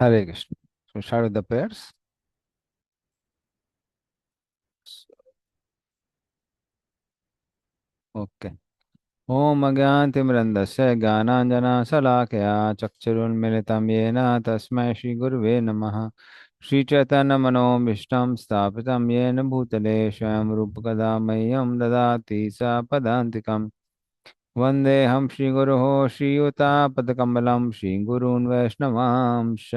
Hare Krishna. So start with the prayers. Okay. ॐ अज्ञानतिमिरन्दस्य ज्ञानाञ्जनशलाकया चक्षुरुन्मिलितं येन तस्मै श्रीगुरुवे नमः। श्रीचैतन्यमनोभीष्टं स्थापितं येन भूतले स्वयं रूपकदा मह्यं ददाति स पदान्तिकं। वन्देऽहं श्रीगुरोः श्रीयुतापदकमलं श्रीगुरून् वैष्णवांश्च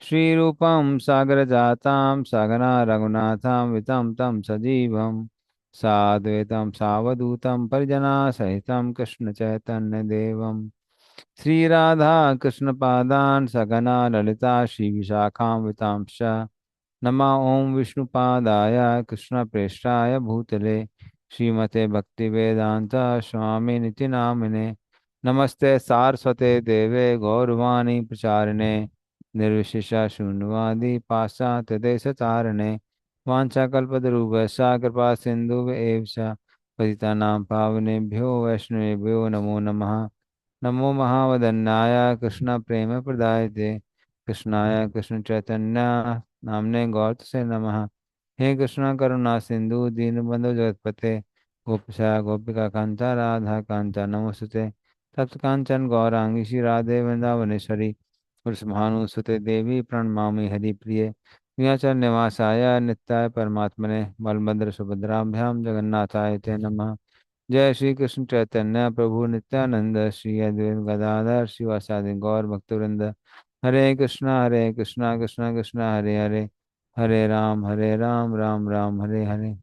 श्रीरूपं सागरजातां सहगना रघुनाथां वितं तं सजीवं साद्वैतं सावधूतं परिजनासहितं कृष्णचैतन्यदेवं श्रीराधा कृष्णपादान् सहगना ललिता श्रीविशाखान्वितांश्च नमः ओं विष्णुपादाय कृष्णप्रेष्ठाय भूतले श्रीमते भक्तिवेदांत स्वामिनिति नामिने नमस्ते सारस्वते देवे गौरवाणी प्रचारिणे निर्विशेष शून्यवादी पाश्चात्य देशतारिणे वाञ्छाकल्पतरुभ्यश्च कृपा सिन्धुभ्येव च पतितानां पावनेभ्यो वैष्णवेभ्यो नमो नमः। नमो महावदन्नाय कृष्ण प्रेम प्रदायते कृष्णाय कृष्ण चैतन्य नामने गौर से नमः। हे कृष्ण करुणा सिंधु दीनबंधु जगतपते गोपिका गोपिका कांता राधा कांता नमोस्तुते तप्त कांचन गौरांगी श्री राधे वृंदावनेश्वरी वृषभानुसुते देवी प्रणमामि हरिप्रिये वियाचर निवासाय नित्याय परमात्मने बलभद्र सुभद्राभ्याम जगन्नाथाय ते नमः। जय श्री कृष्ण चैतन्य प्रभु नित्यानंद श्री अद्वैत गदाधर शिवासादि गौर भक्तवृंद हरे कृष्णा कृष्णा कृष्णा हरे हरे हरे राम राम राम हरे हरे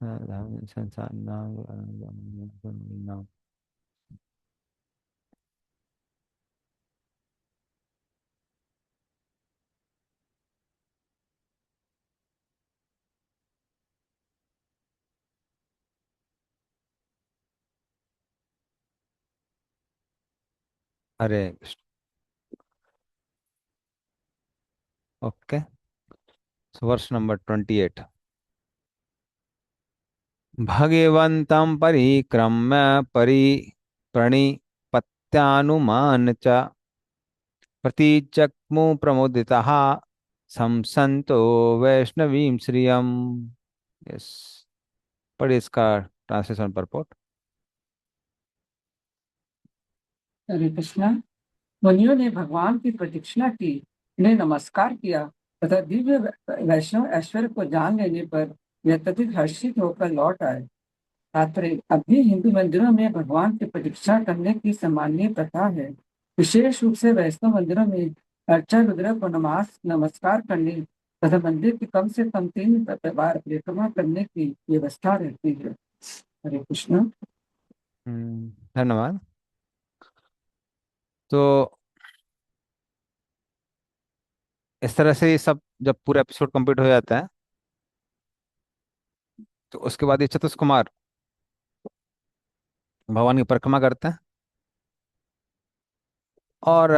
संसार नाम। हरे कृष्ण। ओके। वर्ष नंबर 28। भगवन्तं परिक्रम्य प्रणिपत्यानुमान च प्रतीचक्मु प्रमुदितः संसन्तो वैष्णवीं श्रियम्। यस, पढ़िए इसका ट्रांसलेशन परपोर्ट। हरे कृष्णा। मुनियों ने भगवान की प्रतीक्षा की, उन्हें नमस्कार किया तथा दिव्य वैष्णव ऐश्वर्य को जान लेने पर वे अत्यधिक हर्षित होकर लौट आए। तात्पर्य, अब भी हिंदू मंदिरों में भगवान की प्रतीक्षा करने की सामान्य प्रथा है। विशेष रूप से वैष्णव मंदिरों में अर्चा रुद्र को नमस्कार करने तथा मंदिर की कम से कम 3 बार परिक्रमा करने की व्यवस्था रहती है। हरे कृष्ण। धन्यवाद। तो इस तरह से ये सब जब पूरा एपिसोड कंप्लीट हो जाता है तो उसके बाद ये चतुष कुमार भगवान की परिक्रमा करते हैं और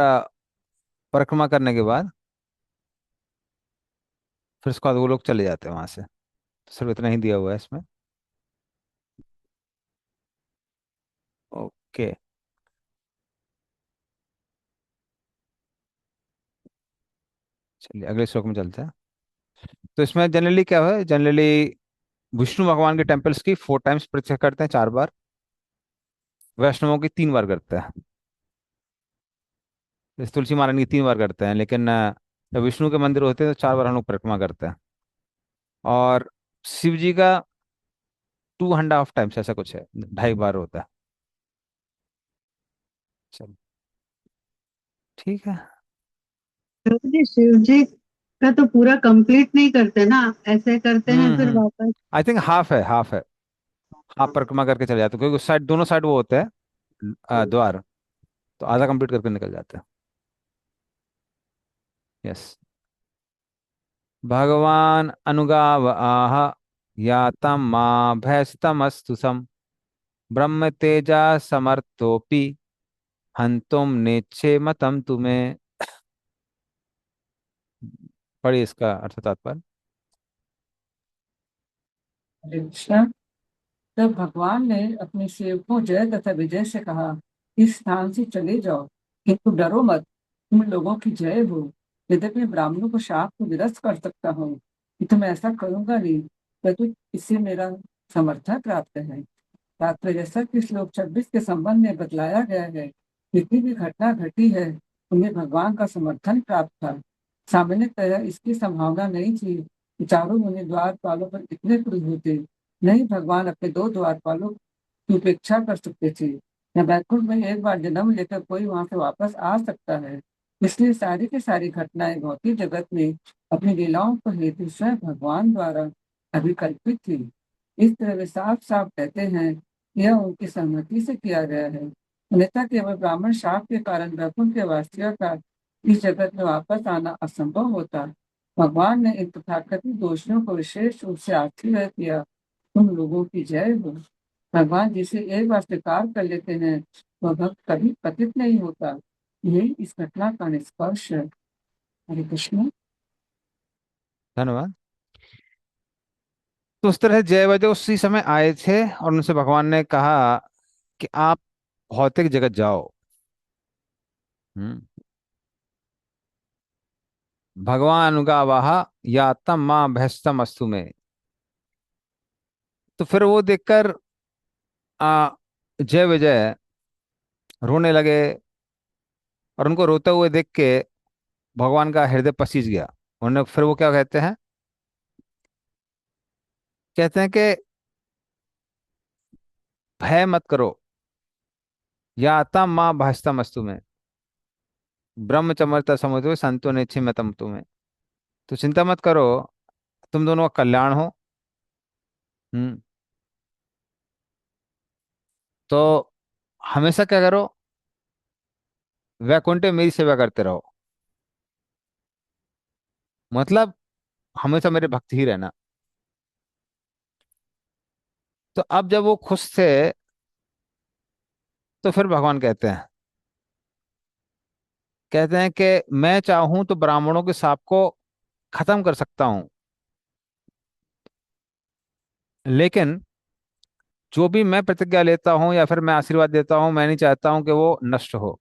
परिक्रमा करने के बाद फिर उसके बाद वो लोग चले जाते हैं वहां से। तो सिर्फ इतना ही दिया हुआ है इसमें। ओके, चलिए अगले श्लोक में चलते हैं। तो इसमें जनरली क्या है, जनरली विष्णु भगवान के टेम्पल्स की 4 टाइम्स प्रतिष्ठा करते हैं, 4 बार। वैष्णवों की 3 बार करते हैं। जैसे तुलसी महारानी की 3 बार करते हैं, लेकिन जब विष्णु के मंदिर होते हैं तो 4 बार हम लोग परिक्रमा करते हैं। और शिव जी का 2.5 टाइम्स ऐसा कुछ है, 2.5 बार होता है। चलो, ठीक है। जी शिव जी का तो पूरा कंप्लीट नहीं करते ना, ऐसे करते हैं फिर हम्म। वापस। आई थिंक हाफ है, हाफ है। हाफ परिक्रमा करके चले जाते हैं, क्योंकि उस साइड, दोनों साइड वो होते हैं द्वार। तो आधा कंप्लीट करके निकल जाते हैं। यस। भगवान अनुगाव आह यातम माँ भैस्तमस्तु सम ब्रह्म तेजा समर्थोपि हंतुम नेच्छे मतम तुम्हें। पढ़िए इसका अर्थ तात्पर्य। हरे कृष्ण। तब भगवान ने अपने सेवकों जय तथा विजय से कहा, इस स्थान से चले जाओ, किंतु डरो मत। तुम लोगों की जय हो। यद्यपि मैं ब्राह्मणों को शाप को निरस्त कर सकता हूँ, कि मैं ऐसा करूंगा नहीं, परंतु इससे मेरा समर्थन प्राप्त है। तात्पर्य, जैसा कि श्लोक 26 के संबंध में बतलाया गया है, जितनी भी घटना घटी है उन्हें भगवान का समर्थन प्राप्त था। सामान्यतः इसकी संभावना नहीं थी कि चारों मुनि द्वारपालों पर इतने क्रुद्ध होते। नहीं, भगवान अपने दो द्वारपालों की उपेक्षा कर सकते थे। या बैकुंठ में एक बार जन्म लेकर कोई वहां से वापस आ सकता है। इसलिए सारी की सारी घटनाएं भौतिक जगत में अपनी लीलाओं को हेतु स्वयं भगवान द्वारा अभिकल्पित थी। इस तरह वे साफ साफ कहते हैं, यह उनकी सहमति से किया गया है। अन्यथा केवल ब्राह्मण शाप के कारण वैकुंठ के वासियों का इस जगत में वापस आना असंभव होता। भगवान ने इन तथाकथित दोषियों को विशेष रूप से आशीर्वाद किया। तुम लोगों की जय हो। भगवान जिसे एक बार स्वीकार कर लेते हैं, वह भक्त कभी पतित नहीं होता। यही इस घटना का निष्कर्ष है। हरे कृष्ण। धन्यवाद। तो उस तरह जय वजह उसी समय आए थे और उनसे भगवान ने कहा कि आप भौतिक जगत जाओ। हम्म। भगवान उगावाहा या तम माँ भैस्तम अस्तु में। तो फिर वो देखकर आ जय विजय रोने लगे, और उनको रोते हुए देख के भगवान का हृदय पसीज गया। उन्होंने फिर वो क्या कहते हैं, कहते हैं कि भय मत करो, या तम माँ भैस्तम अस्तु में, ब्रह्मचमर्ता समुद्र संतो निश्चय में तम तुम्हें। तो चिंता मत करो, तुम दोनों का कल्याण हो। हम्म। तो हमेशा क्या करो, वैकुंठ में मेरी सेवा करते रहो। मतलब हमेशा मेरे भक्त ही रहना। तो अब जब वो खुश थे, तो फिर भगवान कहते हैं कि मैं चाहूं तो ब्राह्मणों के शाप को खत्म कर सकता हूं, लेकिन जो भी मैं प्रतिज्ञा लेता हूं या फिर मैं आशीर्वाद देता हूं, मैं नहीं चाहता हूं कि वो नष्ट हो।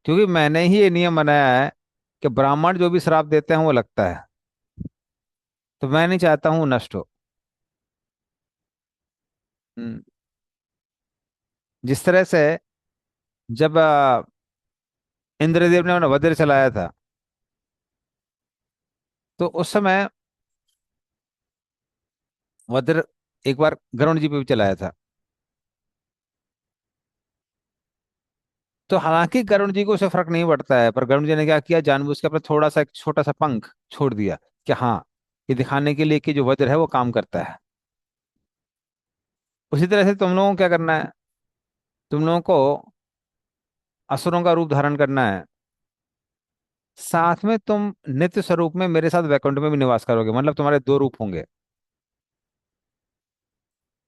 क्योंकि मैंने ही ये नियम बनाया है कि ब्राह्मण जो भी श्राप देते हैं वो लगता है, तो मैं नहीं चाहता हूं वो नष्ट हो। हम्म। जिस तरह से जब इंद्रदेव ने अपना वज्र चलाया था, तो उस समय वज्र एक बार गरुण जी पे भी चलाया था। तो हालांकि गरुण जी को उससे फर्क नहीं पड़ता है, पर गरुण जी ने क्या किया, जानबूझ के अपना थोड़ा सा एक छोटा सा पंख छोड़ दिया कि हाँ, ये दिखाने के लिए कि जो वज्र है वो काम करता है। उसी तरह से तुम लोगों को क्या करना है, तुम लोगों को असुरों का रूप धारण करना है। साथ में तुम नित्य स्वरूप में मेरे साथ वैकुंठ में भी निवास करोगे। मतलब तुम्हारे दो रूप होंगे,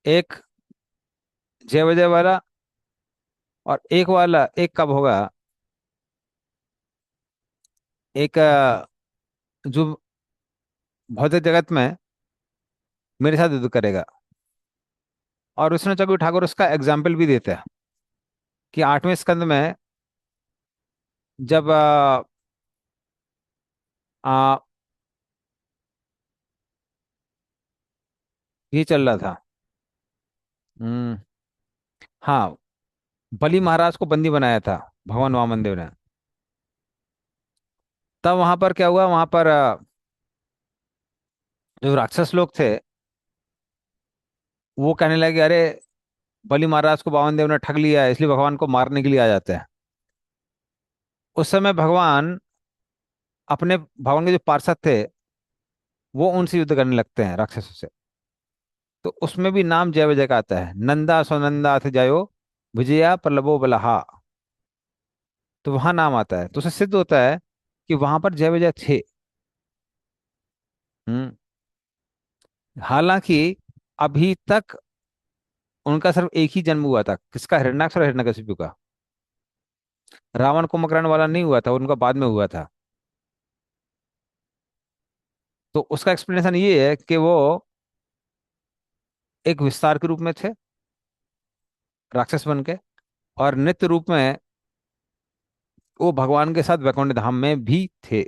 एक जय विजय वाला, और एक वाला एक कब होगा, एक जो भौतिक जगत में मेरे साथ युद्ध करेगा। और विष्णु चक्रवर्ती ठाकुर उसका एग्जाम्पल भी देते हैं कि 8वें स्कंद में जब आ, ये चल रहा था। हम्म। हाँ, बलि महाराज को बंदी बनाया था भगवान वामन देव ने। तब वहां पर क्या हुआ, वहां पर जो राक्षस लोग थे वो कहने लगे, अरे बलि महाराज को वामन देव ने ठग लिया है, इसलिए भगवान को मारने के लिए आ जाते हैं। उस समय भगवान अपने भगवान के जो पार्षद थे वो उनसे युद्ध करने लगते हैं राक्षसों से। तो उसमें भी नाम जय विजय का आता है, नंदा सुनंदा थ जयो विजया प्रलभो बलहा। तो वहां नाम आता है, तो उससे सिद्ध होता है कि वहां पर जय विजय थे। हम्म। हालांकि अभी तक उनका सिर्फ एक ही जन्म हुआ था, किसका, हिरण्याक्ष और हिरण्यकशिपु का। रावण कुंभकर्ण वाला नहीं हुआ था, उनका बाद में हुआ था। तो उसका एक्सप्लेनेशन ये है कि वो एक विस्तार के रूप में थे, राक्षस बन के। और नित्य रूप में वो भगवान के साथ वैकुंठ धाम में भी थे,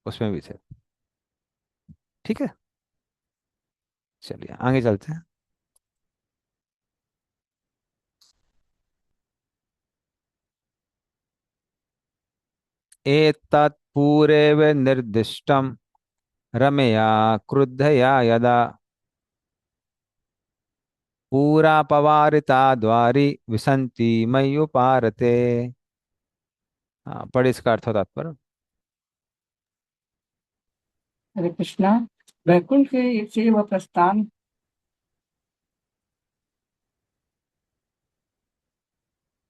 उसमें भी थे। ठीक है, चलिए आगे चलते हैं। एतत् पूरेव निर्दिष्टम रमया क्रुद्धया यदा पूरा पवारिता द्वारी विसंति मय्युपारते। हाँ, पढ़ इसका अर्थ होता पर। हरे कृष्णा। वैकुंठ से वह प्रस्थान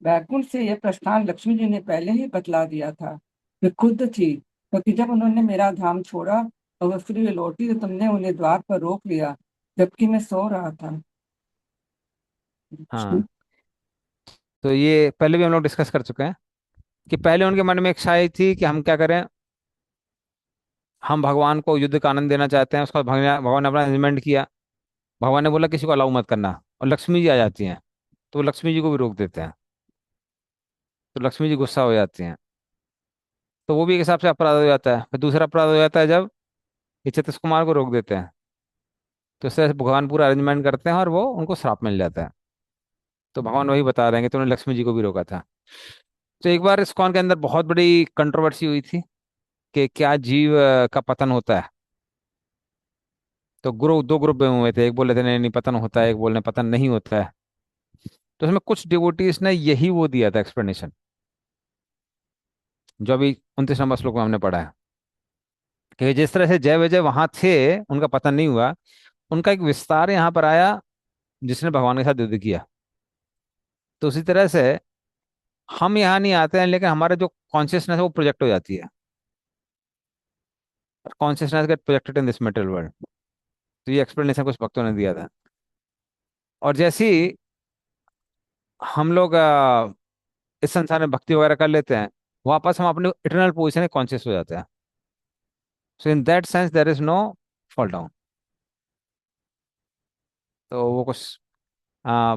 वैकुंठ से यह प्रस्थान लक्ष्मी जी ने पहले ही बतला दिया था। वे खुद थी, क्योंकि जब उन्होंने मेरा धाम छोड़ा और वह फिर वे लौटी तो तुमने उन्हें द्वार पर रोक लिया, जबकि मैं सो रहा था। हाँ, तो ये पहले भी हम लोग डिस्कस कर चुके हैं कि पहले उनके मन में इच्छा आई थी कि हम क्या करें, हम भगवान को युद्ध का आनंद देना चाहते हैं। उसका बाद भगवान भगवान ने अपना अरेंजमेंट किया। भगवान ने बोला किसी को अलाउ मत करना, और लक्ष्मी जी आ जाती हैं, तो वो लक्ष्मी जी को भी रोक देते हैं। तो लक्ष्मी जी गुस्सा हो जाती हैं, तो वो भी एक हिसाब से अपराध हो जाता है। फिर दूसरा अपराध हो जाता है जब ये चतुष कुमार को रोक देते हैं, तो इससे भगवान पूरा अरेंजमेंट करते हैं और वो उनको श्राप मिल जाता है। तो भगवान वही बता रहे हैं कि तूने लक्ष्मी जी को भी रोका था। तो एक बार इस्कॉन के अंदर बहुत बड़ी कंट्रोवर्सी हुई थी कि क्या जीव का पतन होता है। तो दो ग्रुप में हुए थे, एक बोले थे नहीं नहीं पतन होता है, एक बोल रहे पतन नहीं होता है। तो उसमें कुछ डिवोटीज ने यही वो दिया था एक्सप्लेनेशन, जो अभी 29 नंबर श्लोक में हमने पढ़ा है, कि जिस तरह से जय विजय वहां थे, उनका पतन नहीं हुआ, उनका एक विस्तार यहाँ पर आया जिसने भगवान के साथ युद्ध किया। तो उसी तरह से हम यहाँ नहीं आते हैं, लेकिन हमारा जो कॉन्शियसनेस है वो प्रोजेक्ट हो जाती है। Consciousness get projected in this material world. तो ये एक्सप्लेनेशन कुछ भक्तों ने दिया था। और जैसे ही हम लोग इस संसार में भक्ति वगैरह कर लेते हैं, वापस हम अपने इटर्नल पोजिशन में कॉन्शियस हो जाते हैं। So in that sense there is no fall down. तो वो कुछ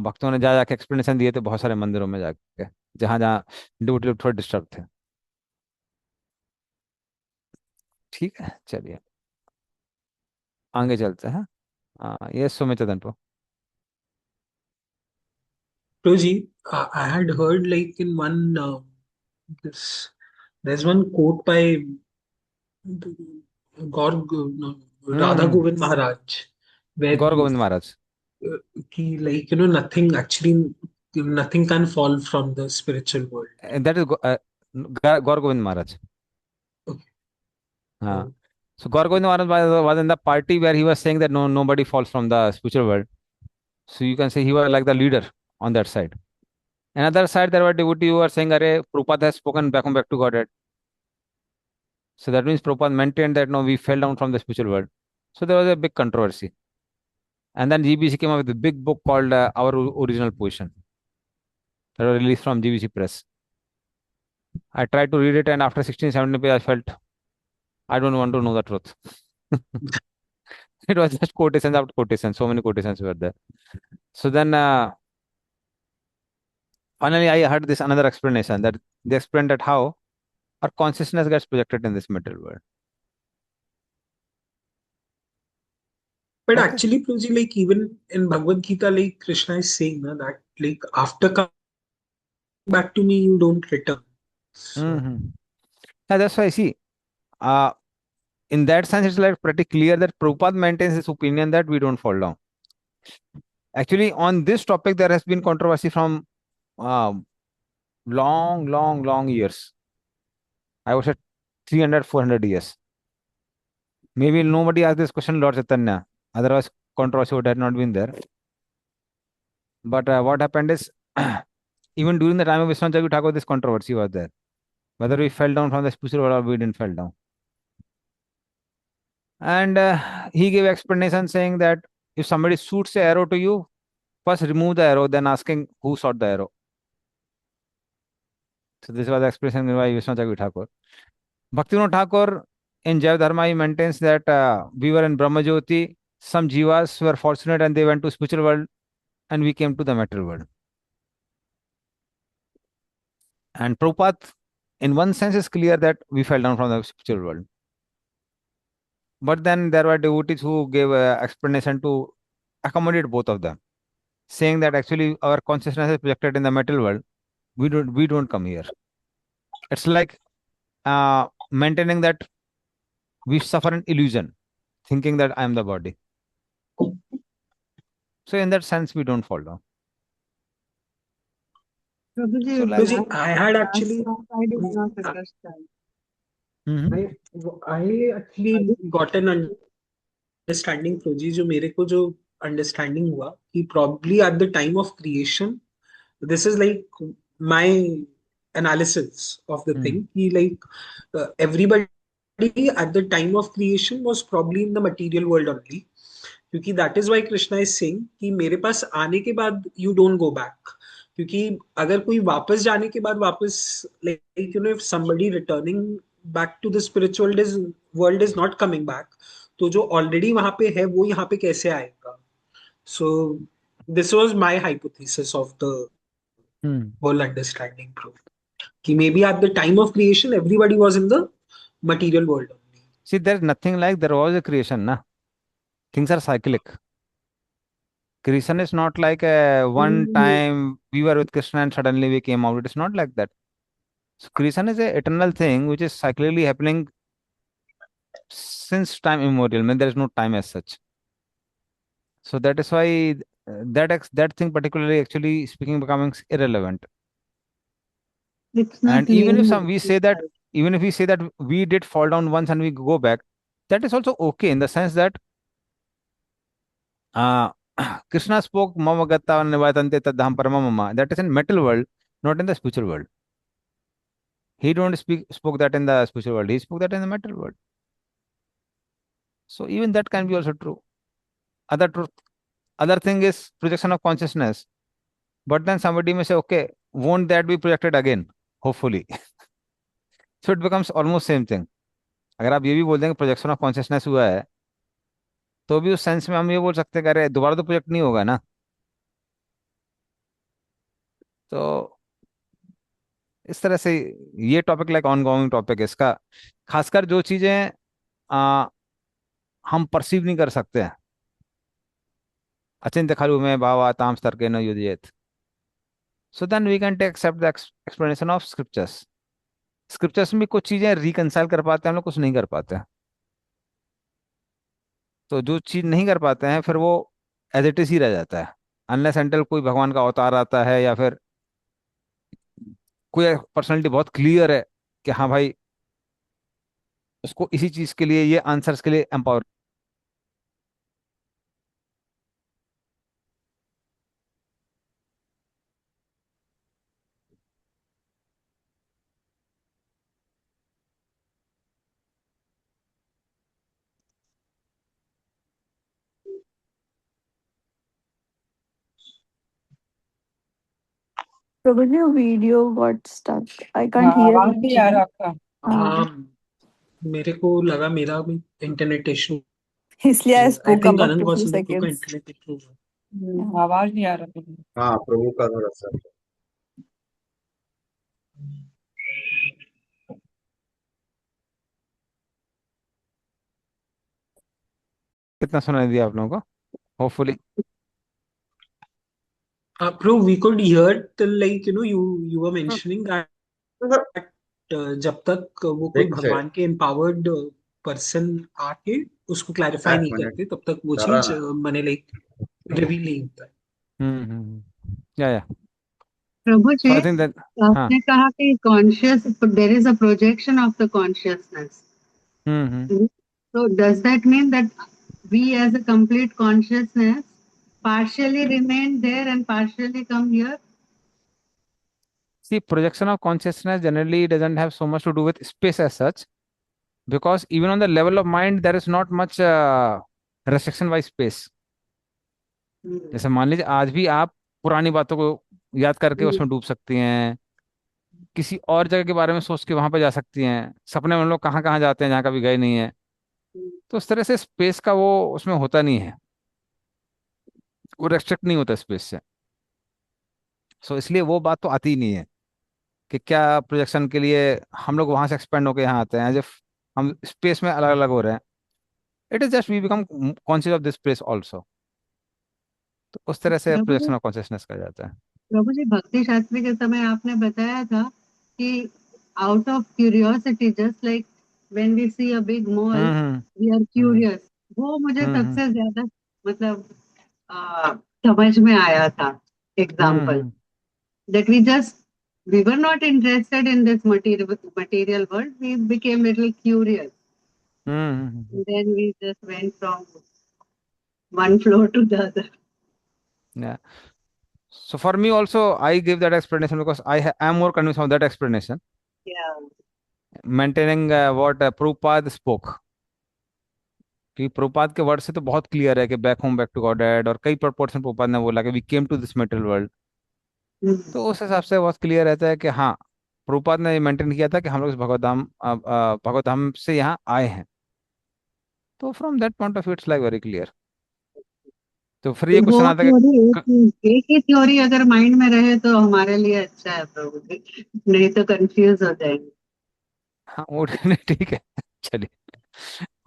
भक्तों ने जा जाके एक्सप्लेनेशन दिए थे बहुत सारे मंदिरों में जाके, जहाँ जहाँ ड्यूटी लोग थोड़े डिस्टर्ब थे। ठीक है, चलिए आगे चलते हैं। हाँ, ये Sumit दंपो। Roji, I had heard like in one this there's one quote by Gaur no, Radha hmm, Govind Maharaj where Gaur Govind Maharaj. he like nothing actually nothing can fall from the spiritual world. That is Gaur Govind Maharaj. Okay. हाँ, Oh, so Gaur Govind Maharaj was in the party where he was saying that nobody falls from the spiritual world. So you can say he was like the leader on that side. Another side, there were devotees who were saying, "Arey, Prabhupada has spoken back to Godhead." So that means Prabhupada maintained that no, we fell down from the spiritual world. So there was a big controversy. And then GBC came up with a big book called Our Original Position, that was released from GBC Press. I tried to read it, and after 16, 17 pages, I felt I don't want to know the truth. It was just quotations after quotations. So many quotations were there. So then finally, I heard this another explanation that they explained that how our consciousness gets projected in this material world. but Okay. actually, Prabhuji, like even in Bhagavad Gita, like Krishna is saying na, that like after coming back to me, you don't return. So Mm-hmm. Yeah, that's why I see. Uh, in that sense, it's like pretty clear that Prabhupada maintains his opinion that we don't fall down. Actually, on this topic, there has been controversy from uh, long years. I would say 300, 400 years. Maybe nobody asked this question, Lord Chaitanya. Otherwise, controversy would have not been there. But what happened is, even during the time of Vishwanath Thakur, this controversy was there. Whether we fell down from the spiritual world or we didn't fall down. And he gave explanation saying that if somebody shoots an arrow to you, first remove the arrow, then asking who shot the arrow. So this was the explanation given by Vishwanath Thakur. Bhaktivinoda Thakur in Jaiva Dharma he maintains that we were in Brahmajyoti, some jivas were fortunate and they went to spiritual world and we came to the material world. And Prabhupada, in one sense, is clear that we fell down from the spiritual world. But then there were devotees who gave a explanation to accommodate both of them, saying that actually our consciousness is projected in the material world. We don't come here. It's like maintaining that we suffer an illusion, thinking that I am the body. So in that sense, we don't fall down. Prabhuji, So the like, See, I had last actually, part I did not understand. Mhm. I I actually got an understanding, Proji, जो मेरे को जो understanding हुआ कि probably at the time of creation, this is like my analysis of the Hmm. thing कि like everybody at the time of creation was probably in the material world only, क्योंकि that is why Krishna is saying कि मेरे पास आने के बाद you don't go back, क्योंकि अगर कोई वापस जाने के बाद वापस, like you know, if somebody returning back to the spiritual world is not coming back, तो जो ऑलरेडी वहां पे है वो यहाँ पे कैसे आएगा? So this was my hypothesis of the Hmm. whole understanding proof. कि maybe at the time of creation everybody was in the material world only. See, there's nothing like there was a creation, na. Things are cyclic. Creation is not like a one Mm. time we were with Krishna and suddenly we came out. It is not like that. So creation is a eternal thing which is cyclically happening since time immemorial. I mean, there is no time as such. So that is why that thing particularly actually speaking becomes irrelevant. It's And not even if linear. some we say that even if we say that we did fall down once and we go back, that is also okay in the sense that uh, Krishna spoke mama gatta nivatante tadham paramamama. That is in metal world, not in the spiritual world. He don't spoke that in the spiritual world. He spoke that in the metal world. So even that can be also true. Other truth, other thing is projection of consciousness. But then somebody may say, okay, won't that be projected again? Hopefully. So it becomes almost same thing. अगर आप ये भी बोल देंगे projection of consciousness हुआ है तो भी उस सेंस में हम ये बोल सकते हैं कि अरे दोबारा तो प्रोजेक्ट नहीं होगा ना. तो इस तरह से ये topic like on going topic है इसका. खासकर जो चीजें आ, हम परसीव नहीं कर सकते हैं. अचिंत्य खलु में भावा ताम स्तर न युध्येत. So then we can take accept the explanation of scriptures. Scriptures में कुछ चीजें रिकंसाइल कर पाते हैं हम लोग, कुछ नहीं कर पाते हैं. तो जो चीज नहीं कर पाते हैं फिर वो एज इट इज ही रह जाता है. अनलेस एंटिल कोई भगवान का अवतार आता है या फिर कोई पर्सनैलिटी बहुत क्लियर है कि हाँ भाई उसको इसी चीज के लिए ये आंसर्स के लिए empower. Probably your video got stuck. I हाँ, can't hear आवाज नहीं आ anything. रहा आपका। हाँ, हाँ, मेरे को लगा मेरा भी इंटरनेट इशू इसलिए I हुआ. आई spoke थिंक up अनंत after few गौतम का seconds. इंटरनेट इशू हुआ. Yeah. आवाज नहीं आ रहा था। हाँ प्रभु का थोड़ा सा कितना सुनाई दिया आप लोगों को? Hopefully. Bro, we could hear till like you were mentioning that जब तक वो कोई ठीक है भगवान के empowered पर्सन आके उसको क्लैरिफाई एक नहीं मिनट करते तब तक वो कर रहा चीज ना मैंने लाइक रिवील नहीं होता है. या प्रभु सो जी, आई थिंक दैट. हाँ. आपने कहा कि conscious there is a projection of the consciousness. Hmm. So does that mean that we as a complete consciousness partially remain there and partially come here? See, projection of consciousness generally doesn't have so much to do with space as such, because even on the level of mind, there is not much restriction by space. जैसे मान लीजिए आज भी आप पुरानी बातों को याद करके उसमें डूब सकती हैं, किसी और जगह के बारे में सोच के वहां पर जा सकती हैं, सपने में हम लोग कहाँ कहाँ जाते हैं जहाँ कभी गए नहीं है. तो उस तरह से स्पेस का वो उसमें होता नहीं है, वो रेस्ट्रिक्ट नहीं होता स्पेस से. सो इसलिए वो बात तो आती ही नहीं है. कि क्या प्रोजेक्शन के लिए हम लोग वहां से एक्सपेंड होकर यहाँ आते हैं, एज इफ हम स्पेस में अलग अलग हो रहे हैं। It is just we become conscious of this place also. तो उस तरह से Prabhu ji, projection of consciousness कहा जाता है। प्रभु जी, भक्ति शास्त्री के समय आपने बताया था कि out of curiosity, just like when we see a big mall, hmm we are hmm curious. वो मुझे हम्म सबसे ज्यादा मतलब आ, समझ में आया था example, hmm that we were not interested in this material world. We became little curious. Hmm. And then we just went from one floor to the other. Yeah. So for me also, I give that explanation because I am more convinced of that explanation. Yeah. Maintaining what Prabhupada spoke, कि प्रभुपाद के word से तो बहुत clear है कि back home back to Godhead, और कई proportion Prabhupada ने बोला कि we came to this material world. Mm. तो उस हिसाब से बहुत क्लियर रहता है कि हाँ, प्रभुपाद ने मेंटेन किया था कि हम लोग इस भगवत धाम से यहाँ आए हैं। तो from that point of view it's like very clear. तो फिर तो ये क्वेश्चन वो आता है थ्योरी कि एक ही थ्योरी अगर माइंड में रहे तो हमारे लिए अच्छा है प्रभु जी, नहीं तो कंफ्यूज हो जाएंगे। हाँ वो नहीं, ठीक है, चलिए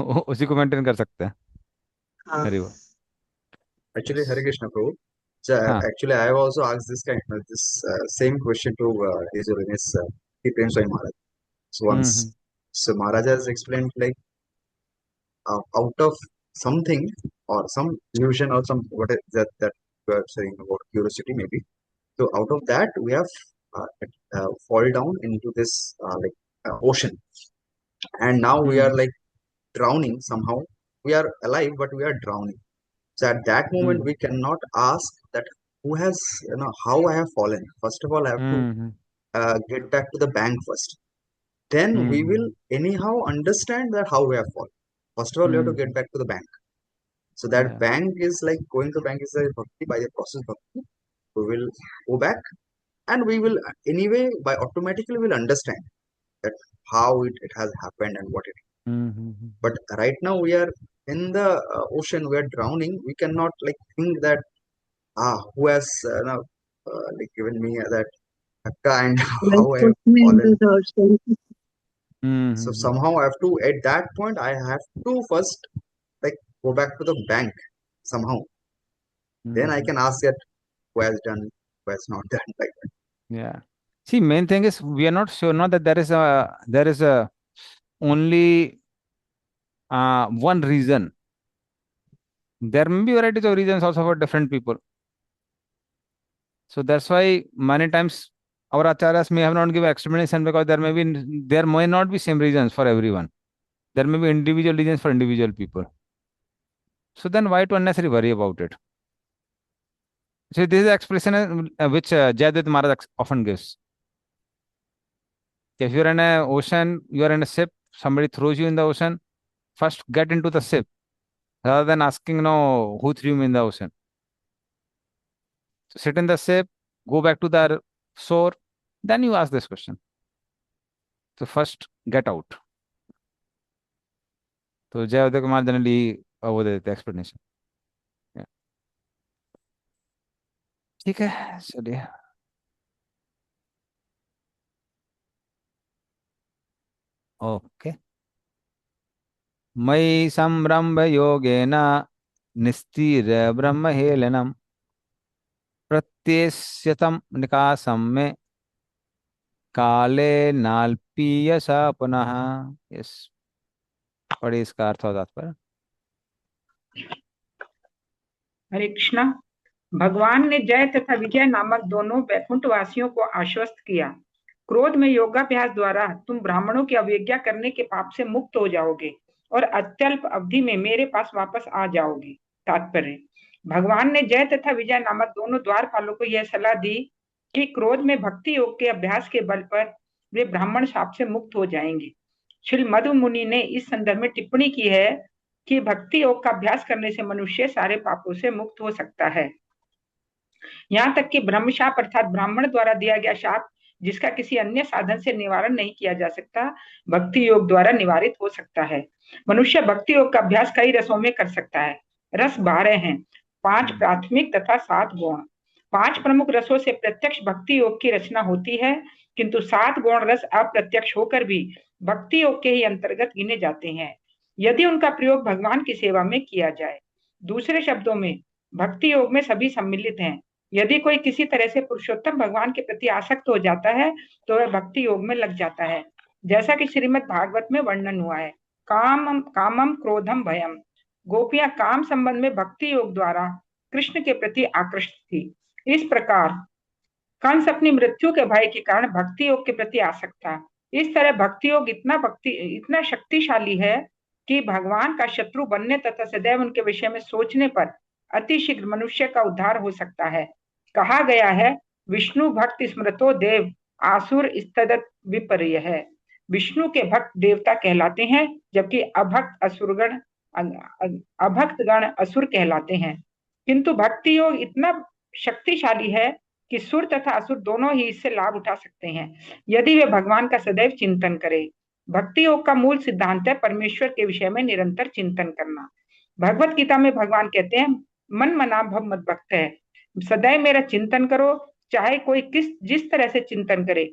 उसी को मेंटेन कर सकते हैं। हाँ। हरी बोल। Actually, Hare Yes. Krishna Prabhu. So, हाँ। actually, I have also asked this same question to His Holiness P. Prem Swami Maharaj. So hmm once, so Maharaj has explained like out of something or some illusion or some what is that you are saying about curiosity maybe. So out of that we have fall down into this ocean, and now we are hmm like drowning somehow. We are alive, but we are drowning. So at that moment, hmm we cannot ask that who has, how I have fallen. First of all, I have to hmm get back to the bank first. Then we will hmm anyhow understand that how we have fallen. First of all, we have to get hmm. back to the bank. So that या bank is like going to bank is a bhakti by the process bhakti. We will go back, and we will anyway by automatically will understand that how it has happened and what it is. Hmm. But right now we are in the ocean, we are drowning. We cannot like think that who has like given me that akka and Like how I have put me into fallen. the ocean. So hmm somehow I have to, at that point, I have to first like go back to the bank somehow. Then I hmm. can ask that who has done, who has not done like that. Yeah. See, main thing is we are not sure not that there is a only one reason. There may be varieties of reasons also for different people. So that's why many times our acharyas may have not given explanation because there may not be same reasons for everyone. There may be individual reasons for individual people. So then why to unnecessarily worry about it? So this is the expression which Jayadvaita Maharaj often gives. If you're in an ocean, you are in a ship, somebody throws you in the ocean, first get into the ship rather than asking, no, who threw me in the ocean. So sit in the ship, go back to the shore, then you ask this question. So first get out. तो जय Uday Kumar generally वो दे देते explanation. ठीक है, चलिए। Okay. मयि संरम्भ योगेन निस्तीर्य ब्रह्महेलनम प्रत्यस्यतम निकासम में काले नाल्पीयसा पुनः। यस, पढ़िए इसका अर्थ और तात्पर्य। हरे कृष्णा। भगवान ने जय तथा विजय नामक दोनों वैकुंठ वासियों को आश्वस्त किया। क्रोध में योगाभ्यास द्वारा तुम ब्राह्मणों की अवज्ञा करने के पाप से मुक्त हो जाओगे और अत्यल्प अवधि में मेरे पास वापस आ जाओगे। तात्पर्य: भगवान ने जय तथा विजय नामक दोनों द्वारपालों को यह सलाह दी कि क्रोध में भक्ति योग के अभ्यास के बल पर वे ब्राह्मण शाप से मुक्त हो जाएंगे। श्री मधु मुनि ने इस संदर्भ में टिप्पणी की है कि भक्ति योग का अभ्यास करने से मनुष्य सारे पापों से मुक्त हो सकता है। यहाँ तक कि ब्रह्मशाप अर्थात ब्राह्मण द्वारा दिया गया शाप, जिसका किसी अन्य साधन से निवारण नहीं किया जा सकता, भक्ति योग द्वारा निवारित हो सकता है। मनुष्य भक्ति योग का अभ्यास कई रसों में कर सकता है। रस 12 हैं, 5 प्राथमिक तथा 7 गौण। 5 प्रमुख रसों से प्रत्यक्ष भक्ति योग की रचना होती है, किंतु 7 गौण रस अप्रत्यक्ष होकर भी भक्ति योग के ही अंतर्गत गिने जाते हैं, यदि उनका प्रयोग भगवान की सेवा में किया जाए। दूसरे शब्दों में भक्ति योग में सभी सम्मिलित हैं। यदि कोई किसी तरह से पुरुषोत्तम भगवान के प्रति आसक्त हो जाता है तो वह भक्ति योग में लग जाता है, जैसा कि श्रीमद् भागवत में वर्णन हुआ है। कामम कामम क्रोधम भयम, गोपियां काम संबंध में भक्ति योग द्वारा कृष्ण के प्रति आकृष्ट थी। इस प्रकार कंस अपनी मृत्यु के भय के कारण भक्ति योग के प्रति आसक्त था। इस तरह भक्ति योग इतना शक्तिशाली है कि भगवान का शत्रु बनने तथा सदैव उनके विषय में सोचने पर अतिशीघ्र मनुष्य का उद्धार हो सकता है। कहा गया है, विष्णु भक्त स्मृतो देव आसुर स्तदत विपर्य है। विष्णु के भक्त देवता कहलाते हैं, जबकि अभक्त गण असुर कहलाते हैं। किंतु भक्ति योग इतना शक्तिशाली है कि सुर तथा असुर दोनों ही इससे लाभ उठा सकते हैं, यदि वे भगवान का सदैव चिंतन करें। भक्ति योग का मूल सिद्धांत है परमेश्वर के विषय में निरंतर चिंतन करना। भगवत गीता में भगवान कहते हैं, मन मना भव मद भक्त है, सदैव मेरा चिंतन करो, चाहे कोई जिस तरह से चिंतन करे,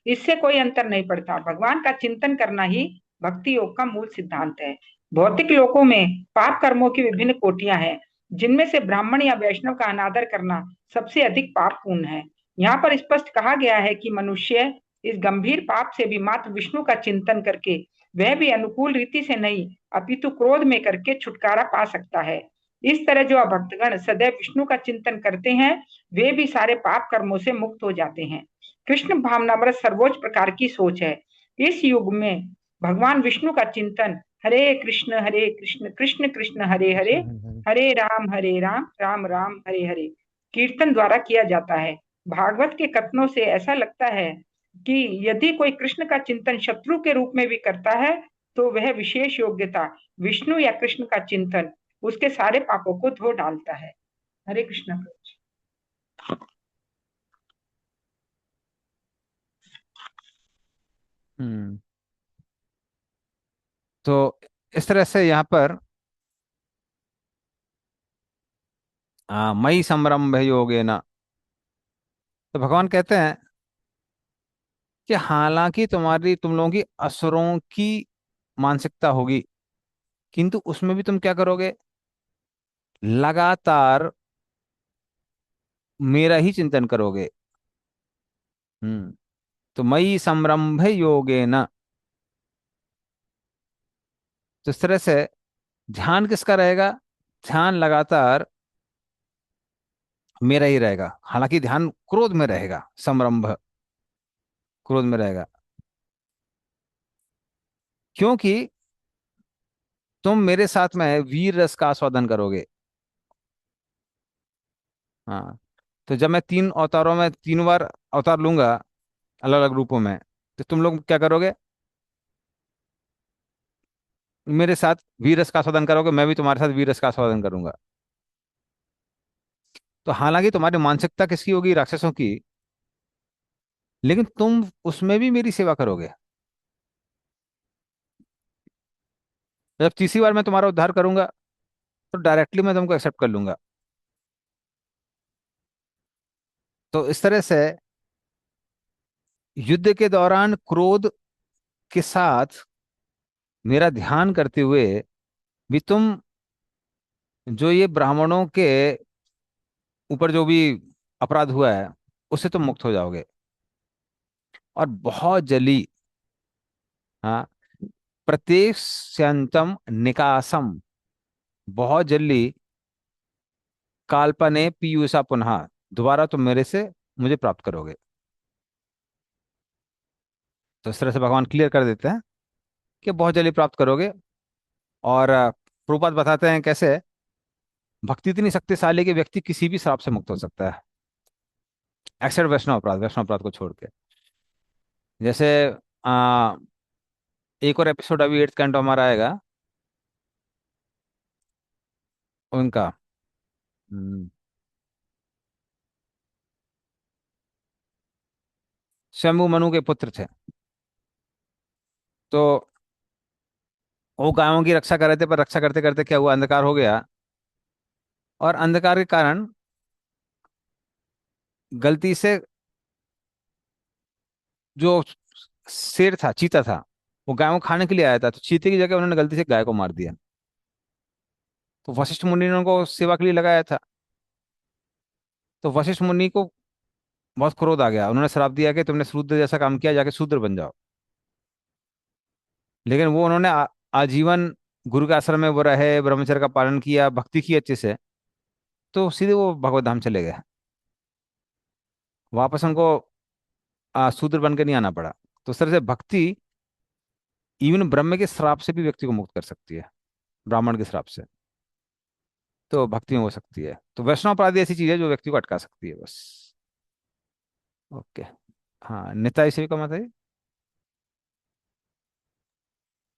इससे कोई अंतर नहीं पड़ता। भगवान का चिंतन करना ही भक्ति योग का मूल सिद्धांत है। भौतिक लोकों में पाप कर्मों की विभिन्न कोटियां हैं, जिनमें से ब्राह्मण या वैष्णव का अनादर करना सबसे अधिक पापपूर्ण है। यहाँ पर स्पष्ट कहा गया है कि मनुष्य इस गंभीर पाप से भी मात्र विष्णु का चिंतन करके, वह भी अनुकूल रीति से नहीं अपितु क्रोध में करके छुटकारा पा सकता है। इस तरह जो भक्तगण सदैव विष्णु का चिंतन करते हैं, वे भी सारे पाप कर्मों से मुक्त हो जाते हैं। कृष्ण भावनामृत सर्वोच्च प्रकार की सोच है। इस युग में भगवान विष्णु का चिंतन हरे कृष्ण कृष्ण कृष्ण हरे हरे, हरे राम राम राम हरे हरे कीर्तन द्वारा किया जाता है। भागवत के कथनों से ऐसा लगता है कि यदि कोई कृष्ण का चिंतन शत्रु के रूप में भी करता है तो वह विशेष योग्यता विष्णु या कृष्ण का चिंतन उसके सारे पापों को धो डालता है। हरे कृष्ण। हम्म। तो इस तरह से यहाँ पर मई संरंभ योगेन, तो भगवान कहते हैं कि हालांकि तुम लोगों की असुरों की मानसिकता होगी, किंतु उसमें भी तुम क्या करोगे, लगातार मेरा ही चिंतन करोगे। हम्म। तो मई संरंभ योगेन, तो इस तरह से ध्यान किसका रहेगा, ध्यान लगातार मेरा ही रहेगा। हालांकि ध्यान क्रोध में रहेगा, संरंभ क्रोध में रहेगा, क्योंकि तुम मेरे साथ में वीर रस का आस्वादन करोगे। हाँ। तो जब मैं 3 अवतारों में 3 बार अवतार लूंगा अलग अलग रूपों में, तो तुम लोग क्या करोगे, मेरे साथ वीर रस का आस्वादन करोगे, मैं भी तुम्हारे साथ वीर रस का आस्वादन करूंगा। तो हालांकि तुम्हारी मानसिकता किसकी होगी, राक्षसों की, लेकिन तुम उसमें भी मेरी सेवा करोगे। जब तीसरी बार मैं तुम्हारा उद्धार करूंगा तो डायरेक्टली मैं तुमको एक्सेप्ट कर लूंगा। तो इस तरह से युद्ध के दौरान क्रोध के साथ मेरा ध्यान करते हुए भी तुम जो ये ब्राह्मणों के ऊपर जो भी अपराध हुआ है उससे तुम मुक्त हो जाओगे, और बहुत जल्दी, हाँ, प्रत्यक्षांतम निकासम, बहुत जल्दी काल्पने पीयूषा पुनः, दोबारा तुम मेरे से मुझे प्राप्त करोगे। तो इस तरह से भगवान क्लियर कर देते हैं कि बहुत जल्दी प्राप्त करोगे। और प्रभुपाद बताते हैं कैसे भक्ति इतनी शक्तिशाली कि व्यक्ति किसी भी श्राप से मुक्त हो सकता है, एक्सेप्ट वैष्णव अपराध को छोड़ के। जैसे आ, एक और एपिसोड अभी 8th कैंटो हमारा आएगा उनका। हम्म, शंभु मनु के पुत्र थे, तो वो गायों की रक्षा कर रहे थे, पर रक्षा करते करते क्या हुआ, अंधकार हो गया, और अंधकार के कारण गलती से जो शेर था, चीता था, वो गाय को खाने के लिए आया था, तो चीते की जगह उन्होंने गलती से गाय को मार दिया। तो वशिष्ठ मुनि ने उनको सेवा के लिए लगाया था। तो वशिष्ठ मुनि को बहुत क्रोध आ गया, उन्होंने श्राप दिया कि तुमने शूद्र जैसा काम किया, जाके शूद्र बन जाओ। लेकिन वो उन्होंने आजीवन गुरु के आश्रम में वो रहे, ब्रह्मचर्य का पालन किया, भक्ति की अच्छे से, तो सीधे वो भगवत धाम चले गए। वापस उनको शूद्र बन के नहीं आना पड़ा। तो उस तरह से भक्ति इवन ब्रह्म के श्राप से भी व्यक्ति को मुक्त कर सकती है, ब्राह्मण के श्राप से। तो भक्ति में हो सकती है। तो वैष्णव अपराधी ऐसी चीज है जो व्यक्ति को अटका सकती है बस। ओके। हाँ, निताई से भी कमा था।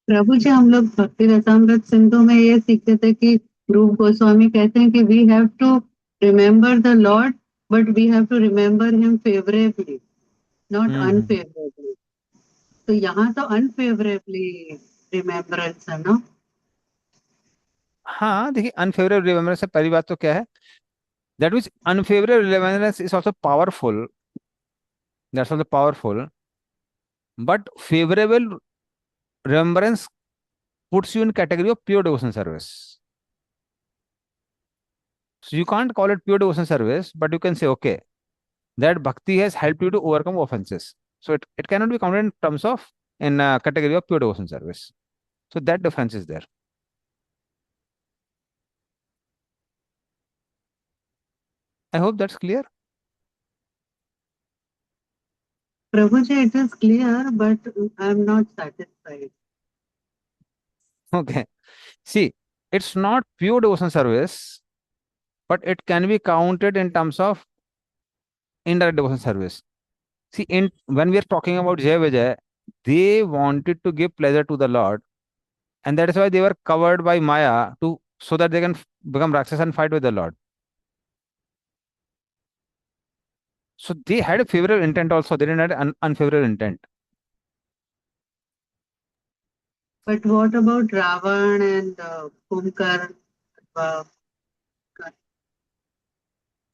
प्रभु जी, हम लोग भक्ति रसामृत सिंधु में ये सीखते थे कि रूप गोस्वामी कहते हैं कि we have to remember the Lord, but we have to remember him favourably, not hmm. Unfavourably. तो यहाँ तो अनफेवरेबली रिमेम्बरेंस है ना। हाँ देखिए, अनफेवरेबल रिमेम्बरेंस से पहली बात तो क्या है, that means unfavourable remembrance is also powerful, that's also powerful, but favourable remembrance puts you in category of pure devotion service. So you can't call it pure devotion service, but you can say, okay, that bhakti has helped you to overcome offenses. So it cannot be counted in terms of in a category of pure devotion service. So that difference is there. I hope that's clear. Prabhu ji, it is clear, but I am not satisfied. Okay. See, it's not pure devotion service, but it can be counted in terms of indirect devotion service. See, in when we are talking about Jai Vijay, they wanted to give pleasure to the Lord, and that is why they were covered by Maya to so that they can become Rakshas and fight with the Lord. So they had a favorable intent also. They didn't have an unfavorable intent. But what about Ravan and Kumbhakarna? Uh,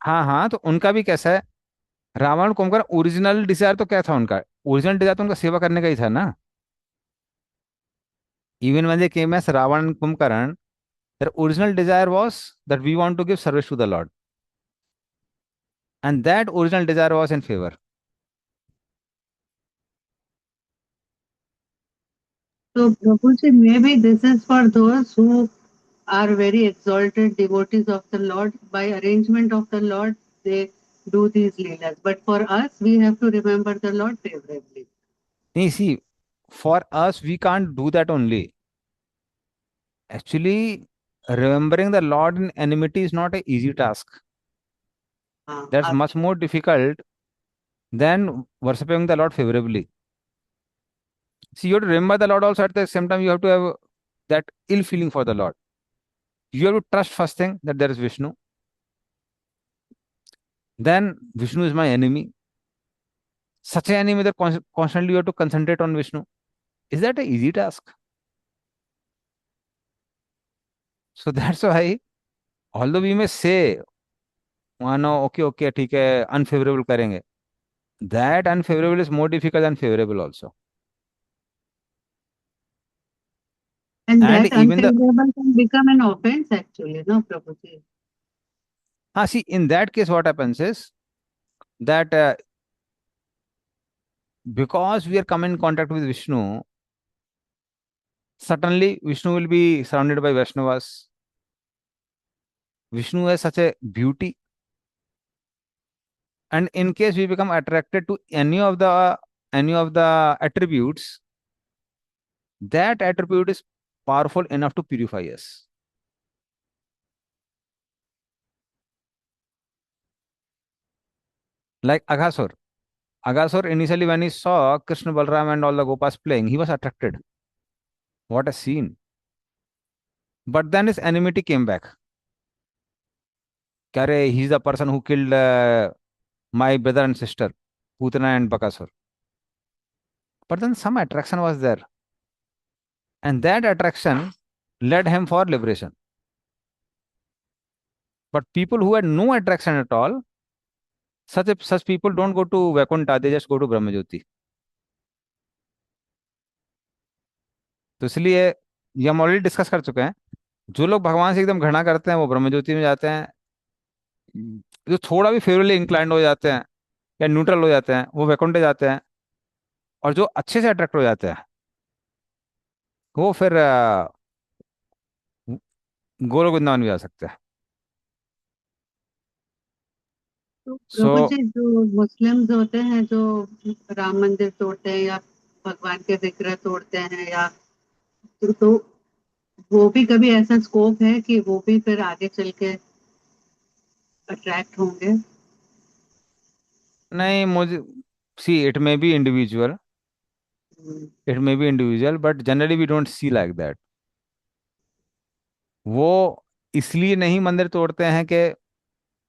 हाँ हाँ, तो उनका भी कैसा है, Ravan Kumbhakarna original Dzire तो क्या था उनका, ओरिजिनल डिजायर तो उनका सेवा करने का ही था ना। Even when they came as Ravan and Kumbhakarna, their original desire was that we want to give service to the Lord, and that original desire was in favor. so Prabhu ji, maybe this is for those who are very exalted devotees of the Lord. By arrangement of the Lord, they do these leelas. But for us, we have to remember the Lord favorably. You see, for us we can't do that only. Actually, remembering the Lord in enmity is not an easy task. That's much more difficult than worshiping the Lord favorably. See, you have to remember the Lord also, at the same time you have to have that ill feeling for the Lord. You have to trust first thing that there is Vishnu. Then Vishnu is my enemy. Such an enemy that constantly you have to concentrate on Vishnu. Is that an easy task? So that's why, although we may say, मानो okay okay ठीक है, unfavourable करेंगे, that unfavorable is more difficult than favorable also. And And that even the unfavorable can become an offense actually, no, Prabhuji? see, in that case what happens is that because we are coming in contact with Vishnu, certainly Vishnu will be surrounded by Vaishnavas. Vishnu has such a beauty, and in case we become attracted to any of the attributes, that attribute is powerful enough to purify us. Like Aghasur. Aghasur initially when he saw Krishna, Balram and all the Gopas playing, he was attracted. What a scene. But then his enmity came back. Kare, he's the person who killed my brother and sister, Putana and Bakasur. But then some attraction was there. And that attraction led him for liberation. But people who had no attraction at all, such people don't go to Vaikuntha, they just go to Brahmajyoti. तो इसलिए ये हम already discuss कर चुके हैं। जो लोग भगवान से एकदम घृणा करते हैं वो ब्रह्म ज्योति में जाते हैं। जो थोड़ा भी फेवरली इंक्लाइंड हो जाते हैं या न्यूट्रल हो जाते हैं वो वैकुंठ जाते हैं। और जो अच्छे से अट्रैक्ट हो जाते हैं वो फिर गोलोक वृंदावन भी जा सकते हैं। तो सो प्रभु जी, जो मुस्लिम्स होते हैं जो राम मंदिर तोड़ते हैं या भगवान के विग्रह तोड़ते हैं, या तो वो भी कभी ऐसा स्कोप है कि वो भी फिर आगे चल के अट्रैक्ट होंगे? नहीं, मुझे see hmm, it may be individual but generally we don't see like that. वो इसलिए नहीं मंदिर तोड़ते हैं कि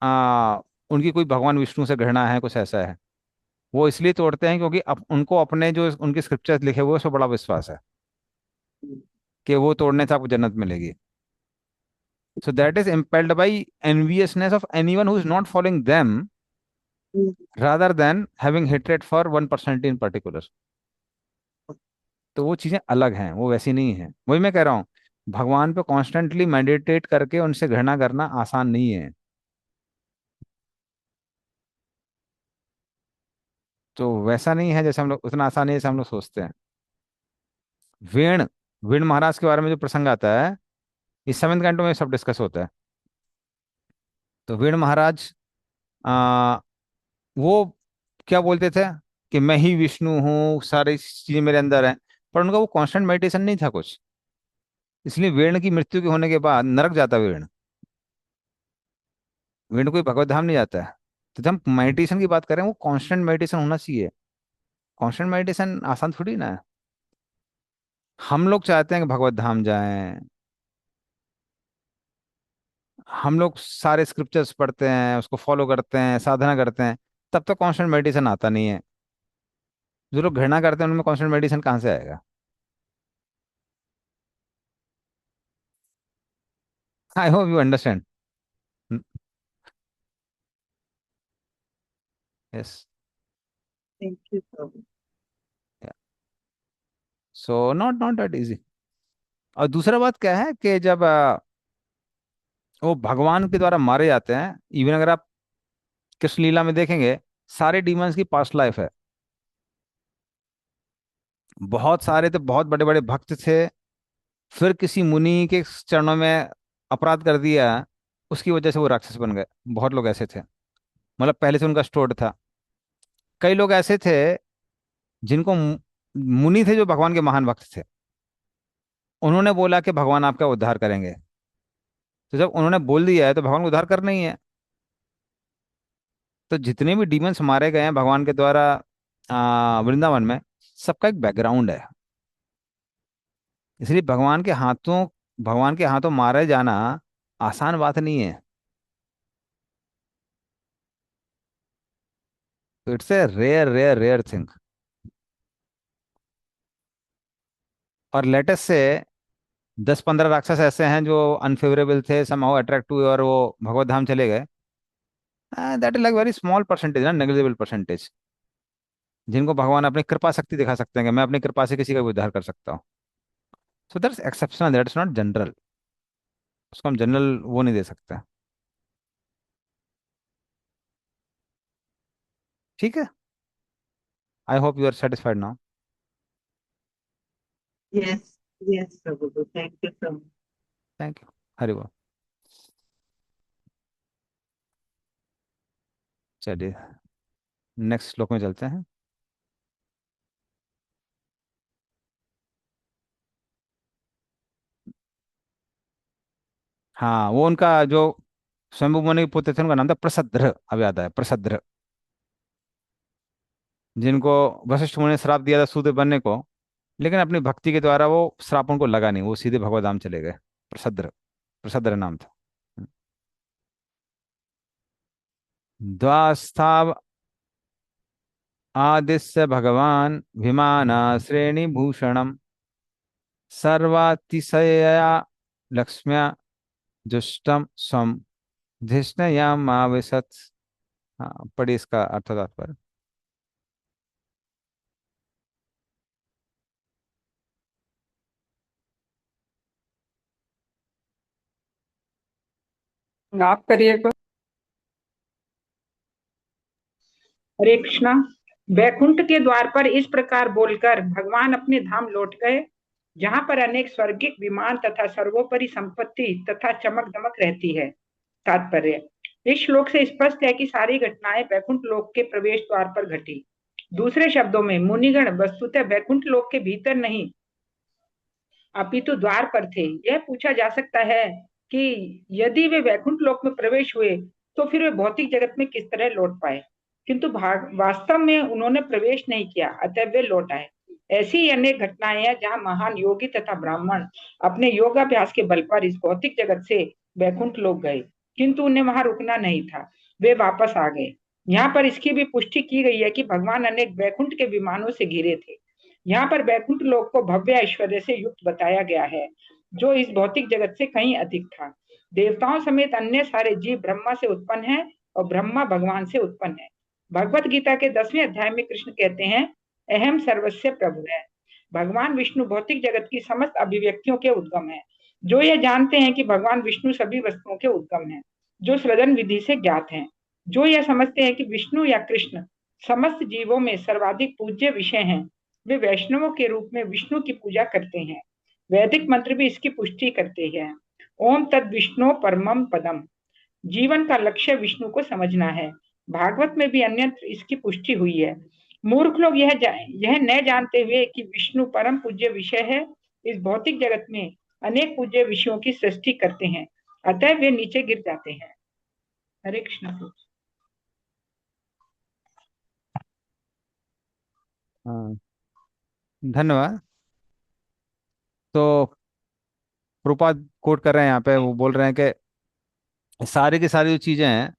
आ, उनकी कोई भगवान विष्णु से घृणा है, कुछ ऐसा है। वो इसलिए तोड़ते हैं क्योंकि उनको अपने जो उनके स्क्रिप्चर्स लिखे हुए हैं, उस पर बड़ा विश्वास है कि वो तोड़ने से आपको जन्नत मिलेगी। So that is impelled by enviousness of anyone who is not following them, hmm, rather than having hatred for one personality in particular. तो वो चीजें अलग हैं, वो वैसी नहीं है। वही मैं कह रहा हूँ, भगवान पे कॉन्स्टेंटली मेडिटेट करके उनसे घृणा करना आसान नहीं है। तो वैसा नहीं है जैसे हम लोग, उतना आसान नहीं है जैसे हम लोग सोचते हैं। वेण वेण महाराज के बारे में जो प्रसंग आता है, इस 7th कैंटो में सब डिस्कस होता है। तो वेण महाराज आ, वो क्या बोलते थे कि मैं ही विष्णु हूँ, सारी चीजें मेरे अंदर हैं। पर उनका वो कांस्टेंट मेडिटेशन नहीं था कुछ। इसलिए वेण की मृत्यु के होने के बाद नरक जाता वेण। वेण कोई भगवत धाम नहीं जाता है। तो जब हम मेडिटेशन की बात करें, वो कांस्टेंट मेडिटेशन होना चाहिए। कांस्टेंट मेडिटेशन आसान थोड़ी ना है। हम लोग चाहते हैं कि भगवत धाम जाएं, हम लोग सारे स्क्रिप्चर्स पढ़ते हैं, उसको फॉलो करते हैं, साधना करते हैं, तब तक कांस्टेंट मेडिटेशन आता नहीं है। जो लोग घृणा करते हैं उनमें कांस्टेंट मेडिटेशन कहाँ से आएगा? आई hope you understand. Yes. Thank you Prabhu. So not not that easy. और दूसरा बात क्या है कि जब वो भगवान के द्वारा मारे जाते हैं, इवन अगर आप कृष्ण लीला में देखेंगे, सारे डीमंस की पास्ट लाइफ है। बहुत सारे तो बहुत बड़े बड़े भक्त थे, फिर किसी मुनि के चरणों में अपराध कर दिया, उसकी वजह से वो राक्षस बन गए। बहुत लोग ऐसे थे, मतलब पहले से उनका स्टोर्ड था। कई लोग ऐसे थे जिनको मुनि थे जो भगवान के महान भक्त थे। उन्होंने बोला कि भगवान आपका उद्धार करेंगे। तो जब उन्होंने बोल दिया है तो भगवान को उद्धार करना ही है। तो जितने भी डीमंस मारे गए हैं भगवान के द्वारा वृंदावन में, सबका एक बैकग्राउंड है। इसलिए भगवान के हाथों मारे जाना आसान बात नहीं है। तो it's a rare rare rare thing. और लेटेस्ट से 10-15 राक्षस ऐसे हैं जो अनफेवरेबल थे, समहाउ अट्रैक्ट हुए और वो भगवत धाम चले गए। That is like very small percentage ना, नेग्लिजिबल परसेंटेज, जिनको भगवान अपनी कृपा शक्ति दिखा सकते हैं कि मैं अपनी कृपा से किसी का भी उद्धार कर सकता हूँ। So that's exceptional, that's not general. उसको हम जनरल वो नहीं दे सकते। ठीक है। I hope you are satisfied now. Yes, yes Prabhu, thank you so much. Thank you. Hari बोल। चलिए नेक्स्ट श्लोक में चलते हैं। हाँ, वो उनका जो स्वयंभू मुनि के पुत्र थे उनका नाम था प्रसद्र। अब याद आया, प्रसद्र। जिनको वशिष्ठ मुनि ने श्राप दिया था शूद्र बनने को, लेकिन अपनी भक्ति के द्वारा वो श्राप उनको लगा नहीं, वो सीधे भगवत धाम चले गए। प्रसद्र, प्रसद्र नाम था। द्वास्ताव आदिस्य भगवान विमान श्रेणी भूषणम सर्वातिशया लक्ष्म्या जुष्टम स्वम धिष्णयामाविशत्। हाँ, पढ़िए इसका अर्थ तात्पर्य। आप करिए कुछ। हरे कृष्णा। वैकुंठ के द्वार पर इस प्रकार बोलकर भगवान अपने धाम लौट गए, जहां पर अनेक स्वर्गिक विमान तथा सर्वोपरि संपत्ति तथा चमक दमक रहती है। तात्पर्य: इस श्लोक से स्पष्ट है कि सारी घटनाएं वैकुंठ लोक के प्रवेश द्वार पर घटी। दूसरे शब्दों में मुनिगण वस्तुतः वैकुंठ लोक के भीतर नहीं अपितु द्वार पर थे। यह पूछा जा सकता है कि यदि वे वैकुंठ लोक में प्रवेश हुए तो फिर वे भौतिक जगत में किस तरह लौट पाए, किंतु वास्तव में उन्होंने प्रवेश नहीं किया, अतः वे लौट आए। ऐसी ही अनेक घटनाएं हैं जहां महान योगी तथा ब्राह्मण अपने योगाभ्यास के बल पर इस भौतिक जगत से वैकुंठ लोक गए, किंतु उन्हें वहां रुकना नहीं था, वे वापस आ गए। यहाँ पर इसकी भी पुष्टि की गई है कि भगवान अनेक वैकुंठ के विमानों से घिरे थे। यहाँ पर वैकुंठ लोक को भव्य ऐश्वर्य से युक्त बताया गया है, जो इस भौतिक जगत से कहीं अधिक था। देवताओं समेत अन्य सारे जीव ब्रह्मा से उत्पन्न हैं और ब्रह्मा भगवान से उत्पन्न है। भगवत गीता के 10वें अध्याय में कृष्ण कहते हैं, अहम सर्वस्य प्रभु है। भगवान विष्णु भौतिक जगत की समस्त अभिव्यक्तियों के उद्गम है। जो ये जानते हैं कि भगवान विष्णु सभी वस्तुओं के उद्गम है, जो सृजन विधि से ज्ञात हैं, जो यह समझते हैं कि विष्णु या कृष्ण समस्त जीवों में सर्वाधिक पूज्य विषय हैं, वे वैष्णवों के रूप में विष्णु की पूजा करते हैं। वैदिक मंत्र भी इसकी पुष्टि करते हैं। ओम तद विष्णु परमम पदम। जीवन का लक्ष्य विष्णु को समझना है। भागवत में भी अन्यत्र इसकी पुष्टि हुई है। मूर्ख लोग यह न जानते हुए कि विष्णु परम पूज्य विषय है, इस भौतिक जगत में अनेक पूज्य विषयों की सृष्टि करते हैं, अतः वे नीचे गिर जाते हैं। हरे कृष्ण। हाँ, धन्यवाद। तो प्रभुपाद कोट कर रहे हैं यहाँ पे, वो बोल रहे हैं कि सारी की सारी जो चीजें हैं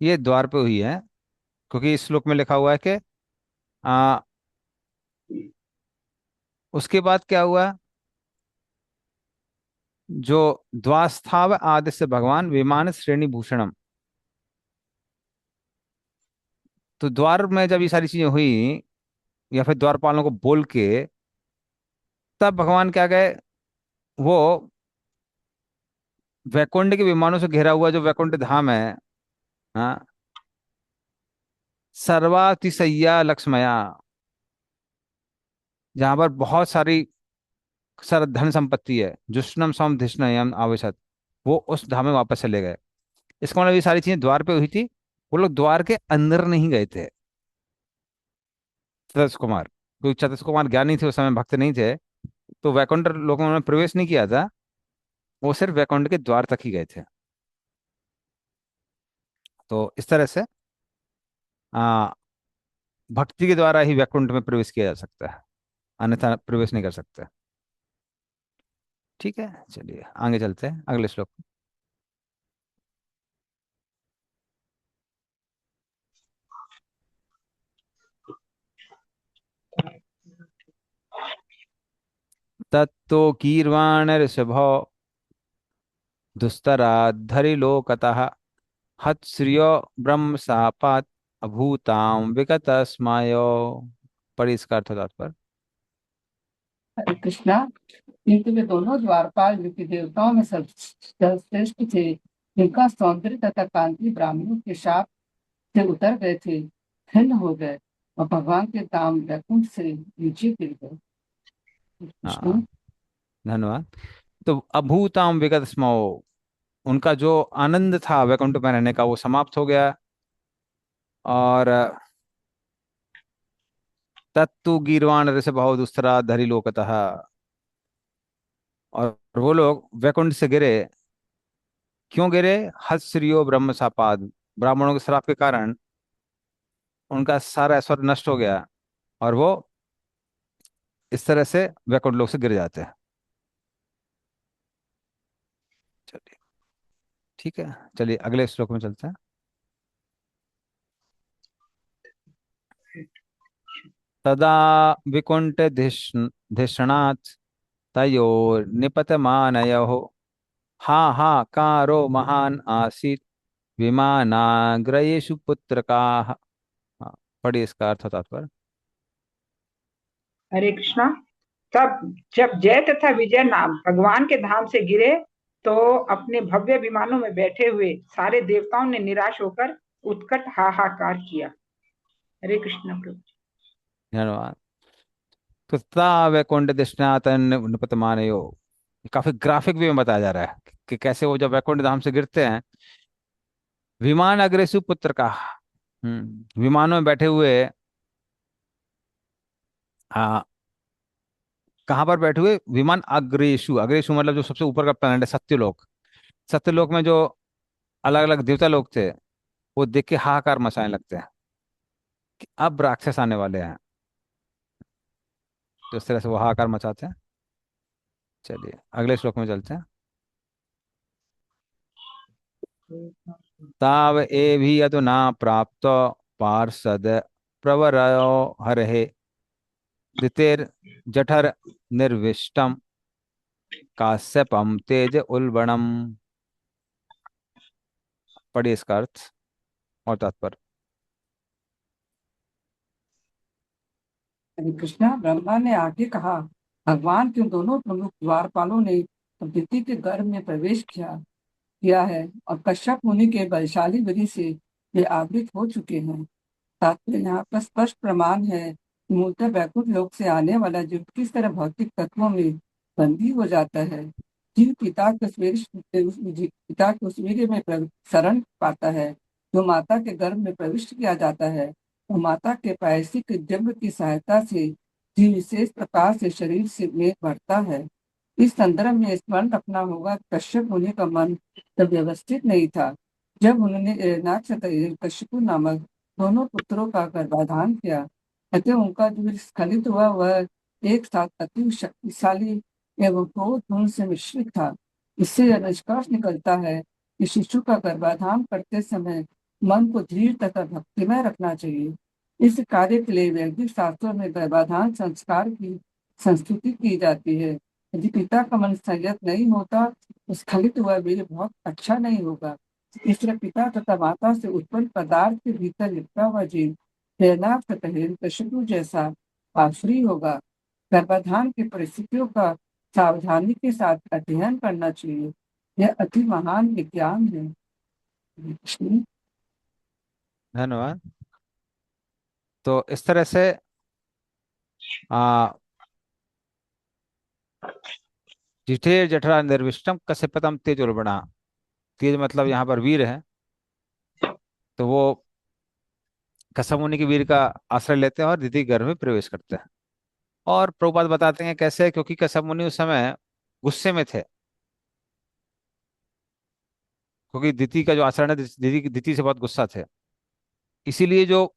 ये द्वार पे हुई है, क्योंकि इस श्लोक में लिखा हुआ है कि आ, उसके बाद क्या हुआ, जो द्वास्थाव आदि से भगवान विमान श्रेणी भूषणम। तो द्वार में जब ये सारी चीजें हुई, या फिर द्वारपालों को बोल के, तब भगवान क्या गए, वो वैकुंठ के विमानों से घिरा हुआ जो वैकुंठ धाम है, हाँ, सर्वातिशय्या लक्ष्मया, जहां पर बहुत सारी सर धन संपत्ति है, जुष्णम सौम धिष्णयम आवेशत, वो उस धाम में वापस चले गए। इसका मतलब ये सारी चीजें द्वार पे हुई थी, वो लोग द्वार के अंदर नहीं गए थे। चतुष कुमार, क्योंकि चतुष कुमार ज्ञानी थे उस समय, भक्त नहीं थे, तो वैकुंठ लोगों ने प्रवेश नहीं किया था, वो सिर्फ वैकुंठ के द्वार तक ही गए थे। तो इस तरह से आ, भक्ति के द्वारा ही वैकुंठ में प्रवेश किया जा सकता है, अन्यथा प्रवेश नहीं कर सकते। ठीक है, चलिए आगे चलते हैं अगले श्लोक। तत्तो गीर्वाण ऋषभो दुस्तराद्धरिलोकतः हत्श्रियो ब्रह्म सापात अभूताम विगत स्मायो। पढ़िए इसका अर्थ तात्पर्य। हरे कृष्णा। किंतु वे दोनों द्वारपाल जो कि देवताओं में सर्वश्रेष्ठ थे, जिनका सौंदर्य तथा कांति ब्राह्मणों के शाप से उतर गए थे, खिन्न हो गए और भगवान के धाम वैकुंठ से नीचे गिर गए। कृष्ण। हाँ, धन्यवाद। तो अभूताम विगत स्मो, उनका जो आनंद था वैकुंठ में रहने का वो समाप्त हो गया। और तत्तु गीर्वाण ऋषभ दुस्तरा धरी लोकतः, और वो लोग वैकुंठ से गिरे। क्यों गिरे? हत्श्रियो ब्रह्म सापाद, ब्राह्मणों के श्राप के कारण उनका सारा ऐश्वर्य नष्ट हो गया, और वो इस तरह से वैकुंठ लोक से गिर जाते हैं। चलिए ठीक है, चलिए अगले श्लोक में चलते हैं। तदा विकुंठ धिषणात् तयो निपतमानयो हा हा कारो महान आसीत् विमानाग्रयेषु पुत्रकाः। हाँ, पढ़िए इसका अर्थ तात्पर्य। हरे कृष्णा। तब जब जय तथा विजय नाम भगवान के धाम से गिरे, तो अपने भव्य विमानों में बैठे हुए सारे देवताओं ने निराश होकर उत्कट हाहाकार किया। हरे कृष्ण प्रभु। धन्यवाद। तो ता वैकुंठ दिशनातन निपतमानयो, काफी ग्राफिक वे में बताया जा रहा है कि कैसे वो जब वैकुंठ धाम से गिरते हैं, विमान अग्रेसु पुत्र का, विमानों में बैठे हुए, आ, कहाँ पर बैठे हुए, विमान अग्रेसु, अग्रेसु मतलब जो सबसे ऊपर का प्लेनेट है सत्यलोक। सत्यलोक में जो अलग अलग देवता लोग थे, वो देख के हाहाकार मचाने लगते हैं कि अब राक्षस आने वाले हैं। तो इस तरह से वो हाहाकार मचाते हैं। चलिए अगले श्लोक में चलते हैं। ताव एभि अधुना प्राप्त पार्षद प्रवरयो हरहे दितेर जठर निर्विष्टम काश्यपम तेज उल्बणम। पढ़िए इसका अर्थ और तात्पर्य। हरे कृष्णा। ब्रह्मा ने आगे कहा, भगवान के दोनों प्रमुख द्वारपालों ने अदिति के गर्भ में प्रवेश किया है और कश्यप मुनि के बलशाली विधि से वे आवृत हो चुके हैं। तात्पर्य यहाँ पर स्पष्ट प्रमाण है कि मूलतः वैकुंठ लोक से आने वाला जीव किस तरह भौतिक तत्वों में बंदी हो जाता है। जीव पिता के उस वीर्य में शरण पाता है जो माता के गर्भ में प्रविष्ट किया जाता है, और माता के पैसिक जन्म की सहायता से जीव विशेष प्रकार से शरीर से में बढ़ता है। इस संदर्भ में स्मरण रखना होगा कि कश्यप मुनि का मन तब व्यवस्थित नहीं था जब उन्होंने कश्यप नामक दोनों पुत्रों का गर्भाधान किया। अतः उनका जो स्खलित हुआ वह एक साथ अति शक्तिशाली एवं क्रोध गुण से मिश्रित था। इससे यह निष्कर्ष निकलता है कि शिशु का गर्भाधान करते समय मन को धीर तथा भक्तिमय रखना चाहिए। इस कार्य के लिए वैदिक शास्त्रों में गर्भाधान संस्कार की संस्तुति की जाती है। यदि पिता का मन संयत नहीं होता तो स्खलित हुआ वीर्य बहुत अच्छा नहीं होगा। इस तरह पिता तथा माता से उत्पन्न पदार्थ के भीतर लिपटा हुआ जीव प्रेरणार्थ कश्यप जैसा आश्री होगा। गर्भाधान की परिस्थितियों का सावधानी के साथ अध्ययन करना चाहिए। यह अति महान विज्ञान है। कृष्ण। धन्यवाद। तो इस तरह से आ जिठेर जठरा निर्विष्टम कश्यपतम तेज उर्वणा। तेज मतलब यहाँ पर वीर है, तो वो कश्यप मुनि के वीर का आश्रय लेते हैं और दिति गर्भ में प्रवेश करते हैं। और प्रभुपाद बताते हैं कैसे, क्योंकि कश्यप मुनि उस समय गुस्से में थे, क्योंकि दिति का जो आचरण है, दिति दिति से बहुत गुस्सा थे। इसीलिए जो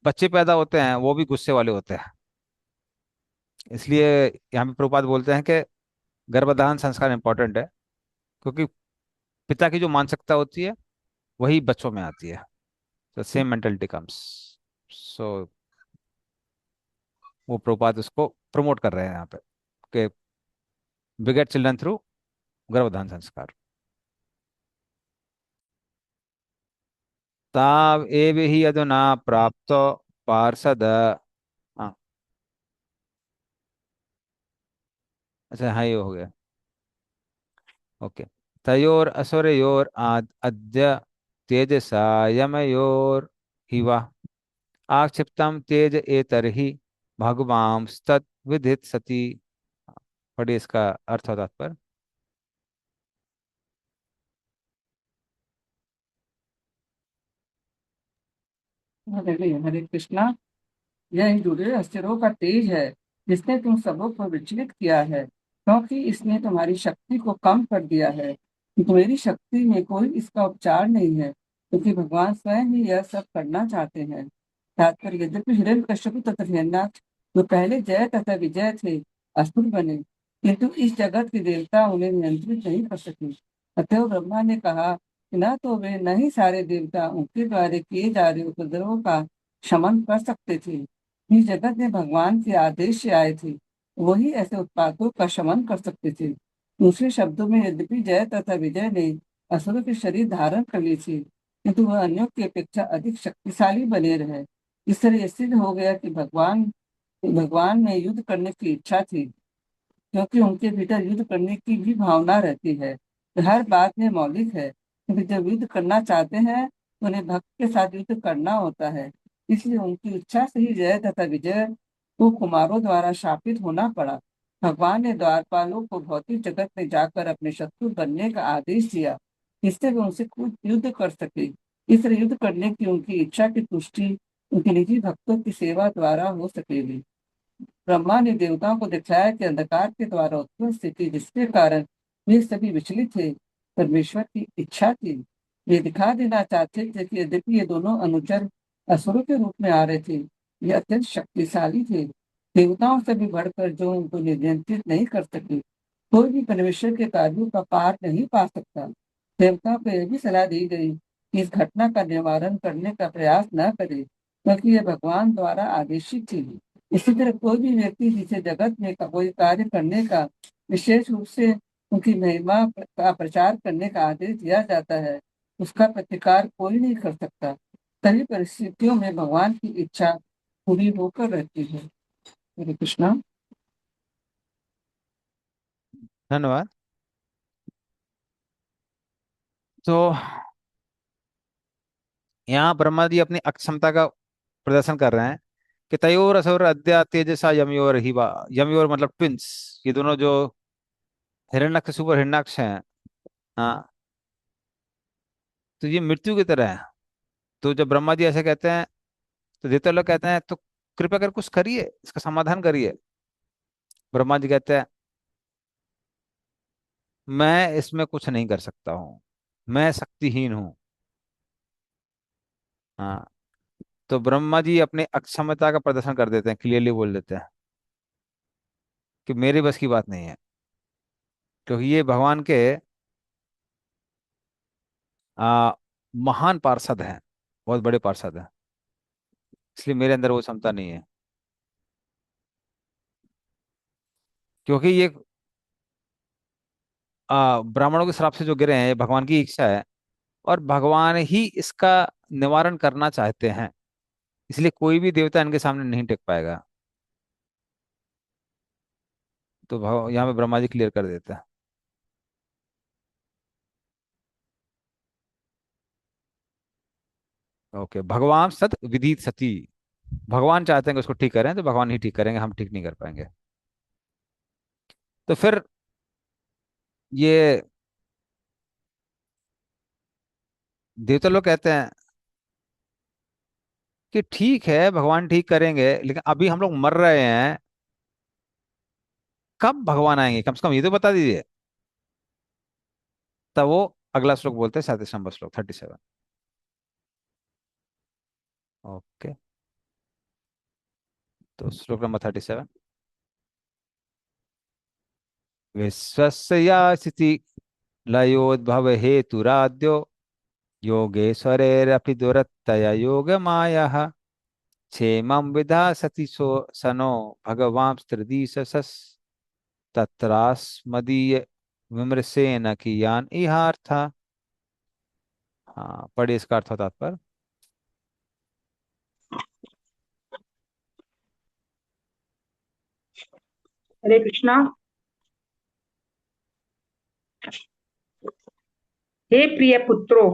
बच्चे पैदा होते हैं वो भी गुस्से वाले होते हैं। इसलिए यहाँ पे प्रभुपाद बोलते हैं कि गर्भधारण संस्कार इंपॉर्टेंट है, क्योंकि पिता की जो मानसिकता होती है वही बच्चों में आती है। तो सेम मेंटलिटी कम्स। सो वो प्रभुपाद उसको प्रमोट कर रहे हैं यहाँ पे कि बिगेट चिल्ड्रन थ्रू गर्भधारण संस्कार। ताव एव ही अधुना प्राप्त पार्षद। हाँ, अच्छा हाँ ये हो गया। ओके। तयोर असुरयोर अद्य तेजसा यमयोर हिवा आक्षिप्तम तेज एतर्हि भगवांस्तत् विदित सती। पढ़िए इसका अर्थ और तात्पर्य। हरे कृष्णा। यह इन जुड़े अस्थिरों का तेज है जिसने तुम सबों को विचलित किया है, क्योंकि इसने तुम्हारी शक्ति को कम कर दिया है। तुम्हारी शक्ति में कोई इसका उपचार नहीं है, क्योंकि भगवान स्वयं ही यह सब करना चाहते हैं। तात्पर्य, यद्यपि हिरण्यकश्यप तथा हिरण्याक्ष जो पहले जय तथा विजय थे असुर बने, किंतु इस जगत के देवता उन्हें नियंत्रित नहीं कर सके। अतः ब्रह्मा ने कहा कि न तो वे न ही सारे देवता उनके द्वारा किए जा रहे उपद्रवों का शमन कर सकते थे। इस जगत में भगवान के आदेश से आए थे, वही ऐसे उत्पातों का शमन कर सकते थे। दूसरे शब्दों में, यद्यपि जय तथा विजय ने असुरों के शरीर धारण कर लिए थे, किंतु वह अन्यों की अपेक्षा अधिक शक्तिशाली बने रहे। इस तरह यह सिद्ध हो गया कि भगवान में युद्ध करने की इच्छा थी, क्योंकि उनके भीतर युद्ध करने की भी भावना रहती है। हर बात में मौलिक है, क्योंकि जब युद्ध करना चाहते हैं तो उन्हें भक्त के साथ युद्ध करना होता है। इसलिए उनकी इच्छा से ही जय तथा विजय को कुमारों द्वारा शापित होना पड़ा। भगवान ने द्वारपालों को भौतिक जगत में जाकर अपने शत्रु बनने का आदेश दिया, इससे वे उनसे कुछ युद्ध कर सके। इस तरह युद्ध करने की उनकी इच्छा की पुष्टि उनके निजी भक्तों की सेवा द्वारा हो सकेगी। ब्रह्मा ने देवताओं को दिखाया कि अंधकार के द्वारा उत्पन्न स्थिति जिसके कारण वे सभी विचलित थे, परमेश्वर की इच्छा थी। वे दिखा देना चाहते थे कि यद्यपि ये दोनों अनुचर असुरों के रूप में आ रहे थे, ये अत्यंत शक्तिशाली थे, देवताओं से भी बढ़कर, जो उनको नियंत्रित नहीं कर सके। कोई भी परमेश्वर के कार्यों का पार नहीं पा सकता। देवताओं को यह भी सलाह दी गई कि इस घटना का निवारण करने का प्रयास न करे, क्योंकि यह भगवान द्वारा आदेशित थी। इसी तरह कोई भी व्यक्ति जिसे जगत में कोई कार्य करने का, विशेष रूप से उनकी महिमा का प्रचार करने का आदेश दिया जाता है, उसका प्रतिकार कोई नहीं कर सकता। सभी परिस्थितियों में भगवान की इच्छा पूरी होकर रहती है। हरे कृष्णा। धन्यवाद। तो यहाँ ब्रह्मा जी अपनी अक्षमता का प्रदर्शन कर रहे हैं कि तयोर असुर अद्या तेजसा यमयोर हिवा। यमयोर मतलब ट्विंस, ये दोनों जो हिरण्यक्ष सुपर हिरण्याक्ष हैं, हाँ, तो ये मृत्यु की तरह है। तो जब ब्रह्मा जी ऐसे कहते हैं तो देवता लोग कहते हैं तो कृपया कर कुछ करिए, इसका समाधान करिए। ब्रह्मा जी कहते हैं मैं इसमें कुछ नहीं कर सकता हूँ, मैं शक्तिहीन हूँ। हाँ, तो ब्रह्मा जी अपने अक्षमता का प्रदर्शन कर देते हैं, क्लियरली बोल देते हैं कि मेरे बस की बात नहीं है, क्योंकि ये भगवान के आ, महान पार्षद हैं, बहुत बड़े पार्षद हैं, इसलिए मेरे अंदर वो क्षमता नहीं है। क्योंकि ये ब्राह्मणों के श्राप से जो गिरे हैं, ये भगवान की इच्छा है और भगवान ही इसका निवारण करना चाहते हैं, इसलिए कोई भी देवता इनके सामने नहीं टिक पाएगा। तो यहाँ पे ब्रह्मा जी क्लियर कर देते हैं। ओके, भगवान सत विदित सती। भगवान चाहते हैं कि उसको ठीक करें तो भगवान ही ठीक करेंगे, हम ठीक नहीं कर पाएंगे। तो फिर ये देवता लोग कहते हैं कि ठीक है भगवान ठीक करेंगे, लेकिन अभी हम लोग मर रहे हैं, कब भगवान आएंगे कम से कम ये तो बता दीजिए। तब वो अगला श्लोक बोलते हैं, 37वां श्लोक 37। ओके, तो श्लोक नंबर 37। विश्वस्य यासिति लयोद्भव हेतुराद्यो योगेश्वरेरपि दुरत्तया योगमायः क्षेमं विधासति सो सनो भगवांस्त्रिदिशसस् तत्रास्मदीय विमृशेन कियान इहार्था। हाँ, पढ़िए इसका अर्थ होता पर। हरे कृष्णा। हे प्रिय पुत्रों,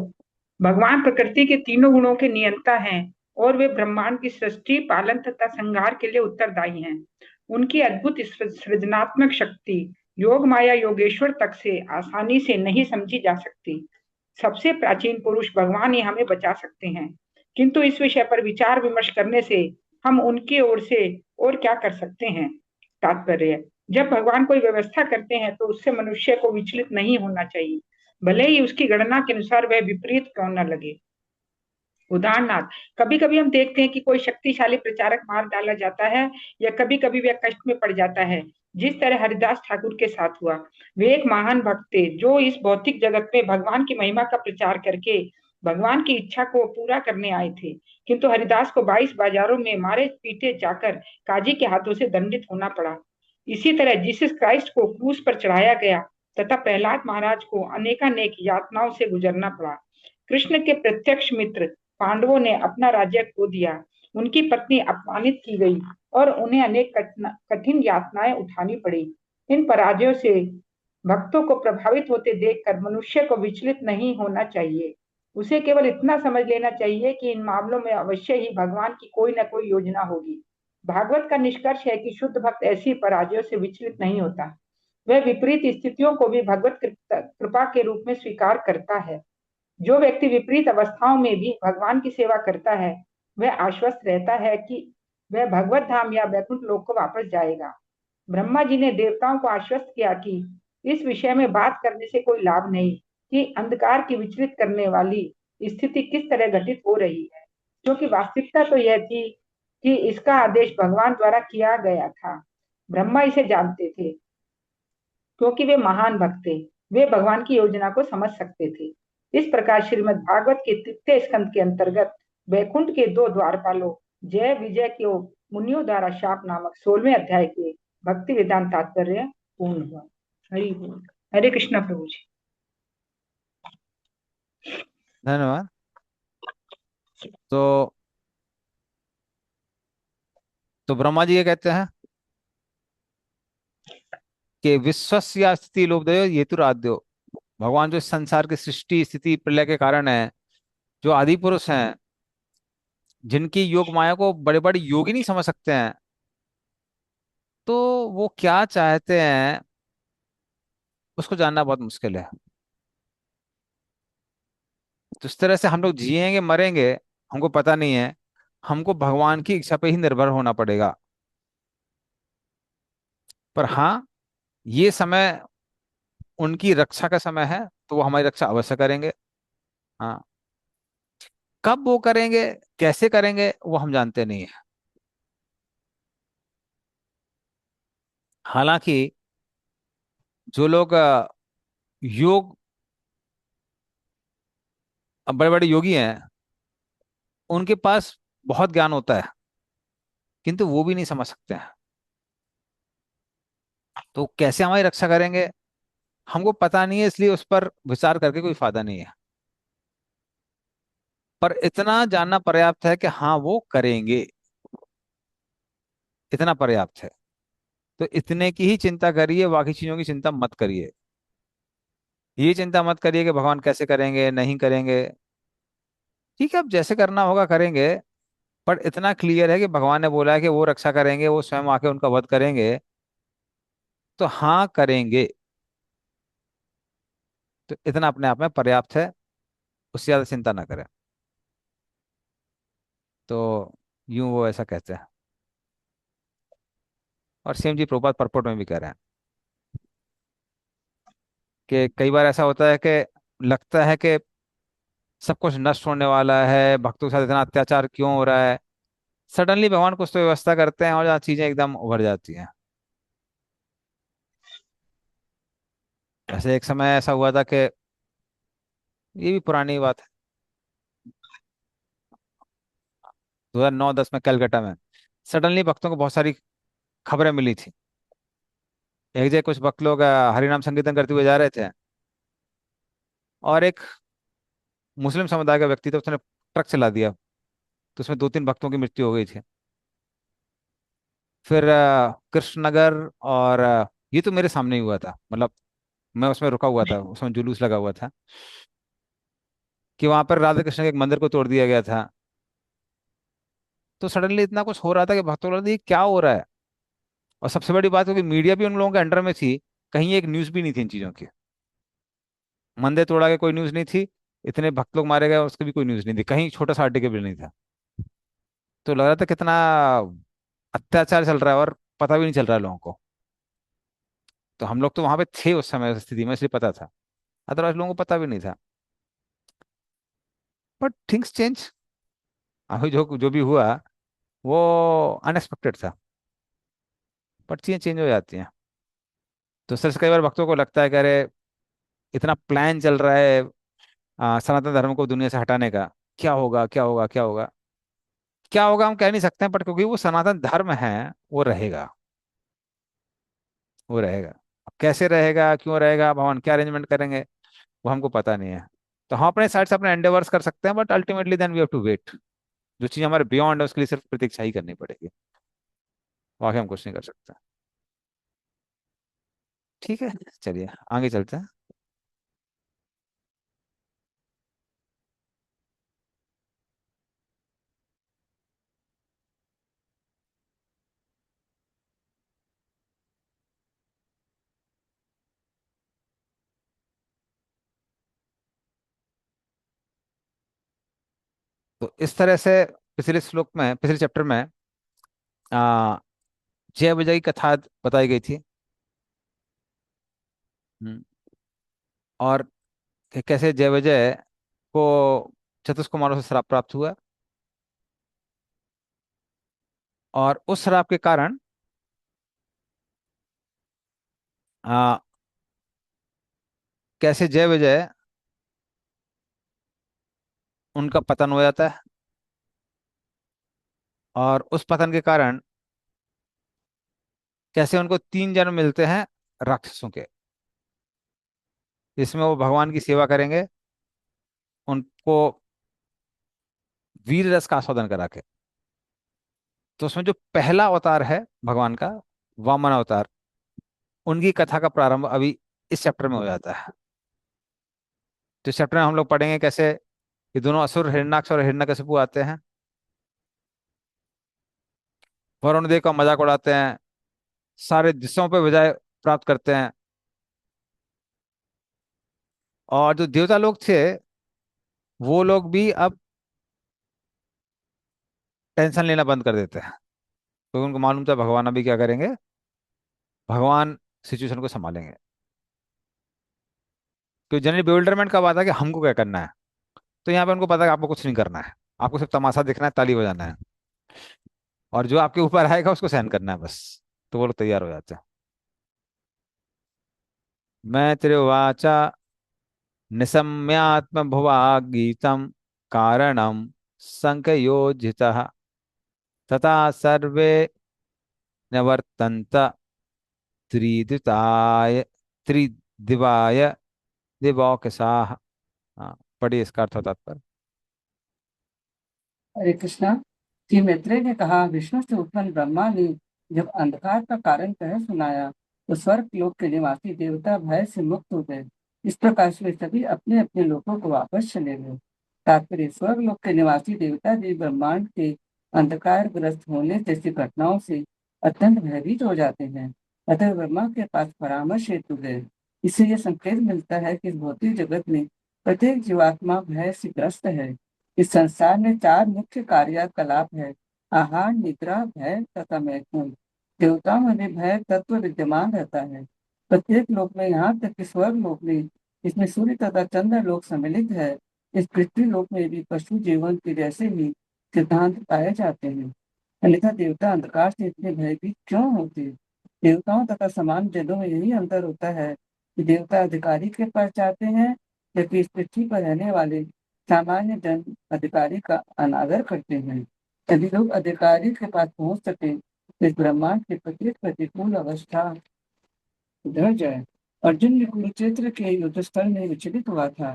भगवान प्रकृति के तीनों गुणों के नियंता हैं और वे ब्रह्मांड की सृष्टि, पालन तथा संहार के लिए उत्तरदायी हैं। उनकी अद्भुत सृजनात्मक शक्ति योग माया योगेश्वर तक से आसानी से नहीं समझी जा सकती। सबसे प्राचीन पुरुष भगवान ही हमें बचा सकते हैं, किंतु इस विषय पर विचार विमर्श करने से हम उनकी ओर से और क्या कर सकते हैं। तात्पर्य, जब भगवान कोई व्यवस्था करते हैं तो उससे मनुष्य को विचलित नहीं होना चाहिए, भले ही उसकी गणना के अनुसार वह विपरीत क्यों न लगे। उदाहरणार्थ, कभी कभी हम देखते हैं कि कोई शक्तिशाली प्रचारक मार डाला जाता है या कभी कभी वह कष्ट में पड़ जाता है, जिस तरह हरिदास ठाकुर के साथ हुआ। वे एक महान भक्त थे जो इस भौतिक जगत में भगवान की महिमा का प्रचार करके भगवान की इच्छा को पूरा करने आए थे, किंतु हरिदास को 22 बाजारों में मारे पीटे जाकर काजी के हाथों से दंडित होना पड़ा। इसी तरह जीसस क्राइस्ट को क्रूस पर चढ़ाया गया तथा प्रहलाद महाराज को अनेकानेक यातनाओं से गुजरना पड़ा। कृष्ण के प्रत्यक्ष मित्र पांडवों ने अपना राज्य खो दिया, उनकी पत्नी अपमानित की गई और उन्हें अनेक कठिन यातनाएं उठानी पड़ी। इन पराजयों से भक्तों को प्रभावित होते देखकर मनुष्य को विचलित नहीं होना चाहिए। उसे केवल इतना समझ लेना चाहिए कि इन मामलों में अवश्य ही भगवान की कोई न कोई योजना होगी। भागवत का निष्कर्ष है कि शुद्ध भक्त ऐसी पराजयों से विचलित नहीं होता। वह विपरीत स्थितियों को भी भगवत कृपा के रूप में स्वीकार करता है। जो व्यक्ति विपरीत अवस्थाओं में भी भगवान की सेवा करता है, वह आश्वस्त रहता है कि वह भगवत धाम या वैकुंठ लोक को वापस जाएगा। ब्रह्मा जी ने देवताओं को आश्वस्त किया कि इस विषय में बात करने से कोई लाभ नहीं, कि अंधकार की विचलित करने वाली स्थिति किस तरह घटित हो रही है, क्योंकि वास्तविकता तो यह थी कि इसका आदेश भगवान द्वारा किया गया था। ब्रह्मा इसे जानते थे, क्योंकि वे महान भक्त थे। वे भगवान की योजना को समझ सकते थे। इस प्रकार श्रीमद् भागवत के तृतीय स्कंद के अंतर्गत वैकुंठ के दो द्वारपालों जय विजय के मुनियों द्वारा शाप नामक 16वें अध्याय के भक्ति वेदांत तात्पर्य पूर्ण हुआ। हरि बोल। हरे कृष्णा प्रभु जी। धन्यवाद। तो ब्रह्मा जी ये कहते हैं कि विश्वस्य स्थिति लोभदयो हेतुराद्यो, भगवान जो इस संसार की सृष्टि स्थिति प्रलय के कारण है, जो आदि पुरुष हैं, जिनकी योग माया को बड़े बड़े योगी नहीं समझ सकते हैं, तो वो क्या चाहते हैं उसको जानना बहुत मुश्किल है। तो इस तरह से हम लोग जिएंगे मरेंगे हमको पता नहीं है, हमको भगवान की इच्छा पे ही निर्भर होना पड़ेगा। पर हाँ, ये समय उनकी रक्षा का समय है, तो वो हमारी रक्षा अवश्य करेंगे। हाँ, कब वो करेंगे कैसे करेंगे वो हम जानते नहीं है। हालांकि जो लोग योग बड़े बड़े योगी हैं, उनके पास बहुत ज्ञान होता है, किंतु वो भी नहीं समझ सकते हैं। तो कैसे हमारी रक्षा करेंगे हमको पता नहीं है, इसलिए उस पर विचार करके कोई फायदा नहीं है। पर इतना जानना पर्याप्त है कि हाँ वो करेंगे, इतना पर्याप्त है। तो इतने की ही चिंता करिए, बाकी चीजों की चिंता मत करिए। ये चिंता मत करिए कि भगवान कैसे करेंगे नहीं करेंगे। ठीक है, अब जैसे करना होगा करेंगे। पर इतना क्लियर है कि भगवान ने बोला है कि वो रक्षा करेंगे, वो स्वयं आके उनका वध करेंगे, तो हाँ करेंगे। तो इतना अपने आप में पर्याप्त है, उससे ज्यादा चिंता ना करें। तो यूं वो ऐसा कहते हैं, और सेम जी प्रभुपाद परपट में भी कह रहे हैं कि कई बार ऐसा होता है कि लगता है कि सब कुछ नष्ट होने वाला है, भक्तों के साथ इतना अत्याचार क्यों हो रहा है। सडनली भगवान कुछ तो व्यवस्था करते हैं और जहाँ चीजें एकदम उभर जाती हैं। वैसे एक समय ऐसा हुआ था कि, ये भी पुरानी बात है, 2009-10 में कलकत्ता में सडनली भक्तों को बहुत सारी खबरें मिली थी। एक जगह कुछ भक्त लोग हरिनाम संकीर्तन करते हुए जा रहे थे, और एक मुस्लिम समुदाय का व्यक्ति था, उसने ट्रक चला दिया, तो उसमें 2-3 भक्तों की मृत्यु हो गई थी। फिर कृष्णनगर, और ये तो मेरे सामने ही हुआ था, मतलब मैं उसमें रुका हुआ था, उसमें जुलूस लगा हुआ था कि वहां पर राधा कृष्ण के एक मंदिर को तोड़ दिया गया था। तो सडनली इतना कुछ हो रहा था कि भक्तों को लगा ये क्या हो रहा है। और सबसे बड़ी बात क्योंकि मीडिया भी उन लोगों के अंडर में थी, कहीं एक न्यूज भी नहीं थी इन चीजों की। मंदिर तोड़ा के कोई न्यूज नहीं थी, इतने भक्त लोग मारे गए और उसकी भी कोई न्यूज नहीं थी, कहीं छोटा सा आर्टिकल भी नहीं था। तो लग रहा था कितना अत्याचार चल रहा है और पता भी नहीं चल रहा है लोगों को। तो हम लोग तो वहां पे थे उस समय उस स्थिति में, इसलिए पता था, अदरवाइज लोगों को पता भी नहीं था। But things change. अभी जो जो भी हुआ वो अनएक्सपेक्टेड था, बट चीजें चेंज हो जाती हैं। तो सर कई बार भक्तों को लगता है कि अरे इतना प्लान चल रहा है सनातन धर्म को दुनिया से हटाने का, क्या होगा क्या होगा क्या होगा। क्या होगा हम कह नहीं सकते हैं, बट क्योंकि वो सनातन धर्म है, वो रहेगा, वो रहेगा। अब कैसे रहेगा क्यों रहेगा, भगवान क्या अरेंजमेंट करेंगे वो हमको पता नहीं है। तो हम अपने साइड से अपने एंडेवर्स कर सकते हैं, but ultimately then we have to wait. जो चीज हमारे बियॉन्ड है उसके लिए सिर्फ प्रतीक्षा ही करनी पड़ेगी, बाकी हम कुछ नहीं कर सकते। ठीक है, चलिए आगे चलते हैं। तो इस तरह से पिछले श्लोक में, पिछले चैप्टर में आ, जय विजय की कथा बताई गई थी। हम्म, और कैसे जय विजय को चतुष्कुमारों से श्राप प्राप्त हुआ, और उस श्राप के कारण आ, कैसे जय विजय उनका पतन हो जाता है, और उस पतन के कारण कैसे उनको 3 जन्म मिलते हैं राक्षसों के, जिसमें वो भगवान की सेवा करेंगे, उनको वीर रस का आस्वादन करा के। तो उसमें जो पहला अवतार है भगवान का, वामन अवतार, उनकी कथा का प्रारंभ अभी इस चैप्टर में हो जाता है। तो इस चैप्टर में हम लोग पढ़ेंगे कैसे ये दोनों असुर, हिरण्याक्ष और हिरण्यकशिपु आते हैं, वरुण देव का मजाक उड़ाते हैं, सारे दिशाओं पे विजय प्राप्त करते हैं, और जो देवता लोग थे वो लोग भी अब टेंशन लेना बंद कर देते हैं, क्योंकि उनको मालूम था भगवान अभी क्या करेंगे, भगवान सिचुएशन को संभालेंगे। क्योंकि जनरली bewilderment कब आता है कि हमको क्या करना है, तो यहाँ पे उनको पता है कि आपको कुछ नहीं करना है, आपको सिर्फ तमाशा देखना है, ताली बजाना है, और जो आपके ऊपर आएगा उसको सहन करना है बस। तो वो लोग तैयार हो जाते हैं। मैत्रेवाचा निशम्यात्म भुवा गीतम कारणम संकयोजितः तथा सर्वे निवर्तन्त त्रिदिताय त्रिदिवाय दिवौकसाः। हाँ, पढ़िए इसका अर्थ होता पर। हरे कृष्णा। श्री मैत्रेय ने कहा, विष्णु से उत्पन्न ब्रह्मा ने जब अंधकार का कारण कह सुनाया तो स्वर्ग लोक के निवासी देवता भय से मुक्त हो गए। इस प्रकार से वे सभी अपने अपने लोकों को वापस चले गए। तात्पर्य, स्वर्ग लोक के निवासी देवता भी ब्रह्मांड के अंधकार ग्रस्त होने जैसी घटनाओं से अत्यंत भयभीत हो जाते हैं। अतः ब्रह्मा के पास परामर्श हेतु गए। इससे यह संकेत मिलता है कि इस भौतिक जगत में प्रत्येक जीवात्मा भय से ग्रस्त है। इस संसार में 4 मुख्य कार्यकलाप है: आहार, निद्रा, भय तथा मैथुन। देवताओं में भी भय तत्व विद्यमान रहता है। प्रत्येक लोक में, यहाँ तक कि स्वर्ग लोक में, इसमें सूर्य तथा चंद्र लोक सम्मिलित है। इस पृथ्वी लोक में भी पशु जीवन के जैसे ही सिद्धांत पाए जाते हैं। अन्यथा देवता अंधकार से इतने भयभीत क्यों होते? देवताओं तथा समान जनों में यही अंतर होता है कि देवता अधिकारी के पास जाते हैं, जबकि इस पृथ्वी पर रहने वाले सामान्य जन अधिकारी का अनादर करते हैं। यदि लोग अधिकारी के पास पहुंच सके तो इस ब्रह्मांड की प्रत्येक प्रतिकूल अवस्था सुधर जाए। अर्जुन भी कुरुक्षेत्र के युद्ध स्थल में विचलित हुआ था,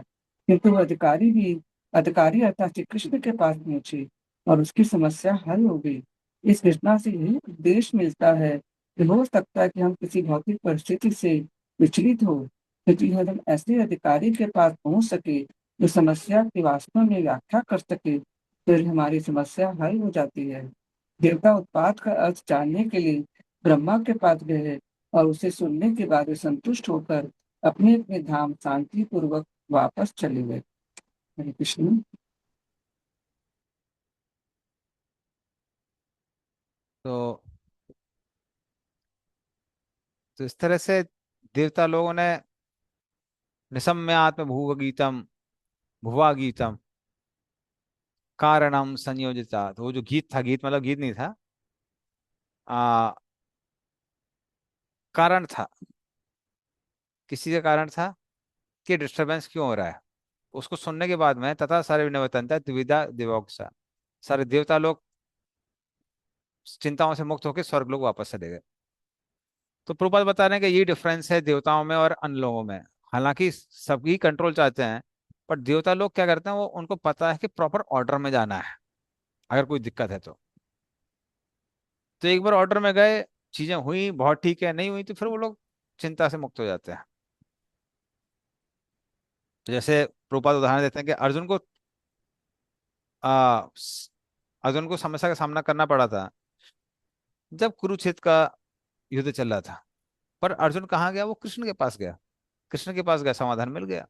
किंतु वह अधिकारी अर्थात श्री कृष्ण के पास पहुंचे और उसकी समस्या हल हो गई। इस घटना से यही उपदेश मिलता है कि हो सकता है कि हम किसी भौतिक परिस्थिति से विचलित हो, क्योंकि यदि हम ऐसे अधिकारी के पास पहुंच सके जो समस्या की वास्तव में व्याख्या कर सके, तो हमारी समस्या हल हो जाती है। देवता उत्पाद का अर्थ जानने के लिए ब्रह्मा के पास गए और उसे सुनने के बाद वे संतुष्ट होकर अपने अपने धाम शांति पूर्वक वापस चले गए। हरे कृष्ण। तो इस तरह से देवता लोगों ने निशम्यात्म भुव गीतम, भुवा गीतम कारणम संयोजिता, तो वो जो गीत था, गीत मतलब गीत नहीं था, आ, कारण था, किसी का कारण था कि डिस्टरबेंस क्यों हो रहा है। उसको सुनने के बाद में तथा सारे विनवतंता द्विविधा दिवोक्सा, सारे देवता लोग चिंताओं से मुक्त होकर स्वर्ग लोग वापस चले गए। तो प्रभुपाद बता रहे हैं कि ये डिफरेंस है देवताओं में और अन्य लोगों में। हालांकि सभी कंट्रोल चाहते हैं, पर देवता लोग क्या करते हैं, वो उनको पता है कि प्रॉपर ऑर्डर में जाना है, अगर कोई दिक्कत है तो एक बार ऑर्डर में गए, चीजें हुई बहुत ठीक है, नहीं हुई तो फिर वो लोग चिंता से मुक्त हो जाते हैं। तो जैसे प्रभुपाद उदाहरण देते हैं कि आ, स- अर्जुन को समस्या का सामना करना पड़ा था जब कुरुक्षेत्र का युद्ध चल रहा था। पर अर्जुन कहाँ गया? वो कृष्ण के पास गया। कृष्ण के पास गया, समाधान मिल गया।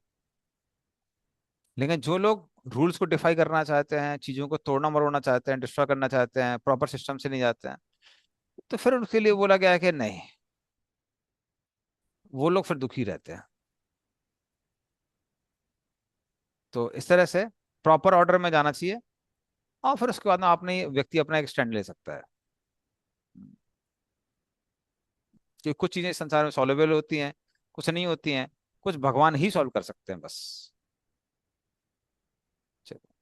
लेकिन जो लोग रूल्स को डिफाई करना चाहते हैं, चीजों को तोड़ना मरोड़ना चाहते हैं, डिस्ट्रॉय करना चाहते हैं, प्रॉपर सिस्टम से नहीं जाते हैं, तो फिर उनके लिए बोला गया है कि नहीं, वो लोग फिर दुखी रहते हैं। तो इस तरह से प्रॉपर ऑर्डर में जाना चाहिए, और फिर उसके बाद में अपने व्यक्ति अपना एक स्टैंड ले सकता है। कि कुछ चीजें इस संसार में सॉल्वेबल होती हैं, कुछ नहीं होती हैं, कुछ भगवान ही सॉल्व कर सकते हैं बस। चलो,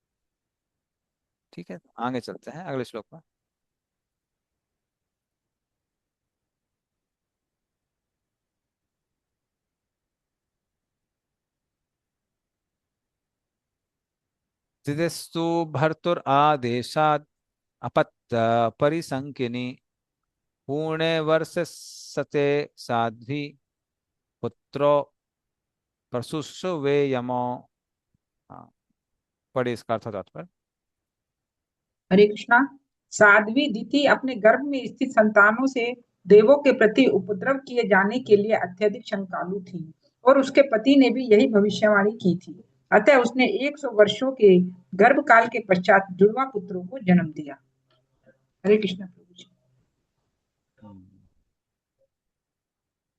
ठीक है, आगे चलते हैं अगले श्लोक में। तिस्तु भर्तुर आदेशाद अपत्य परिसंकिनी पुणे वर्ष सते साध्वी पुत्रो प्रसुषुवे यमो। हाँ, पढ़िए इसका अर्थ तात्पर्य। हरे कृष्णा। साध्वी दीति अपने गर्भ में स्थित संतानों से देवों के प्रति उपद्रव किए जाने के लिए अत्यधिक शंकालु थी, और उसके पति ने भी यही भविष्यवाणी की थी। अतः उसने 100 वर्षों के गर्भकाल के पश्चात जुड़वा पुत्रों को जन्म दिया। हरे कृष्णा प्रभु जी।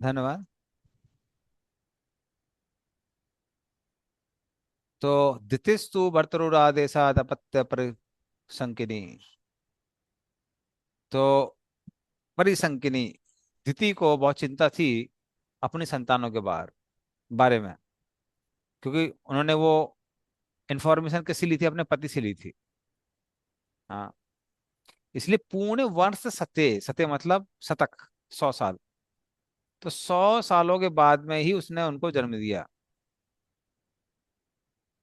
धन्यवाद। तो दितिस्तु भर्तरुरादेशाद अपत्य परिसंकिनी। तो परिसंकिनी, दिति को बहुत चिंता थी अपनी संतानों के बारे में, क्योंकि उन्होंने वो इंफॉर्मेशन किससे ली थी? अपने पति से ली थी। हाँ, इसलिए पूर्ण वर्ष सते, सते मतलब शतक, 100 साल। तो 100 सालों के बाद में ही उसने उनको जन्म दिया,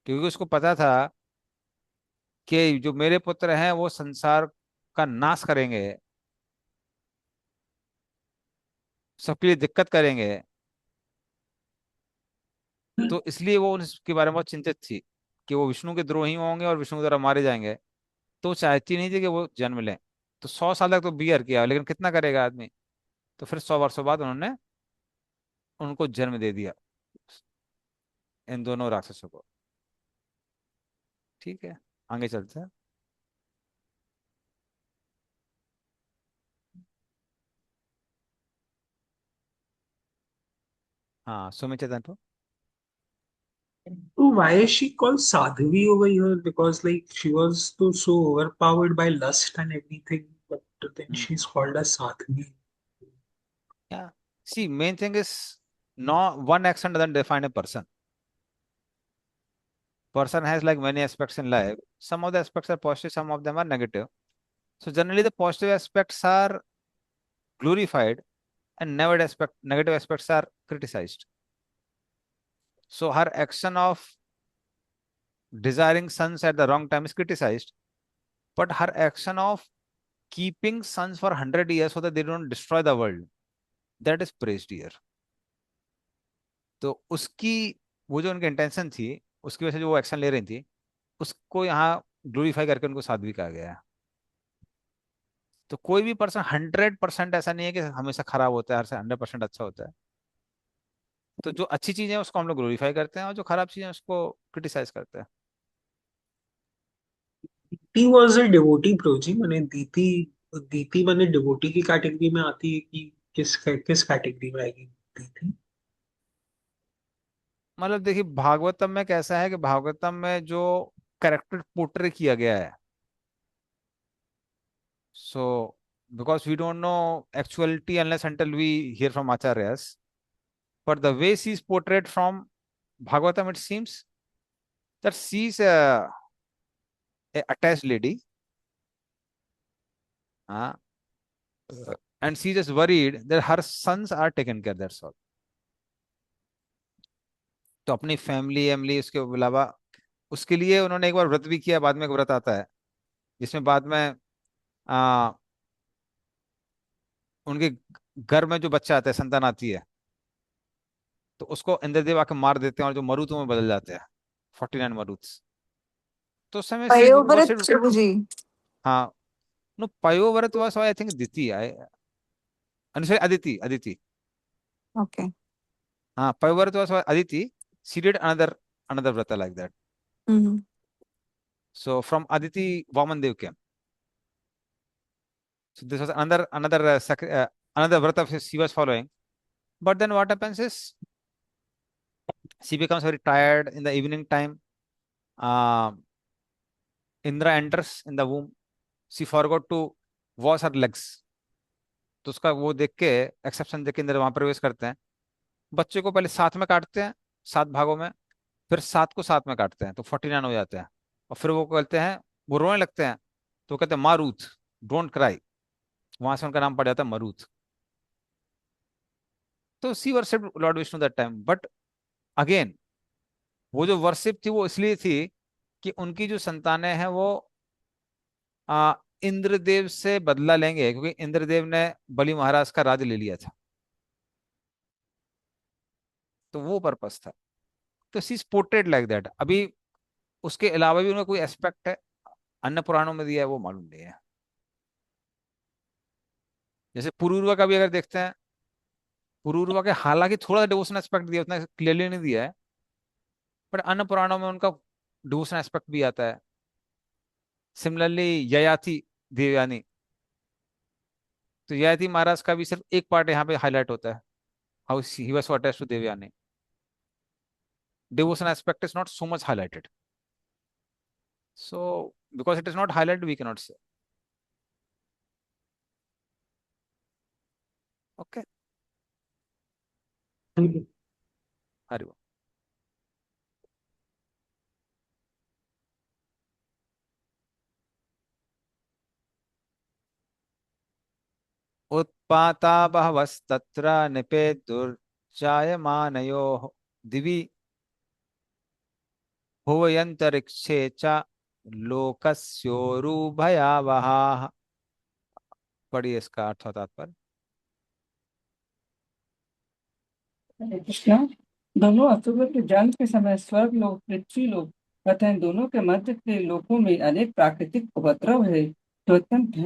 क्योंकि उसको पता था कि जो मेरे पुत्र हैं वो संसार का नाश करेंगे, सबके लिए दिक्कत करेंगे। तो इसलिए वो उसके बारे में बहुत चिंतित थी कि वो विष्णु के द्रोही होंगे और विष्णु के द्वारा मारे जाएंगे। तो वो चाहती नहीं थी कि वो जन्म लें। तो 100 साल तक तो बियर किया, लेकिन कितना करेगा आदमी। तो फिर 100 वर्षों बाद उन्होंने उनको जन्म दे दिया, इन दोनों राक्षसों को। ठीक है, आगे चलते हैं। हाँ, सुमित चैतन्य। So why is she called Sadhvi over here? Because like she was so overpowered by lust and everything, but then she's called as Sadhvi. Yeah. See, main thing is, no one action doesn't define a person. Person has like many aspects in life. Some of the aspects are positive, some of them are negative. So generally, the positive aspects are glorified, and negative aspects are criticized. So her action of desiring sons at the wrong time is criticized, but her action of keeping sons for 100 years so that they don't destroy the world, that is praised here. तो उसकी वो जो उनकी intention थी, उसकी वजह से जो वो एक्शन ले रही थी, उसको यहाँ ग्लोरीफाई करके उनको साध्वी कहा गया है। तो कोई भी पर्सन 100% ऐसा नहीं है कि हमेशा खराब होता है, हर से 100% अच्छा होता है। तो जो अच्छी चीजें हैं उसको हम लोग ग्लोरीफाई करते हैं, और जो खराब चीजें हैं उसको क्रिटिसाइज करते हैं। Diti was a devotee प्रोजी माने दीति, दीति माने डिवोटी की कैटेगरी में आती है कि किस कैटेगरी में आएगी दीति? मतलब देखिए, भागवतम में कैसा है कि भागवतम में जो कैरेक्टर पोर्ट्रे किया गया है, so because we don't know actuality unless until we hear from acharyas, but the way she is portrayed from Bhagavatam, it seems that she is a attached lady, uh, and she just worried that her sons are taken care, that's all. तो अपनी family Emily उसके अलावा, उसके लिए उन्होंने एक बार व्रत भी किया। बाद में एक व्रत आता है जिसमें बाद में आ, उनके घर में जो बच्चा आता है, संतान आती है, तो उसको इंद्रदेव आके मार देते हैं और जो मरुतों में बदल जाते हैं 49 मरुत्स। तो उस समय शिव वो पयोव्रत सिर्फ, जी। हाँ, no Payovrata was I think Diti, I sorry Aditi, Aditi. Okay. हाँ, Payovrata was Aditi, she did another vrat like that. Hmm. So from Aditi, Vamandev came. So this was another Vrata she was following. But then what happens is she becomes very tired in the evening time. Uh, Indra enters in the womb. She forgot to wash her legs. तो उसका वो देख के, exception देख के इंद्र वहां प्रवेश करते हैं। बच्चे को पहले साथ में काटते हैं, 7 भागों में, फिर 7 को 7 में काटते हैं, तो 49 हो जाते हैं। और फिर वो कहते हैं, वो रोने लगते हैं, तो कहते हैं मारूथ, डोंट क्राई। वहां से उनका नाम पड़ जाता है मरूथ। तो see worship Lord Vishnu that time, but again वो जो वर्शिप थी वो इसलिए थी कि उनकी जो संतानें हैं वो इंद्रदेव से बदला लेंगे, क्योंकि इंद्रदेव ने बलि महाराज का राज ले लिया था। तो वो पर्पस था। तो सी इज पोर्ट्रेड लाइक दैट। अभी उसके अलावा भी उनका कोई एस्पेक्ट है अन्य पुराणों में दिया है, वो मालूम नहीं है। जैसे पुरूरवा का भी अगर देखते हैं, पुरूरवा के हालांकि थोड़ा डिवोशन एस्पेक्ट दिया, उतना क्लियरली नहीं दिया है, बट अन्य पुराणों में उनका डिवोशन एस्पेक्ट भी आता है। सिमिलरली ययाति देवयानी, तो ययाति महाराज का भी सिर्फ एक पार्ट यहाँ पे हाईलाइट होता है, how he was so attached to Devayani. Devotion aspect is not so much highlighted, so because it is not highlighted we cannot say. Okay, Hari बोल। उत्पाता बहवस्तत्र निपेतुर्जायमानयोः दिवि भुवयन्तरिक्षे च लोकस्योरुभयावहाः। पढ़िए इसका अर्थ और तात्पर्य। हरे कृष्णा। दोनों असुरों के जन्म के समय स्वर्ग लोक, पृथ्वी लोक तथा इन दोनों के मध्य के लोकों में अनेक प्राकृतिक उपद्रव है जो अत्यंत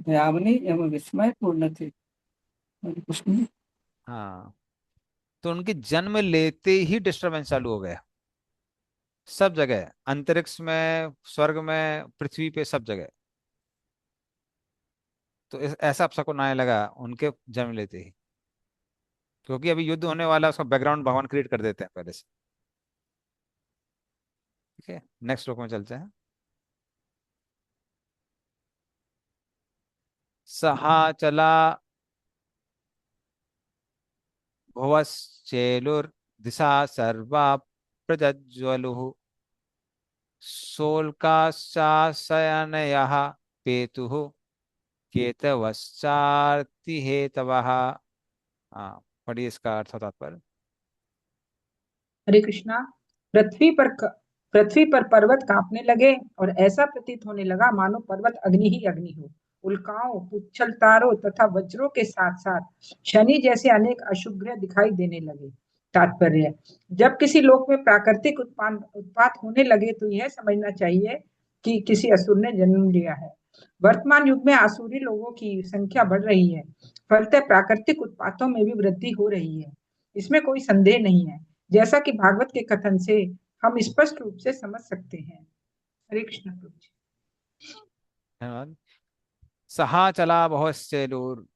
भयावनी एवं विस्मयपूर्ण थे। हरे कृष्ण। हाँ, तो उनके जन्म लेते ही डिस्टरबेंस चालू हो गया सब जगह, अंतरिक्ष में, स्वर्ग में, पृथ्वी पे, सब जगह। तो ऐसा अब सबको आने लगा उनके जन्म लेते ही, क्योंकि अभी युद्ध होने वाला है, उसका बैकग्राउंड भगवान क्रिएट कर देते हैं पहले से। ठीक है, नेक्स्ट श्लोक में चलते हैं। सहाचला भुवश्चेलुर्दिशा सर्वा प्रज्वलुः शोल्काश्चाशयनयः पेतुः केतवश्चार्तिहेतवः। हाँ, पढ़िए इसका अर्थ और तात्पर्य। हरे कृष्णा। पृथ्वी पर पर्वत कांपने लगे और ऐसा प्रतीत होने लगा मानो पर्वत अग्नि ही अग्नि हो। उल्काओं, पुच्छल तारों तथा वज्रों के साथ साथ शनि जैसे अनेक अशुभ ग्रह दिखाई देने लगे। तात्पर्य, जब किसी लोक में प्राकृतिक उत्पात होने लगे तो यह समझना चाहिए कि किसी असुर ने जन्म लिया है। वर्तमान युग में आसुरी लोगों की संख्या बढ़ रही है, फलतः प्राकृतिक उत्पातों में भी वृद्धि हो रही है, इसमें कोई संदेह नहीं है, जैसा कि भागवत के कथन से हम स्पष्ट रूप से समझ सकते हैं। हरे कृष्ण प्रभु जी। धन्यवाद। सहा चला बहुश्चेलुर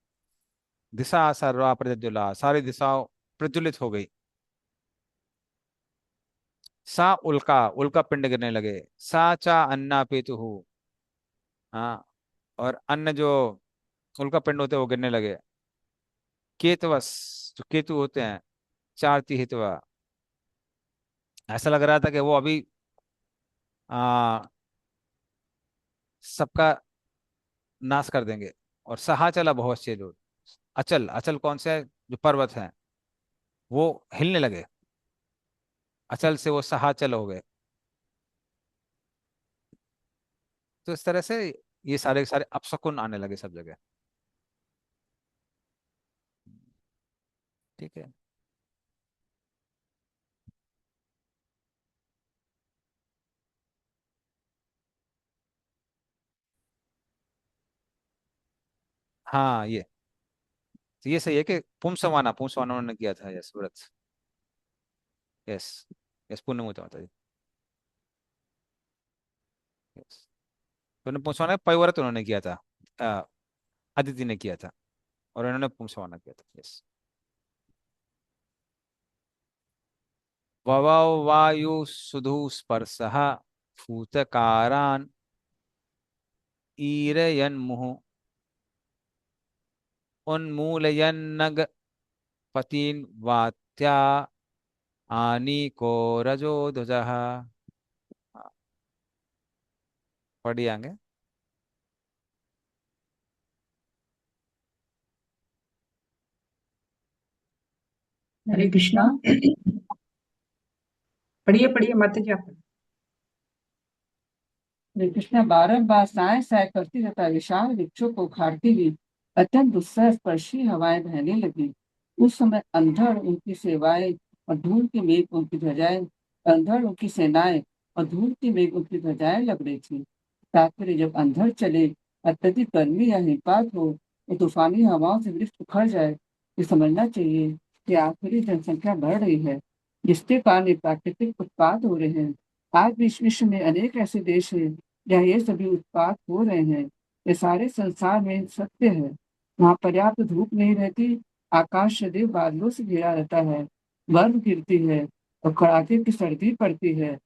दिशा सर्वा प्रज्वला, सारी दिशाओं प्रज्वलित हो गई। सा उल्का, उल्का पिंड गिरने लगे। सा चा अन्ना पेतु, हाँ, और अन्य जो उल्का पिंड होते हैं वो गिरने लगे। केतवस, जो केतु होते हैं, चारती हितवा, ऐसा लग रहा था कि वो अभी आ, सबका नाश कर देंगे। और सहा चला बहुत से लोग, अचल, अचल कौन से है, जो पर्वत हैं वो हिलने लगे, अचल से वो सहाचल हो गए। तो इस तरह से ये सारे के सारे अपशकुन आने लगे सब जगह। ठीक है। हाँ ये, तो ये सही है कि पुंसवाना उन्होंने किया था, यस व्रत, यस, यस पुण्य माता जी, यस। तो उन्होंने पुंसवाना पविव्रत उन्होंने किया था, अ, अदिति ने किया था, और इन्होंने पुंसवाना किया था, यस। ववौ वायु सुधु स्पर्शः फूतकारान् ईरयन्मुः उन्मूलयन्नग पतीन् वात्या आनीको रजो ध्वजः। पढ़िए आगे। हरे कृष्णा। पढ़िए पढ़िए मत जी आप। श्री कृष्ण बारंबार साय साय करती तथा विशाल वृक्षों को उखाड़ती हुई अत्यंत दुस्सह स्पर्शी हवाएं बहने लगी। उस समय अंधड़ उनकी सेवाएं और धूल के मेघ उनकी ध्वजाएं, अंधड़ उनकी सेनाएं और धूल की मेघ उनकी ध्वजाएं लग रही थी। तात्पर्य, जब अंधड़ चले, अत्यधिक गर्मी या हिमपात हो, तो तूफानी हवाओं से वृक्ष उखड़ जाए, ये समझना चाहिए कि आखिरी जनसंख्या बढ़ रही है, जिसके कारण ये प्राकृतिक उत्पाद हो रहे हैं। आज भी इस विश्व में अनेक ऐसे देश हैं जहाँ ये सभी उत्पाद हो रहे हैं। ये सारे संसार में सत्य है। वहाँ पर्याप्त धूप नहीं रहती, आकाश सदैव बादलों से घिरा रहता है, बर्फ गिरती है और कड़ाके की सर्दी पड़ती है।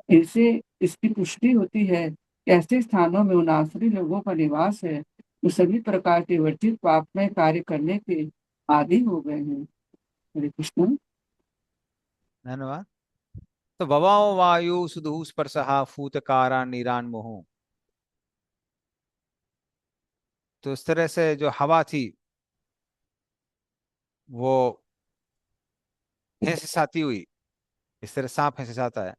इससे इसकी पुष्टि होती है कि ऐसे स्थानों में उन आसुरी लोगों का निवास है जो सभी प्रकार के वर्जित पापमय कार्य करने के आदि हो गए हैं। हरे कृष्ण। धन्यवाद। तो ववाओ वायु सुदुः स्पर्शः फूतकारा नीरान्मुः, तो इस तरह से जो हवा थी वो हिंससाती हुई, इस तरह सांप हिंससाता है,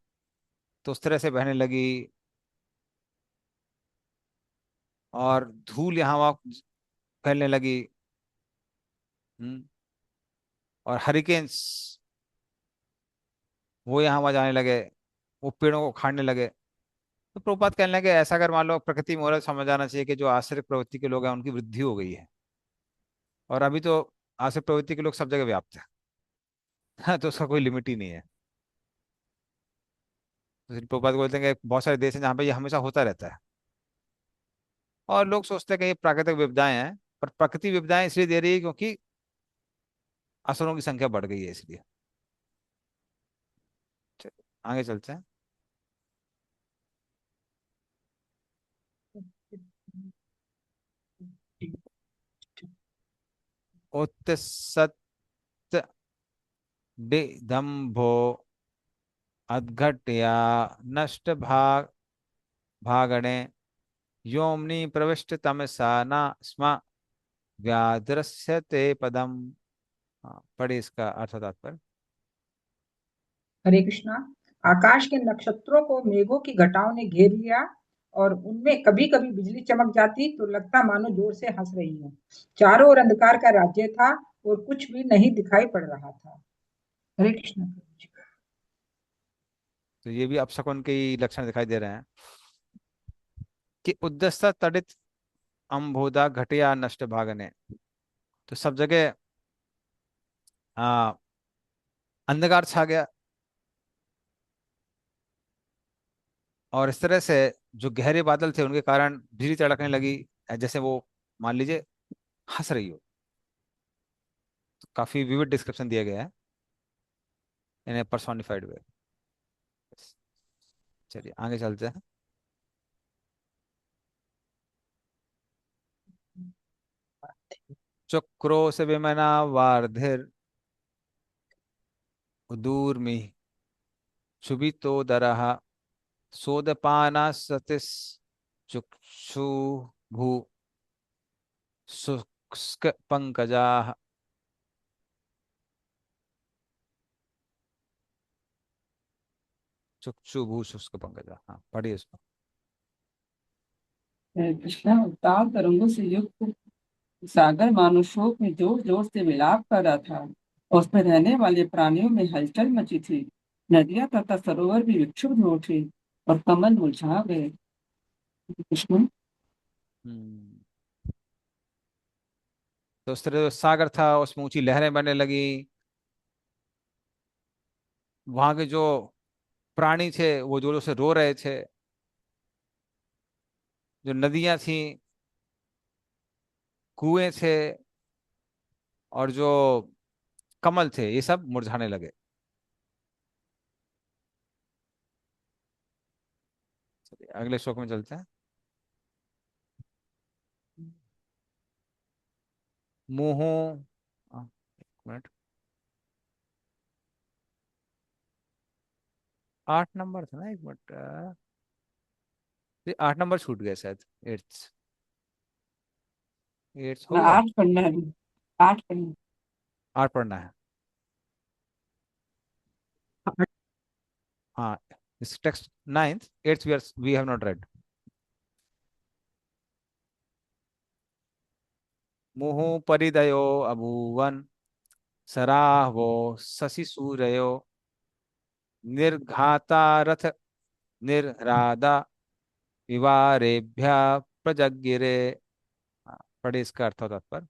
तो उस तरह से बहने लगी, और धूल यहाँ वहाँ फैलने लगी। हम्म, और हरिकेन्स वो यहाँ वहाँ जाने लगे, वो पेड़ों को खाने लगे। तो प्रभुपाद कहने लगे ऐसा अगर मान लो प्रकृति में हो रहा है, तो समझ आना चाहिए कि जो आश्रित प्रवृत्ति के लोग हैं उनकी वृद्धि हो गई है, और अभी तो आश्रित प्रवृत्ति के लोग सब जगह व्याप्त है। हाँ, तो उसका कोई लिमिट ही नहीं है। तो फिर प्रभुपाद बोलते हैं कि बहुत सारे देश हैं जहाँ पे ये हमेशा होता रहता है, और लोग सोचते हैं कि ये प्राकृतिक विपदाएं हैं, पर प्रकृति विपदाएं इसलिए दे रही है क्योंकि असुरों की संख्या बढ़ गई है, इसलिए। चलिए, आगे चलते हैं। उत्सत दंभो अद्घट्या नष्ट भागणे योमनि प्रविष्ट तमसा न स्म व्याद्रस्यते पदम। हाँ, पढ़िए इसका अर्थ तात्पर्य। हरे कृष्णा। आकाश के नक्षत्रों को मेघों की घटाओं ने घेर लिया और उनमें कभी कभी बिजली चमक जाती तो लगता मानो जोर से हंस रही हो। चारों ओर अंधकार का राज्य था और कुछ भी नहीं दिखाई पड़ रहा था। हरे कृष्णा। तो ये भी अपशकुन के ही लक्षण दिखाई दे रहे हैं कि उद्दस्ता तड़ित अम्भोदा घटिया नष्ट भागने, तो सब जगह आ, अंधकार छा गया, और इस तरह से जो गहरे बादल थे उनके कारण बिजली तड़कने लगी, जैसे वो मान लीजिए हंस रही हो। तो काफी विविड डिस्क्रिप्शन दिया गया है इन ए पर्सोनिफाइड वे। चलिए आगे चलते हैं। चक्रोश विमना वार्धिर उदूर्मि क्षुभितोदरः सोदपाना सतिस चुक्षु भू शुष्क पंकजाः। चुक्षु भू शुष्क पंकजा, हाँ पढ़िए इसको। हरे कृष्ण। उतार तरंगों से युक्त सागर मानो शोक में जोर जोर से विलाप कर रहा था, और उसमें रहने वाले प्राणियों में हलचल मची थी। नदियां तथा सरोवर भी विक्षुब्ध हो उठे और कमल मुरझा गए। कृष्ण। हम्म, तो उस तरह जो सागर था उसमें ऊंची लहरें बनने लगी। वहां के जो प्राणी थे वो जोरों से रो रहे थे। जो नदियां थी, कुएं थे, और जो कमल थे, ये सब मुरझाने लगे। चलिए अगले श्लोक में चलते हैं। मुंह, एक मिनट, 8 नंबर था ना, एक मिनट, ये 8 नंबर छूट गया शायद। एट्थ, एट्थ हो ना गया। 8 पढ़ना है अभी, 8 पढ़ना है। 8 पढ़ना है। हाँ, इस text ninth, eighth we have not read. मुहुः परिधयो अभूवन् सरावो शशिसूरयो निर्घाता रथ निर्रादा विवारेभ्य प्रजगिरे। हाँ, पढ़े इसका अर्थ होता पर।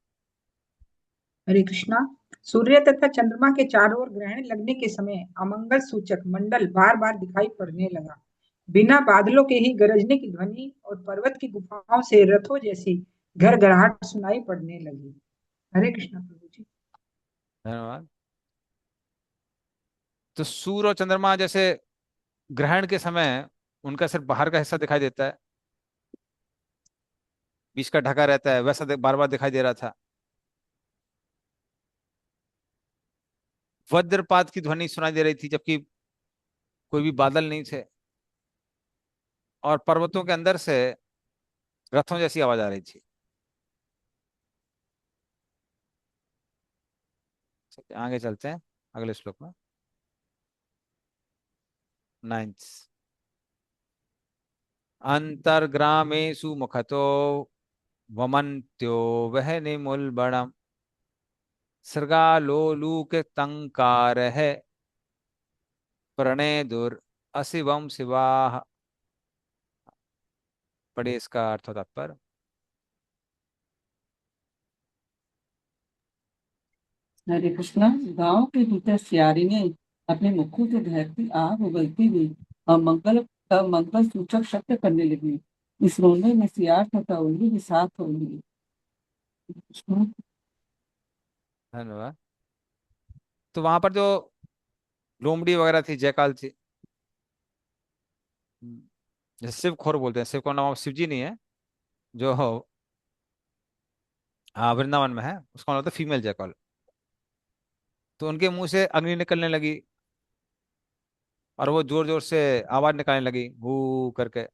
हरे कृष्णा। सूर्य तथा चंद्रमा के चारों ओर ग्रहण लगने के समय अमंगल सूचक मंडल बार बार दिखाई पड़ने लगा। बिना बादलों के ही गरजने की ध्वनि और पर्वत की गुफाओं से रथों जैसी घड़घड़ाहट सुनाई पड़ने लगी। हरे कृष्णा प्रभु जी। धन्यवाद। तो सूर्य और चंद्रमा जैसे ग्रहण के समय उनका सिर्फ बाहर का हिस्सा दिखाई देता है, बीच का ढका रहता है, वैसा बार बार दिखाई दे रहा था। वज्रपात की ध्वनि सुनाई दे रही थी, जबकि कोई भी बादल नहीं थे। और पर्वतों के अंदर से रथों जैसी आवाज आ रही थी। आगे चलते हैं अगले श्लोक में, नाइन्थ। अंतर्ग्रामेषु मुखतो वमन्त्यो वहनिमुल्बणम् सृगालोलुकतंकारः प्रणेदुर अशिवम शिवाः। पढ़िए इसका अर्थ और तात्पर्य। हरे कृष्णा। गांव के भीतर सियारी ने अपने मुखों से बहती आग उगलती हुई और मंगल सूचक शब्द करने लगी। इस रोने में सियार तथा उल्लू भी साथ होंगी। धन्यवाद। तो वहां पर जो लोमड़ी वगैरह थी, जयकाल थी, जैसे शिव खोर बोलते हैं, शिव का नाम शिव जी नहीं है, जो वृंदावन में है उसका नाम होता है फीमेल जयकाल। तो उनके मुंह से अग्नि निकलने लगी और वो जोर जोर से आवाज निकालने लगी, हू करके।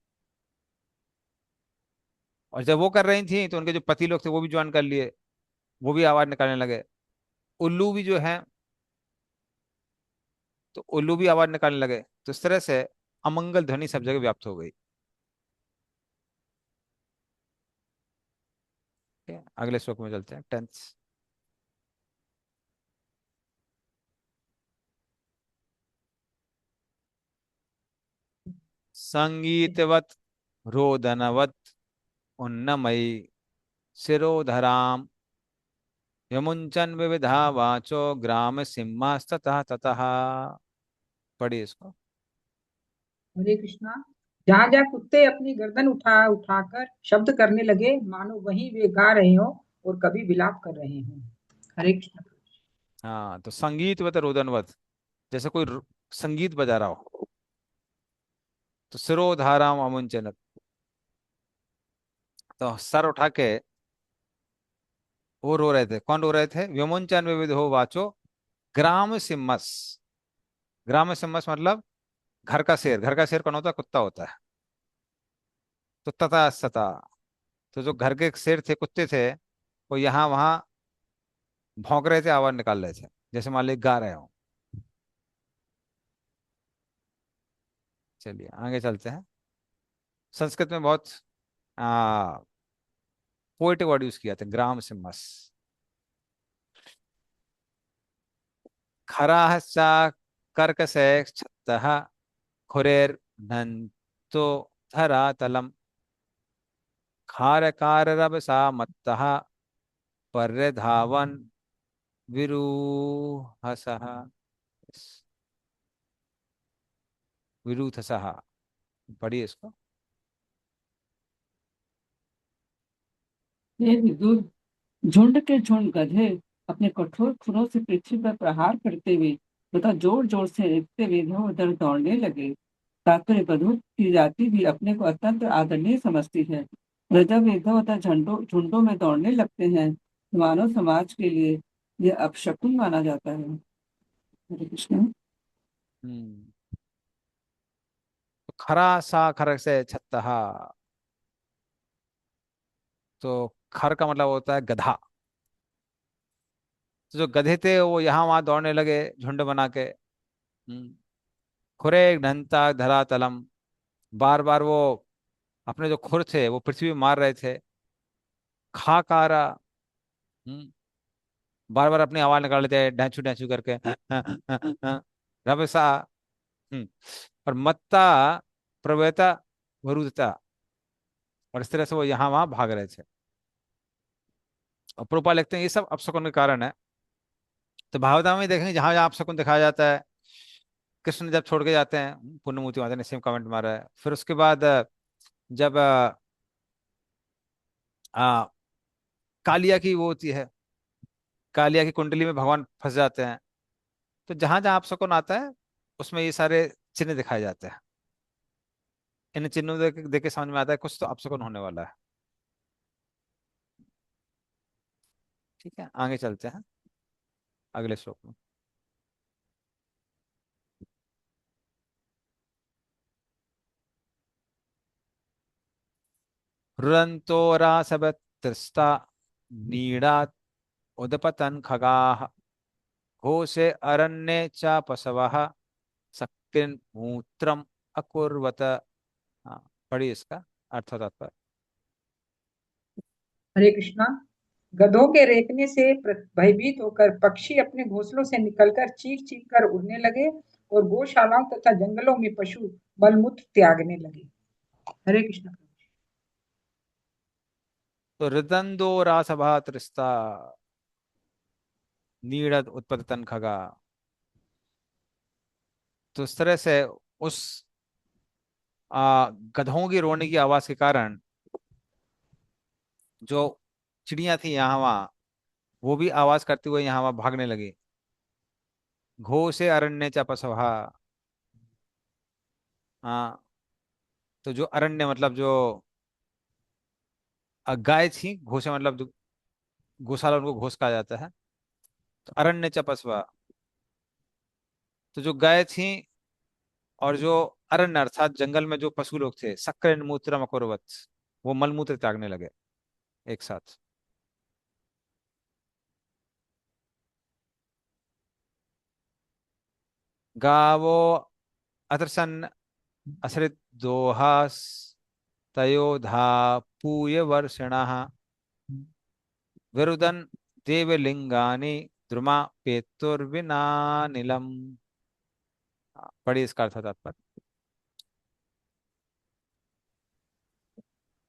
और जब वो कर रही थी तो उनके जो पति लोग थे वो भी ज्वाइन कर लिए, वो भी आवाज निकालने लगे। उल्लू भी जो है, तो उल्लू भी आवाज निकालने लगे। तो इस तरह से अमंगल ध्वनि सब जगह व्याप्त हो गई। ठीक है, अगले श्लोक में चलते हैं, 10th। संगीतवत रोदनवत उन्नमयी शिरोधराम यमुंचन विविधा वाचो ग्राम सिंहास्ततः ततः। पढ़िए इसको। हरे कृष्णा। जहाँ जहाँ कुत्ते अपनी गर्दन उठा उठाकर शब्द करने लगे, मानो वहीं वे गा रहे हो और कभी विलाप कर रहे हो। हरे कृष्णा। हाँ, तो संगीतवत रोदनवत, जैसे कोई संगीत बजा रहा हो। तो सिरोधाराम अमुंचन, तो सर उठा के वो रो रहे थे। कौन रो रहे थे? व्यमुंचन विविधो वाचो ग्राम सिम्मस। ग्राम सिम्मस मतलब घर का शेर। घर का शेर कौन होता है? कुत्ता होता है। तो तथा सता, तो जो घर के शेर थे, कुत्ते थे, वो यहाँ वहां भौंक रहे थे, आवाज निकाल रहे थे, जैसे मान लीजिए गा रहे हो। चलिए आगे चलते हैं। संस्कृत में बहुत पोएटिक वर्ड यूज किया था, ग्राम सिम्मस। खरा सा कर्कश छत्तः खुरेर नन्तो धरातलम खारकाररवसा मत्तः पर्यधावन विरूहसः, विरूथसः। पढ़िए इसको। हे विदुर, झुंड के झुंड गधे अपने कठोर खुरों से पृथ्वी पर प्रहार करते हुए तथा जोर जोर से रेंगते हुए इधर उधर दौड़ने लगे। तात्पर्य, गधों की जाति भी अपने को अत्यंत आदरणीय समझती है। वे जब इधर उधर झुंडों झुंडों में दौड़ने लगते हैं तो मानव समाज के लिए यह अपशकुन माना जाता है। हरे कृष्ण। हम्म। तो खरा सा खर से छत्तः, तो खर का मतलब होता है गधा। तो जो गधे थे वो यहाँ वहां दौड़ने लगे झुंड बना के। खुरे ढंता धरा तलम, बार बार वो अपने जो खुर थे वो पृथ्वी में मार रहे थे। खाकारा, हम्म, बार बार अपनी आवाज निकाल लेते डैचू डैचू करके। रभसा, हम्म, और मत्ता प्रवेता वरुदता, और इस तरह से वो यहाँ वहां भाग रहे थे। और प्रोपा लिखते हैं ये सब अपशकुन के कारण है। तो भागवत में देखेंगे जहां जहां अपशकुन दिखाया जाता है, कृष्ण जब छोड़ के जाते हैं, पुण्यमूर्ति माता ने सेम कमेंट मारा है। फिर उसके बाद जब आ, कालिया की वो होती है, कालिया की कुंडली में भगवान फंस जाते हैं। तो जहां जहां अपशकुन आता है उसमें ये सारे चिन्ह दिखाए जाते हैं। इन चिन्हों देख के समझ में आता है कुछ तो अपशकुन होने वाला है। ठीक है, आगे चलते हैं अगले श्लोक में। रुदन्तो रासवत्त्रस्ता नीडात् उदपतन् खगाः, घोषे अरण्ये च पशवः शक्तिन् मूत्रम अकुर्वत। हाँ, पढ़िए इसका अर्थ और तात्पर्य। हरे कृष्णा। गधों के रेंकने से भयभीत होकर पक्षी अपने घोंसलों से निकलकर चीख चीख कर उड़ने लगे और गौशालाओं तथा जंगलों में पशु मलमूत्र त्यागने लगे। हरे कृष्णा। तो रुदन्तो रासभा त्रिस्ता नीडत उत्पतन खगा। तो इस तरह से उस गधों की रोने की आवाज के कारण जो चिड़िया थी यहाँ वहां वो भी आवाज करते हुए यहाँ वहां भागने लगी। घोषे अरण्य च पशवः, हाँ, तो जो अरण्य मतलब जो गाय थी, घोषे मतलब जो गौशाला उनको घोष कहा जाता है। तो अरण्य च पशवा, तो जो गाय थी और जो अरण्य अर्थात जंगल में जो पशु लोग थे, शक्र मूत्र मकुरवत, वो मलमूत्र त्यागने लगे एक साथ। गावो अत्रसन असृत दोहास तयोधा पूय वर्षिणः, विरुदन देवलिंगानि द्रुमा पेतुर्विनानिलम। पढ़िए इसका अर्थ तात्पर्य।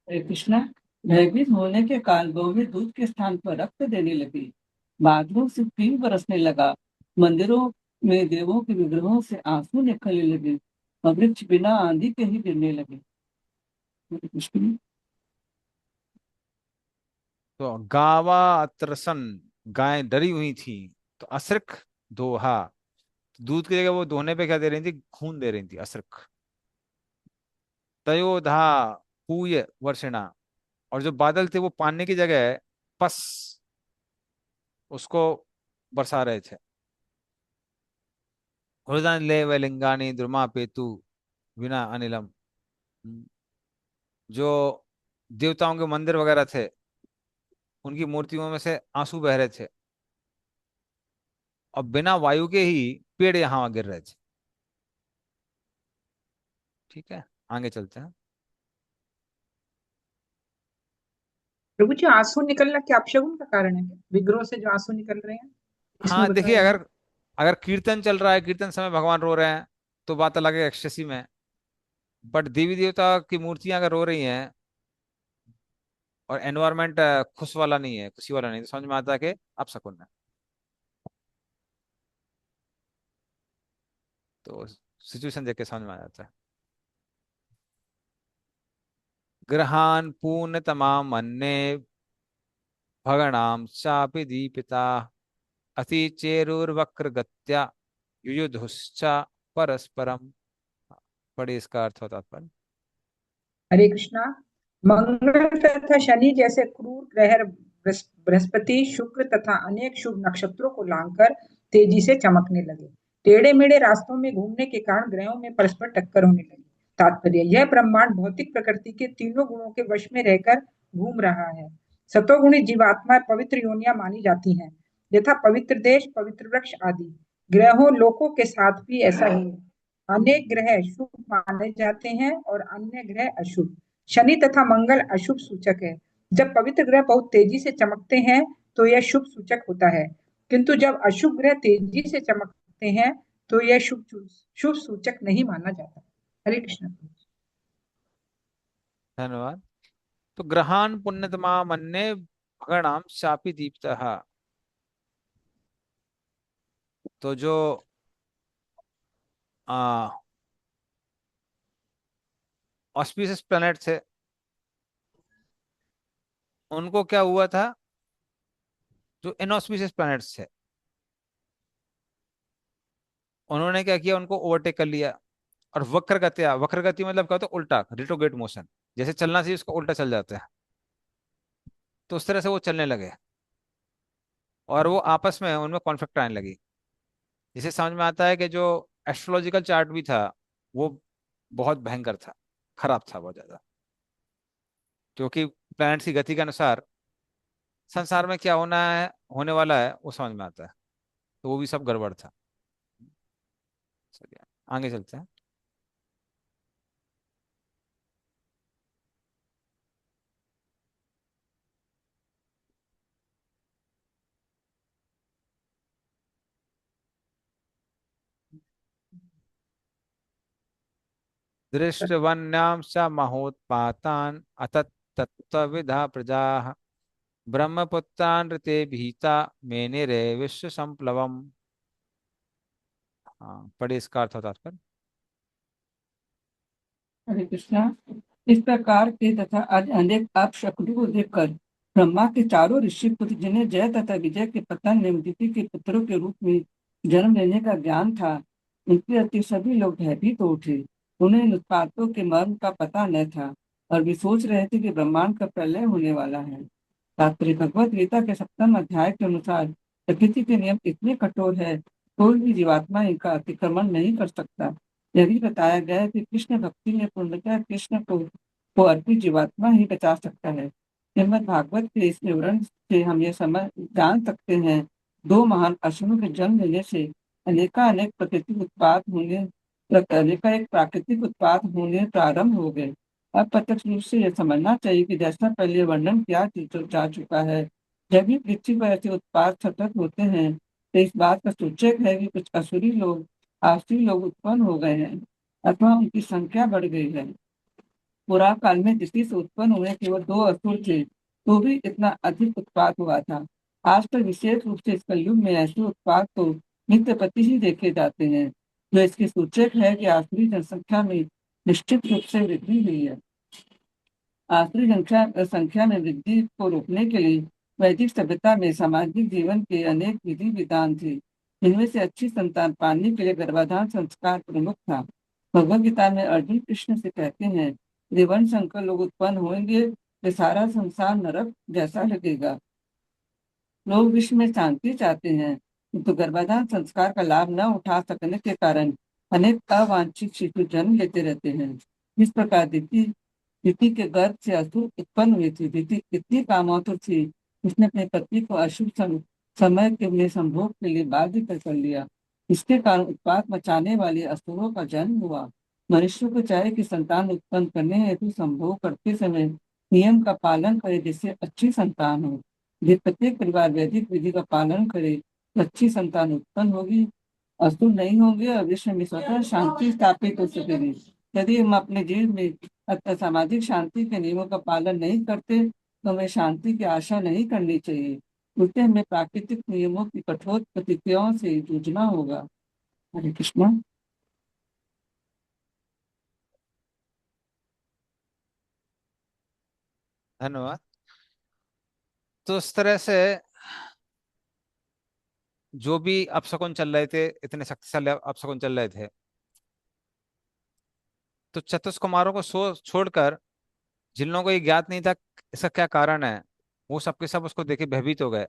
हरे कृष्णा। भयभीत होने के कारण गौवें दूध के स्थान पर रक्त देने लगी। बादलों से पीन बरसने लगा। मंदिरों में देवों के विग्रहों से आंसू निकलने लगे और वृक्ष बिना आंधी के ही गिरने लगे। हरे कृष्ण। तो गावा अत्रसन, गाय डरी हुई थी। तो असृक दोहा, दूध की जगह वो दोहने पे क्या दे रही थी, खून दे रही थी, असृक। तयोधा पूय वर्षिणा, और जो बादल थे वो पानी की जगह पस उसको बरसा रहे थे। हृदय ले व लिंगानी द्रुमा पेतु विना अनिलम, जो देवताओं के मंदिर वगैरह थे उनकी मूर्तियों में से आंसू बह रहे थे, और बिना वायु के ही पेड़ यहाँ गिर रहे थे। ठीक है, आगे चलते हैं। प्रभु जी, आंसू निकलना क्या अपशगुन का कारण है क्या? विग्रह से जो आंसू निकल रहे हैं इसमें हाँ देखिए, बताया गया। अगर अगर कीर्तन चल रहा है, कीर्तन समय भगवान रो रहे हैं तो बात अलग है, एक्सटेसी में। बट देवी देवता की मूर्तियां अगर रो रही हैं और एनवायरमेंट खुश वाला नहीं है, खुशी वाला नहीं है, तो समझ में आता है कि अपशकुन है। तो सिचुएशन देख के समझ में आ जाता है। ग्रहान पूर्ण तमाम मन्ने भगणाम चापि दीपिता अति चेरुर्वक्र गत्या युयुधुश्च परस्परम। पढ़िए इसका अर्थ होता पर। हरे कृष्णा। मंगल तथा शनि जैसे क्रूर ग्रह बृहस्पति, शुक्र तथा अनेक शुभ नक्षत्रों को लांघकर तेजी से चमकने लगे। टेढ़े मेढ़े रास्तों में घूमने के कारण ग्रहों में परस्पर टक्कर होने लगी। तात्पर्य, यह ब्रह्मांड भौतिक प्रकृति के तीनों गुणों के वश में रहकर घूम रहा है। सतोगुणी जीवात्मा पवित्र योनियां मानी जाती हैं, यथा पवित्र देश, पवित्र वृक्ष आदि। ग्रहों लोकों के साथ भी ऐसा ही है। अनेक ग्रह शुभ माने जाते हैं और अन्य ग्रह अशुभ। शनि तथा मंगल अशुभ सूचक है। जब पवित्र ग्रह बहुत तेजी से चमकते हैं तो यह शुभ सूचक होता है, किंतु जब अशुभ ग्रह तेजी से चमकते हैं तो यह शुभ सूचक नहीं माना जाता। हरे कृष्ण। धन्यवाद। तो ग्रहान पुण्यतमा मन्ने भगणाम शापि दीप्तः। तो जो ऑस्पिशियस प्लैनेट थे, उनको क्या हुआ था, जो इनऑस्पिशियस प्लैनेट्स थे उन्होंने क्या किया, उनको ओवरटेक कर लिया। और वक्र गतिया, वक्र गति मतलब क्या होता है, उल्टा, रिट्रोग्रेड मोशन। जैसे चलना चाहिए उसको उल्टा चल जाता है, तो उस तरह से वो चलने लगे और वो आपस में उनमें कॉन्फ्लिक्ट आने लगी। जिसे समझ में आता है कि जो एस्ट्रोलॉजिकल चार्ट भी था वो बहुत भयंकर था, खराब था बहुत ज्यादा, क्योंकि प्लैनेट्स की गति के अनुसार संसार में क्या होना है, होने वाला है, वो समझ में आता है। तो वो भी सब गड़बड़ था। चलिए आगे चलते हैं। दृष्टवन्यां च महोत्पातान् अतत् तत्त्वविधा प्रजाः ब्रह्मपुत्रान् ऋते भीता मेनिरे विश्व संप्लवम। हाँ पढ़िए इसका अर्थ होता है। हरे कृष्णा। इस प्रकार के तथा आज अनेक अपशकुनों को देखकर ब्रह्मा के चारों ऋषि पुत्र, जिन्हें जय तथा विजय के पतन एवं दिति के पुत्रों के रूप में जन्म लेने का ज्ञान था, उनके अति सभी लोग भयभीत हो उठे। उन्हें इन उत्पातों के मर्म का पता न था और वे सोच रहे थे कि ब्रह्मांड का प्रलय होने वाला है। तात्पर्य, भगवत गीता के 7वें अध्याय के अनुसार प्रकृति के नियम इतने कठोर है, कोई भी जीवात्मा इनका अतिक्रमण नहीं कर सकता। यह भी बताया गया है कि कृष्ण भक्ति में पूर्णतः कृष्ण को अर्पित जीवात्मा ही बचा सकता है। श्रीमद् भागवत के इस विवरण से हम ये समझ जान सकते हैं, दो महान असुरों के जन्म लेने से अनेकानेक प्राकृतिक उत्पाद होने प्रारंभ हो गए। अब प्रत्यक्ष रूप से यह समझना चाहिए कि जैसा पहले वर्णन किया जा चुका है, जब भी पृथ्वी पर ऐसे उत्पाद सतत होते हैं तो इस बात का सूचक है कि कुछ आसुरी लोग उत्पन्न हो गए हैं अथवा उनकी संख्या बढ़ गई है। पुरा काल में जिससे से उत्पन्न हुए केवल 2 असुर थे, तो भी इतना अधिक उत्पाद हुआ था। आज तक विशेष रूप से इस कलयुग में ऐसे उत्पाद तो नित्य प्रति ही देखे जाते हैं, जो इसके सूचक है कि आसुरी जनसंख्या में निश्चित रूप से वृद्धि हुई है। आसुरी संख्या में वृद्धि को रोकने के लिए वैदिक सभ्यता में सामाजिक जीवन के अनेक विधि विधान थे। इनमें से अच्छी संतान पाने के लिए गर्भाधान संस्कार प्रमुख था। भगवद गीता में अर्जुन कृष्ण से कहते हैं, यदि वंश संकर लोग उत्पन्न होंगे तो सारा संसार नरक जैसा लगेगा। लोग विश्व में शांति चाहते हैं, किंतु गर्भाधान संस्कार का लाभ न उठा सकने के कारण अनेक अवांछित शिशु जन्म लेते रहते हैं। इस प्रकार दिति के गर्भ से असुर उत्पन्न हुई थी। दिति इतनी कामातुर थी, उसने अपने पति को अशुभ समय के लिए संभोग के लिए बाध्य कर लिया। इसके कारण उत्पात मचाने वाले असुरों का जन्म हुआ। मनुष्य को चाहे कि संतान उत्पन्न करने हेतु संभोग करते समय नियम का पालन करे, जिससे अच्छी संतान हो। यदि प्रत्येक परिवार वैदिक विधि का पालन करे तो अच्छी संतान उत्पन्न होगी, असुर नहीं होंगे और विश्व में स्वतः शांति स्थापित हो सकेगी। यदि हम अपने जीवन में सामाजिक शांति के नियमों का पालन नहीं करते तो हमें शांति की आशा नहीं करनी चाहिए, उल्टे हमें प्राकृतिक नियमों की कठोर प्रतिक्रियाओं से जूझना होगा। हरे कृष्णा। धन्यवाद। तो इस तरह से जो भी अपशकुन चल रहे थे, इतने शक्तिशाली अपशकुन चल रहे थे, तो चतुष्कुमारों को छोड़कर जिन लोगों को ये ज्ञात नहीं था इसका क्या कारण है, वो सबके सब उसको देखे भयभीत हो गए।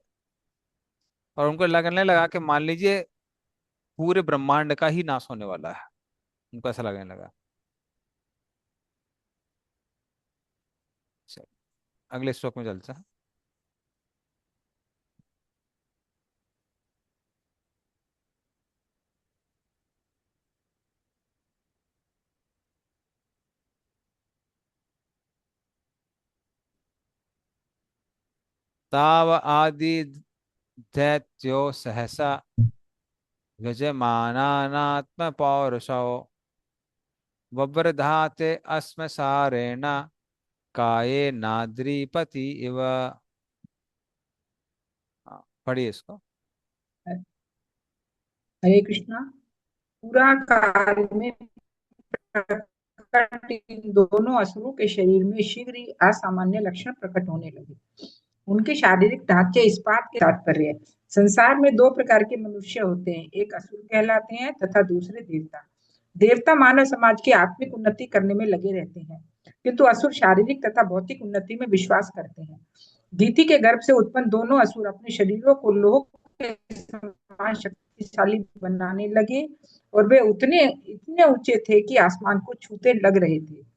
और उनको लगने लगा कि मान लीजिए पूरे ब्रह्मांड का ही नाश होने वाला है। उनको ऐसा लगने लगा। चलिए, अगले श्लोक में चलते हैं। ताव आदि दैत्यो सहसा यजमानानात्म पौरुषो वव्रधाते अस्म सारेण काये नाद्रीपति इव। हाँ, पढ़िए इसको। हरे कृष्णा। पूरा काल में प्रकट इन दोनों असुरों के शरीर में शीघ्र ही असामान्य लक्षण प्रकट होने लगे। उनके शारीरिक ढांचे इस्पात के तात्पर्य है। संसार में दो प्रकार के मनुष्य होते हैं, एक असुर कहलाते हैं तथा दूसरे देवता। देवता मानव समाज की आत्मिक उन्नति करने में लगे रहते हैं, किंतु असुर शारीरिक तथा भौतिक उन्नति में विश्वास करते हैं। दीति के गर्भ से उत्पन्न दोनों असुर अपने शरीरों को लोह के समान शक्तिशाली बनाने लगे और वे उतने इतने ऊंचे थे कि आसमान को छूते लग रहे थे।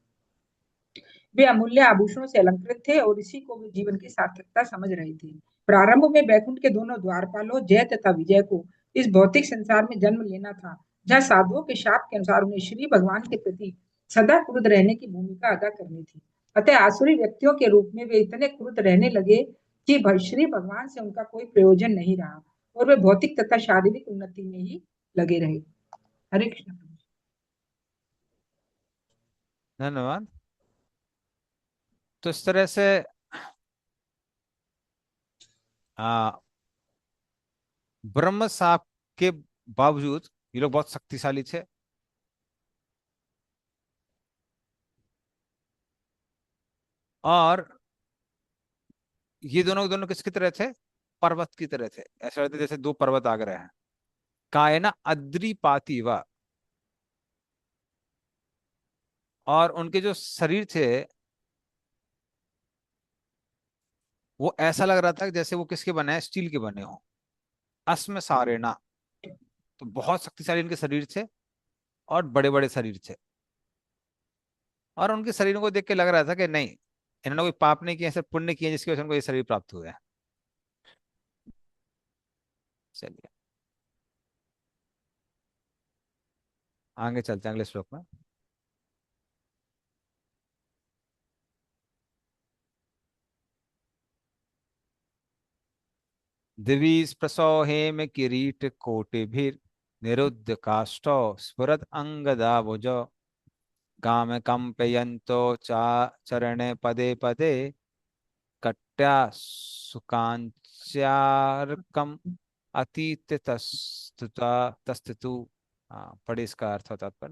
वे अमूल्य आभूषणों से अलंकृत थे और इसी को वे जीवन की सार्थकता समझ रहे थे। प्रारंभ में बैकुंठ के दोनों द्वारपालों जय तथा विजय को इस भौतिक संसार में जन्म लेना था, जहाँ साधुओं के शाप के अनुसार उन्हें श्री भगवान के प्रति सदा क्रुद्ध रहने की भूमिका अदा करनी थी। अतः आसुरी व्यक्तियों के रूप में वे इतने क्रुद्ध रहने लगे कि श्री भगवान से उनका कोई प्रयोजन नहीं रहा और वे भौतिक तथा शारीरिक उन्नति में ही लगे रहे। हरे कृष्ण। धन्यवाद। तो इस तरह से आ, ब्रह्म साप के बावजूद ये लोग बहुत शक्तिशाली थे। और ये दोनों दोनों किसकी तरह थे? पर्वत की तरह थे। ऐसा लगता है जैसे दो पर्वत आग रहे हैं। कायना अद्रिपाती व, और उनके जो शरीर थे वो ऐसा लग रहा था जैसे वो किसके बने हैं? स्टील के बने हो। अस्म सारेना, तो बहुत शक्तिशाली इनके शरीर थे और बड़े बड़े शरीर थे। और उनके शरीरों को देख के लग रहा था कि नहीं, इन्होंने कोई पाप नहीं किया, सिर्फ पुण्य किए जिसकी वजह से उनको ये शरीर प्राप्त हुए हैं। चलिए आगे चलते हैं अगले श्लोक में। दिवि स्पृशो हेम किरीट कोटिभिर निरुद्ध काष्ठो स्फुरद अंगदाभुज गाम कंपयन्तो चा चरणे पदे पदे कट्या सुकांच्यार्कम अतीत तस्तुता तस्तु। हाँ, पढ़े इसका अर्थ होता पर।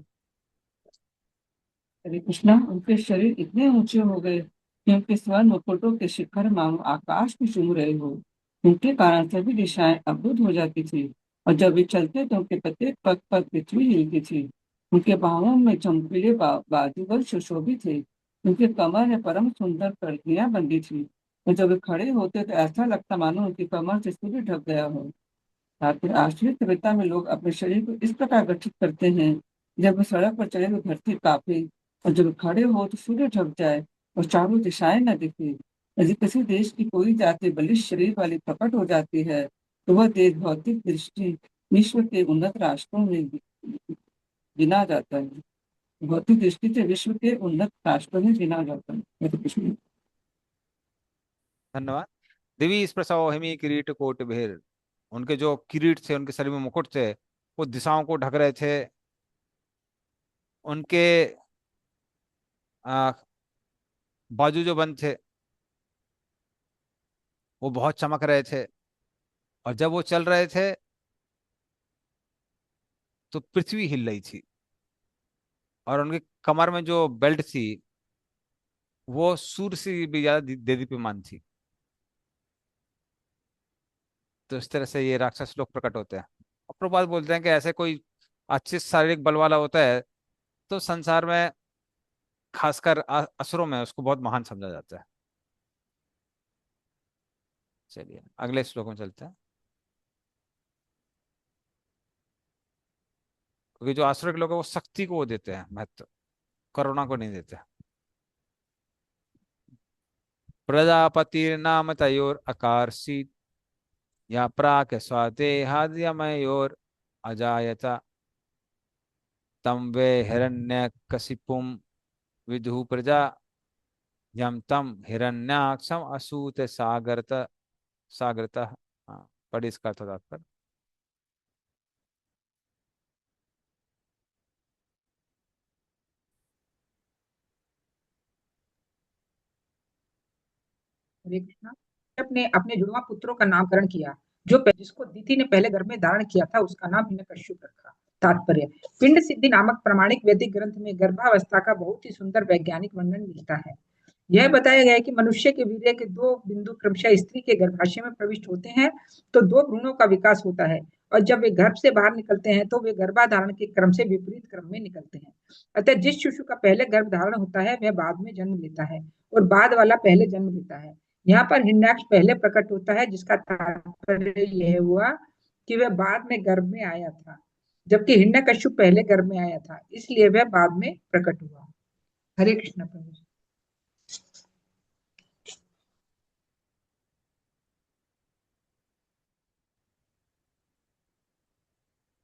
हरे कृष्णा। उनके शरीर इतने ऊंचे हो गए कि उनके स्वर्ण मुकुटों के शिखर मानो आकाश में चूम रहे हो। उनके कारण सभी दिशाएं अवरुद्ध हो जाती थी और जब वे चलते तो उनके प्रत्येक पग पर पृथ्वी हिलती थी। उनके बाहों में चमकीले बाजूबल सुशोभित थे। उनके कमर में परम सुंदर कड़कियां बंधी थी और जब वे खड़े होते तो ऐसा लगता मानो उनकी कमर से सूर्य ढक गया हो। साथ ही आश्रित सभ्यता में लोग अपने शरीर को इस प्रकार गठित करते हैं, जब वे सड़क पर चले तो धरती कांपे और जब वे खड़े हो तो सूर्य ढक जाए और चारों दिशाएं न दिखे। यदि किसी देश की कोई जाति बलिष्ठ शरीर वाली प्रकट हो जाती है तो वह देश भौतिक दृष्टि विश्व के उन्नत राष्ट्रों में गिना जाता है। भौतिक दृष्टि से विश्व के उन्नत राष्ट्रों में गिना जाता है। हरे कृष्ण। धन्यवाद। दिवि स्पृशो हेमी किरीट कोटिभिर, उनके जो किरीट थे, उनके शरीर में मुकुट थे, वो दिशाओं को ढक रहे थे। उनके आ, बाजू जो बंद थे वो बहुत चमक रहे थे, और जब वो चल रहे थे तो पृथ्वी हिल रही थी, और उनके कमर में जो बेल्ट थी वो सूर्य से भी ज्यादा देदीप्यमान थी। तो इस तरह से ये राक्षस लोग प्रकट होते हैं। और प्रभुपाद बोलते हैं कि ऐसे कोई अच्छे शारीरिक बल वाला होता है तो संसार में, खासकर असुरों में, उसको बहुत महान समझा जाता है। चलिए अगले श्लोक में चलते हैं। क्योंकि जो आसुर के लोग हैं वो शक्ति को वो देते हैं महत्व, करुणा को नहीं देते। प्रजापतिर्नाम तयोर अकारसीत, या प्राक स्वादेहाद्यमयोर अजायत, तम वे हिरण्यकशिपुम विदुः प्रजा, यम तम हिरण्याक्षम असूत सागरत सागरत। हाँ, पढ़ी इसका अर्थ तात्पर्य। हरे कृष्णा। अपने अपने जुड़वा पुत्रों का नामकरण किया, जिसको दिति ने पहले गर्भ में धारण किया था उसका नाम हिरण्यकश्यप रखा। तात्पर्य, पिंड सिद्धि नामक प्रामाणिक वैदिक ग्रंथ में गर्भावस्था का बहुत ही सुंदर वैज्ञानिक वर्णन मिलता है। यह बताया गया है कि मनुष्य के वीर्य के दो बिंदु क्रमशः स्त्री के गर्भाशय में प्रविष्ट होते हैं तो दो भ्रूणों का विकास होता है, और जब वे गर्भ से बाहर निकलते हैं तो वे गर्भाधारण के क्रम से विपरीत क्रम में निकलते हैं। अतः जिस शिशु का पहले गर्भ धारण होता है वह बाद में जन्म लेता है, और बाद वाला पहले जन्म लेता है। यहाँ पर हिरण्याक्ष पहले प्रकट होता है, जिसका तात्पर्य यह हुआ कि वह बाद में गर्भ में आया था, जबकि हिरण्यकश्यप पहले गर्भ में आया था, इसलिए वह बाद में प्रकट हुआ। हरे कृष्ण प्रभु।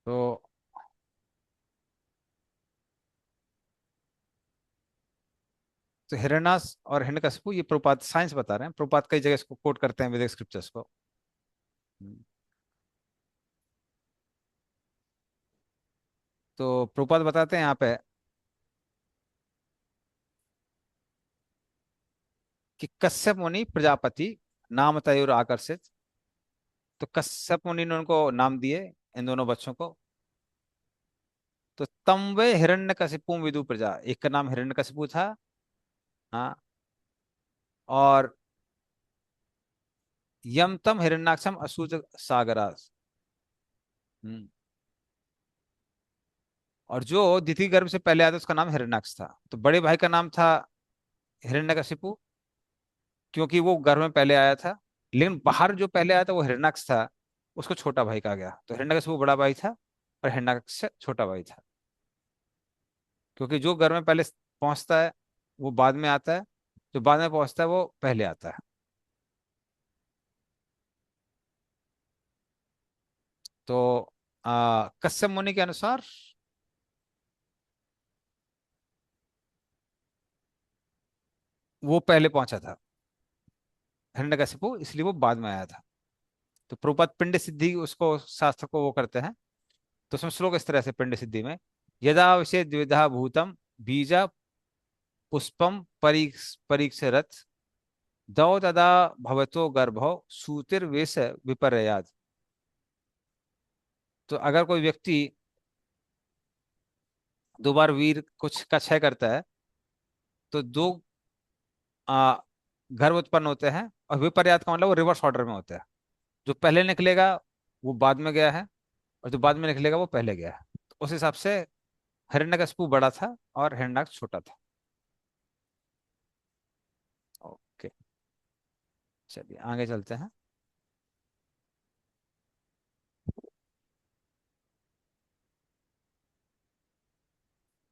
तो हिरण्यास और हिरण्यकशिपु, ये प्रभुपाद साइंस बता रहे हैं। प्रभुपाद कई जगह इसको कोट करते हैं, वैदिक स्क्रिप्चर्स को। हम्म। तो प्रभुपाद बताते हैं यहाँ पे कि कश्यप मुनि प्रजापति नाम तयोर आकर्षित। तो कश्यप मुनि ने उनको नाम दिए, इन दोनों बच्चों को। तो तम वे हिरण्यकशिपु विदु प्रजा, एक का नाम हिरण्यकशिपु था। हाँ। और यम तम हिरण्याक्षम असूच सागरास। हम्म। और जो दिति गर्भ से पहले आया था उसका नाम हिरण्याक्ष था। तो बड़े भाई का नाम था हिरण्यकशिपु, क्योंकि वो गर्भ में पहले आया था। लेकिन बाहर जो पहले आया था वो हिरण्याक्ष था, उसको छोटा भाई कहा गया। तो हिरण्यकशिपु बड़ा भाई था और हिरण्याक्ष छोटा भाई था। क्योंकि जो गर्भ में पहले पहुंचता है वो बाद में आता है, जो बाद में पहुंचता है वो पहले आता है। तो कश्यप मुनि के अनुसार वो पहले पहुंचा था हिरण्यकशिपु, इसलिए वो बाद में आया था। तो प्रभुपाद पिंड सिद्धि उसको शास्त्र को वो करते हैं। तो उसमें श्लोक इस तरह से पिंड सिद्धि में, यदा विषय द्विधा भूतम बीजा पुष्पम परीक्षरथ, दौ तदा भवतो गर्भो सूतिर्वेश विपर्याद। तो अगर कोई व्यक्ति दो बार वीर कुछ का क्षय करता है तो दो आ, गर्भ उत्पन्न होते हैं, और विपर्याद का मतलब वो रिवर्स ऑर्डर में होता है। जो पहले निकलेगा वो बाद में गया है, और जो बाद में निकलेगा वो पहले गया है। तो उस हिसाब से हिरण्यकशिपु बड़ा था और हिरण्याक्ष छोटा था। ओके, चलिए आगे चलते हैं।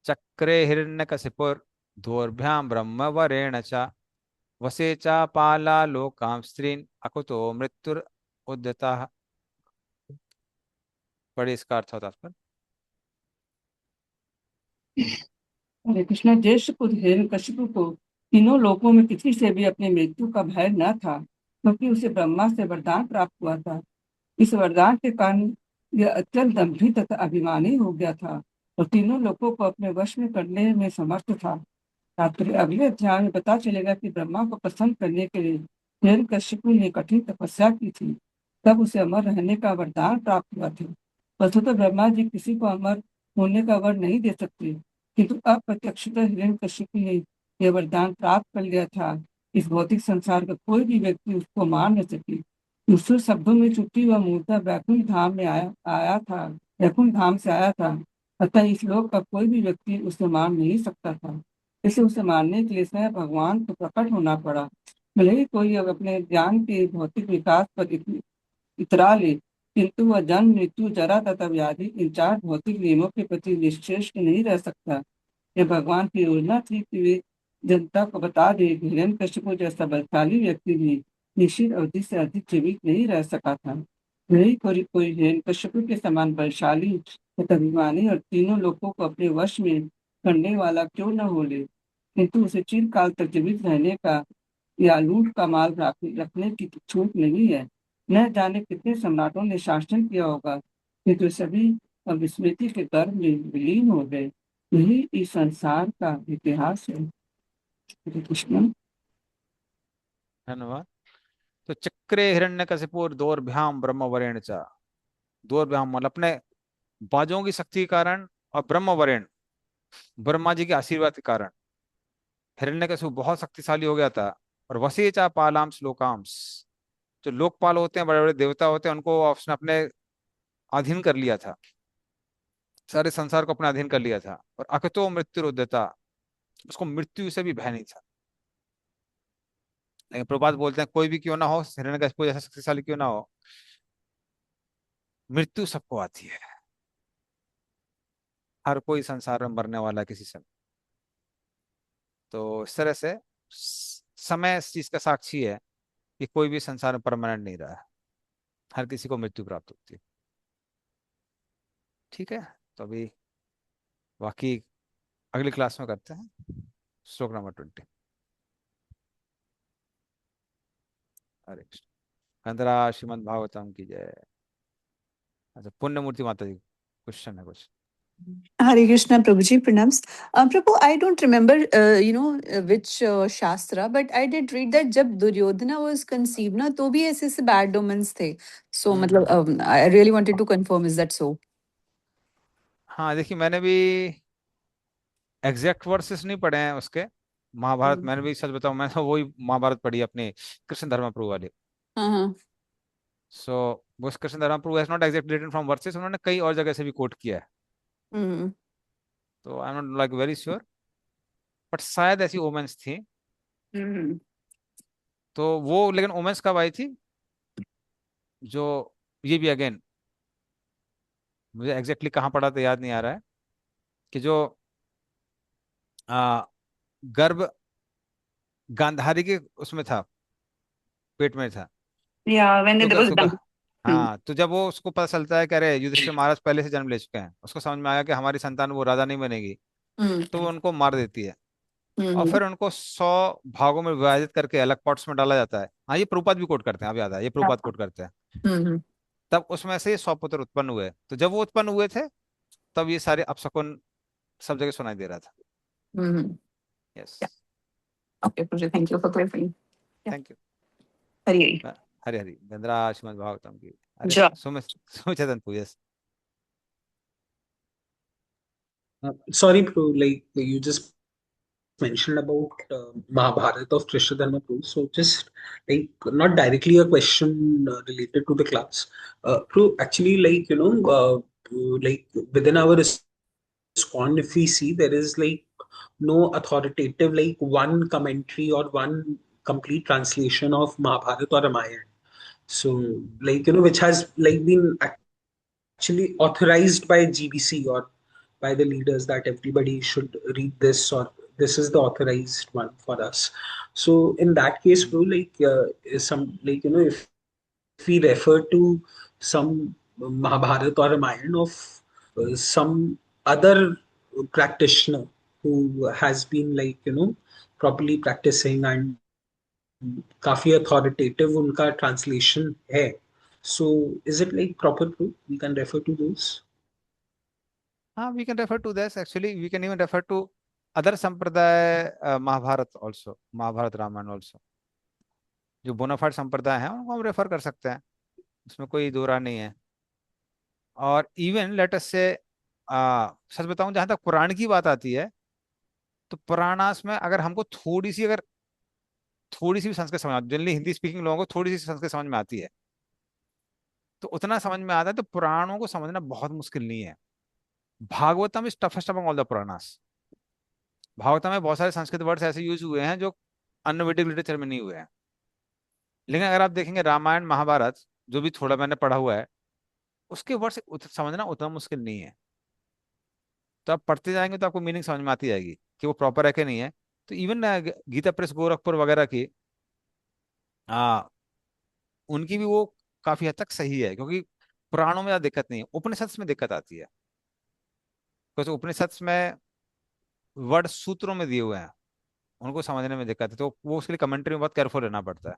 चक्रे हिरण्यकशिपुर दोर्भ्याम ब्रह्म वरेण च, वसे च पाला लोकां स्त्रीन अकुतो मृत्युर उद्यता। बड़ी इसका अर्थ होता है। हरे कृष्णा। ज्येष्ठ पुत्र हिरण्यकशिपु को तीनों लोकों में किसी से भी अपनी मृत्यु का भय न था, क्योंकि उसे ब्रह्मा से वरदान प्राप्त हुआ था। इस वरदान के कारण यह अत्यंत दंभी तथा अभिमानी हो गया था, और तीनों लोगों को अपने वश में करने में समर्थ था। तात्पर्य, अगले अध्याय में पता चलेगा कि ब्रह्मा को प्रसन्न करने के लिए हिरण्यकशिपु ने कठिन तपस्या की थी, तब उसे अमर रहने का वरदान प्राप्त हुआ था। वस्तुतः ब्रह्मा जी किसी को अमर होने का वर नहीं दे सकते, किंतु अप्रत्यक्षतः हिरण्यकशिपु ने यह वरदान प्राप्त कर लिया था। इस भौतिक संसार का कोई भी व्यक्ति उसको मान न सके। दूसरे शब्दों में चूंकि वह मूलतः वैकुंठ धाम में आया था, वैकुंठ धाम से आया था, अतः इस लोक का कोई भी व्यक्ति उसे मान नहीं सकता था। इसे उसे मानने के लिए स्वयं भगवान को प्रकट होना पड़ा। भले ही कोई अब अपने ज्ञान के भौतिक विकास पर इतरा ले, किंतु वह जन्म, मृत्यु, जरा तथा व्याधि इन 4 भौतिक नियमों के प्रति निश्चेष्ट नहीं रह सकता। यह भगवान की योजना थी कि वे जनता को बता दे कि हिरण्यकशिपु जैसा बलशाली व्यक्ति भी निश्चित अवधि से अधिक जीवित नहीं रह सका था। भले ही कोई हिरण्यकशिपु के समान बलशाली तथा अभिमानी और तीनों लोगों को अपने वश में करने वाला क्यों न हो ले, किंतु उसे चिरकाल तक जीवित रहने का या लूट का माल रखने की छूट नहीं है। न जाने कितने सम्राटों ने शासन किया होगा, किंतु सभी अब विस्मृति के गर्भ में विलीन हो गए। यही इस संसार का इतिहास है। हरे कृष्ण। धन्यवाद। तो चक्रे हिरण्यकशिपुर दोर्भ्याम ब्रह्मवरेण च। दोर्भ्याम मतलब अपने बाजों की शक्ति के कारण, और ब्रह्मवरेण ब्रह्मा जी के आशीर्वाद के कारण हिरण्यकशिपु बहुत शक्तिशाली हो गया था। और वसी चा पालांश लोकांश, जो लोकपाल होते हैं, बड़े बड़े देवता होते हैं, उनको उसने अपने अधीन कर लिया था, सारे संसार को अपने अधीन कर लिया था। और अकतो मृत्यु उद्यता, उसको मृत्यु से भी भय नहीं था। लेकिन प्रभुपाद बोलते हैं कोई भी क्यों ना हो, हिरण्यकशिपु जैसा शक्तिशाली क्यों ना हो, मृत्यु सबको आती है। हर कोई संसार में मरने वाला है किसी समय। तो इस तरह से समय इस चीज का साक्षी है कि कोई भी संसार में परमानेंट नहीं रहा है, हर किसी को मृत्यु प्राप्त होती है। ठीक है, तो अभी बाकी अगली क्लास में करते हैं। श्लोक नंबर 20। हरे कृष्ण। कंदरा श्रीमद भागवतम की जय। अच्छा, पुण्य मूर्ति माता जी क्वेश्चन है कुछ? Hare Krishna, Prabhuji, pranams. Prabhu, I don't remember, which shastra, but I did read that जब दुर्योधना was conceived ना, तो भी ऐसे ऐसे bad omens थे. So मतलब, I really wanted to confirm, is that so? हाँ देखिए, मैंने भी एग्जैक्ट वर्सेस नहीं पढ़े हैं उसके। महाभारत मैंने भी, सच बताऊं, मैंने तो वही महाभारत पढ़ी अपने कृष्ण धर्मप्रभु वाले। हाँ सो वो Krishna Dharmaprabhu has not exactly written from verses, उन्होंने कई और जगह से भी कोट किया है। हाँ तो I am not like very sure, but शायद ऐसी ओमेंस थी। तो वो लेकिन ओमेंस कब आई थी, जो ये भी अगेन मुझे एग्जैक्टली कहाँ पढ़ा था याद नहीं आ रहा है, कि जो आ, गर्भ गांधारी के उसमें था, पेट में था। Yeah, when तो there was done. हाँ, तो जब वो उसको पता चलता है कि अरे युधिष्ठिर महाराज पहले से जन्म ले चुके हैं, उसको समझ में आया कि हमारी संतान वो राजा नहीं बनेगी, तो वो उनको मार देती है। और फिर उनको 100 भागों में विभाजित करके अलग पॉट्स में डाला जाता है। हाँ, ये प्रभुपाद भी कोट करते हैं, अब याद आया, ये प्रभुपाद कोट करते हैं। तब उसमें से 100 पुत्र उत्पन्न हुए। तो जब वो उत्पन्न हुए थे, तब ये सारे अपशकुन सब जगह सुनाई दे रहा था। Yes, Okay, Prabhuji, thank you for clarifying. Yeah. Thank you. Hare Hari Hari, गंधरा श्रीमद भागवतम की। अरे Hare. Sumit yes. Sorry, Prabhu, like you just mentioned about Mahabharata of Krishna Dharma Prabhu. So just like not directly a question related to the class. Prabhu, actually, like like within our ISKCON, if we see, there is like no authoritative like one commentary or one complete translation of Mahabharata or Ramayana. So like which has like been actually authorized by GBC or by the leaders that everybody should read this, or this is the authorized one for us. So in that case, bro, like is some like if we refer to some Mahabharata or Ramayana of some other practitioner who has been like properly practicing and काफी authoritative उनका translation है. So is it like proper proof? We can refer to those. हाँ, we can refer to this, actually we can even refer to other संप्रदाय Mahabharat also, Mahabharat Ramayan also. जो bona fide संप्रदाय है उनको हम रेफर कर सकते हैं, उसमें कोई दो राय नहीं है। और इवन लेट अस से सच बताऊं, जहां तक पुराण की बात आती है, तो पुराणास में अगर हमको थोड़ी सी भी संस्कृत समझ, जनरली हिंदी स्पीकिंग लोगों को थोड़ी सी संस्कृत समझ में आती है, तो उतना समझ में आता है, तो पुराणों को समझना बहुत मुश्किल नहीं है। Bhagavatam is toughest among all the Puranas. Bhagavatam में बहुत सारे संस्कृत वर्ड्स ऐसे यूज हुए हैं जो अन्य वैदिक लिटरेचर में नहीं हुए हैं। लेकिन अगर आप देखेंगे रामायण महाभारत, जो भी थोड़ा मैंने पढ़ा हुआ है, उसके वर्ड से समझना उतना मुश्किल नहीं है। तो आप पढ़ते जाएंगे तो आपको मीनिंग समझ में आती जाएगी कि वो प्रॉपर है कि नहीं है। तो इवन गीता प्रेस गोरखपुर वगैरह की आ, उनकी भी वो काफी हद तक सही है, क्योंकि पुराणों में ज्यादा दिक्कत नहीं है, उपनिषद में दिक्कत आती है, क्योंकि उपनिषद में वर्ड सूत्रों में दिए हुए हैं, उनको समझने में दिक्कत है, तो वो उसके लिए कमेंट्री में बहुत केयरफुल रहना पड़ता है।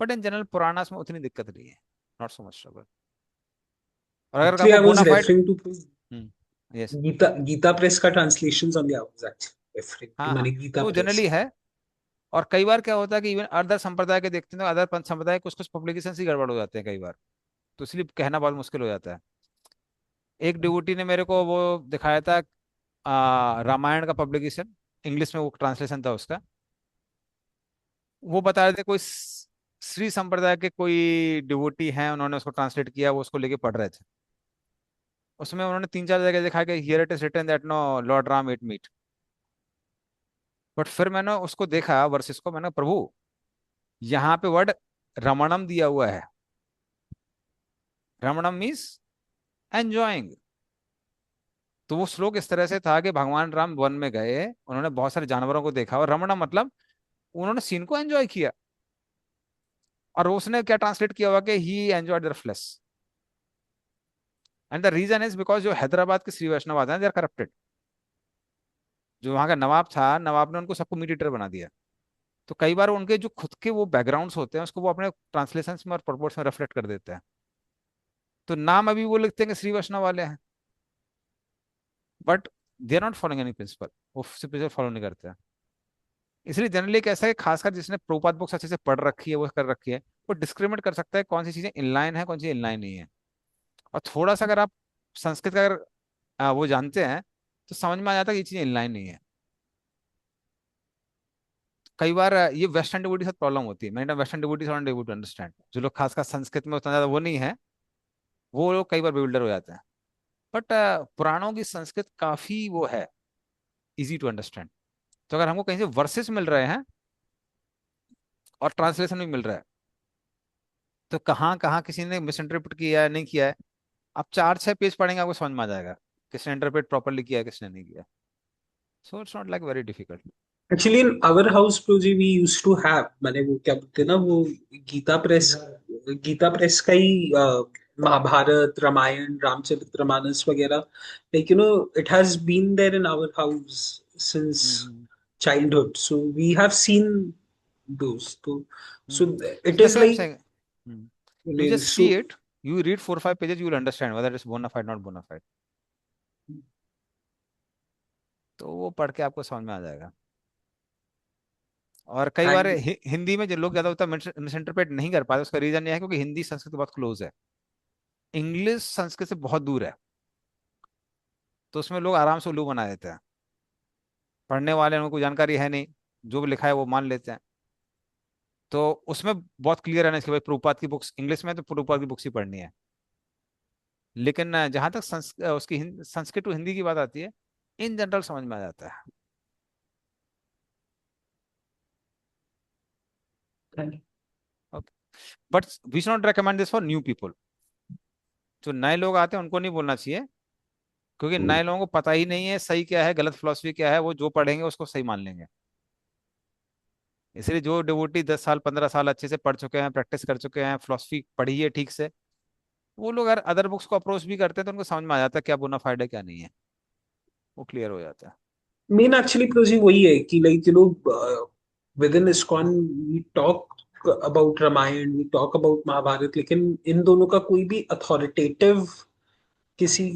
बट इन जनरल पुराणास में उतनी दिक्कत नहीं है, नॉट सो मच ट्रबल। और अगर Actually, आपको I was bona fide, referring to yes, Gita Press का translations only. I was actually referring to हाँ मैंने हाँ, Gita तो Press. जनरली है। और कई बार क्या होता है कि इवन अदर संप्रदाय के देखते हैं तो अदर पंथ संप्रदाय कुछ कुछ पब्लिकेशन ही गड़बड़ हो जाते हैं कई बार, तो इसलिए कहना बहुत मुश्किल हो जाता है। एक डिवोटी ने मेरे को वो दिखाया था, रामायण का पब्लिकेशन, इंग्लिश में वो ट्रांसलेशन था उसका। वो बता रहे थे कोई श्री संप्रदाय के कोई डिवोटी हैं, उन्होंने उसको ट्रांसलेट किया, वो उसको लेके पढ़ रहे थे। उसमें उन्होंने तीन चार जगह दिखा कि here it is written that no lord Ram ate meat. But फिर मैंने उसको देखा वर्सेस को, मैंने कहा, प्रभु यहाँ पे वर्ड रमणम दिया हुआ है, रमणम मीन्स एंजॉइंग। तो वो श्लोक इस तरह से था कि भगवान राम वन में गए, उन्होंने बहुत सारे जानवरों को देखा, और रमणम मतलब उन्होंने सीन को एंजॉय किया। और उसने क्या ट्रांसलेट किया हुआ कि he enjoyed their flesh. And the reason is because जो हैदराबाद के श्री वैष्णव हैं, दे आर करप्टेड। जो वहां का नवाब था, नवाब ने उनको सबको मीट ईटर बना दिया। तो कई बार उनके जो खुद के वो बैकग्राउंड्स होते हैं, उसको वो अपने ट्रांसलेशन में और प्रपोर्ट्स में रिफ्लेक्ट कर देते हैं। तो नाम अभी वो लिखते हैं कि श्री वैष्णव वाले हैं, but they are not following any principle, वो प्रिंसिपल फॉलो नहीं करते हैं। इसलिए जनरली कैसा है, खासकर जिसने प्रोपात बुक्स अच्छे से पढ़ रखी है, वो कर रखी है, वो डिस्क्रिमिनेट कर सकता है कौन सी चीजें इनलाइन है, कौन सी इनलाइन नहीं है। और थोड़ा सा अगर आप संस्कृत का अगर वो जानते हैं, तो समझ में आ जाता है कि ये चीजें इनलाइन नहीं है। कई बार ये वेस्टर्न डिवोटी के साथ प्रॉब्लम होती है। मैंने western devotee are able to understand, जो लोग खासकर संस्कृत में उतना ज्यादा वो नहीं है, वो लोग कई बार बिल्डर हो जाते हैं। बट पुराणों की संस्कृत काफी वो है, इजी टू अंडरस्टैंड। तो अगर हमको कहीं से वर्सेस मिल रहे हैं और ट्रांसलेशन भी मिल रहा है, तो कहाँ कहाँ किसी ने मिस इंटरप्रेट किया है नहीं किया है, आप चार छह पेज पढ़ेंगे आपको समझ में आ जाएगा किसने इंटरप्रेट प्रॉपरली किया है, किसने नहीं किया। So it's not like very difficult. Actually, in our house project we used to have मैंने वो क्या बोलते हैं ना वो गीता प्रेस का ही महाभारत रामायण रामचरितमानस वगैरह like you know it has been there in our house since childhood, so we have seen those, so it That's is what I'm like saying. You just see so it, you read 4 or 5 pages, you will understand whether it's bona fide not bona fide। तो वो पढ़ के आपको समझ में आ जाएगा। और कई बार and हिंदी में जो लोग ज्यादा होता है मिस इंटरप्रेट नहीं कर पाते, उसका रीजन ये है क्योंकि हिंदी संस्कृत बहुत क्लोज है, इंग्लिश संस्कृत से बहुत दूर है। तो उसमें लोग आराम से उल्लू बना देते हैं, पढ़ने वाले उनको कोई जानकारी है नहीं, जो भी लिखा है वो मान लेते हैं। तो उसमें बहुत क्लियर है ना कि भाई प्रभुपाद की बुक्स इंग्लिश में है, तो प्रभुपाद की बुक्स ही पढ़नी है। लेकिन जहां तक उसकी संस्कृत टू हिंदी की बात आती है, इन जनरल समझ में आ जाता है। But we should not recommend this for new people. जो नए लोग आते हैं उनको नहीं बोलना चाहिए, क्योंकि नए लोगों को पता ही नहीं है सही क्या है गलत फिलॉसफी क्या है, वो जो पढ़ेंगे उसको सही मान लेंगे। इसलिए जो डिवोटी 10 साल 15 साल अच्छे से पढ़ चुके हैं, प्रैक्टिस कर चुके हैं, फिलॉसफी पढ़ी है ठीक से, वो लोग अगर अदर बुक्स को अप्रोच भी करते हैं तो उनको समझ में आ जाता है क्या बोना फाइड है क्या नहीं है, वो क्लियर हो जाता है। मेन एक्चुअली प्रोजी वही है कि like you know within ISKCON we talk about Ramayan we talk about Mahabharat, लेकिन इन दोनों का कोई भी अथॉरिटेटिव किसी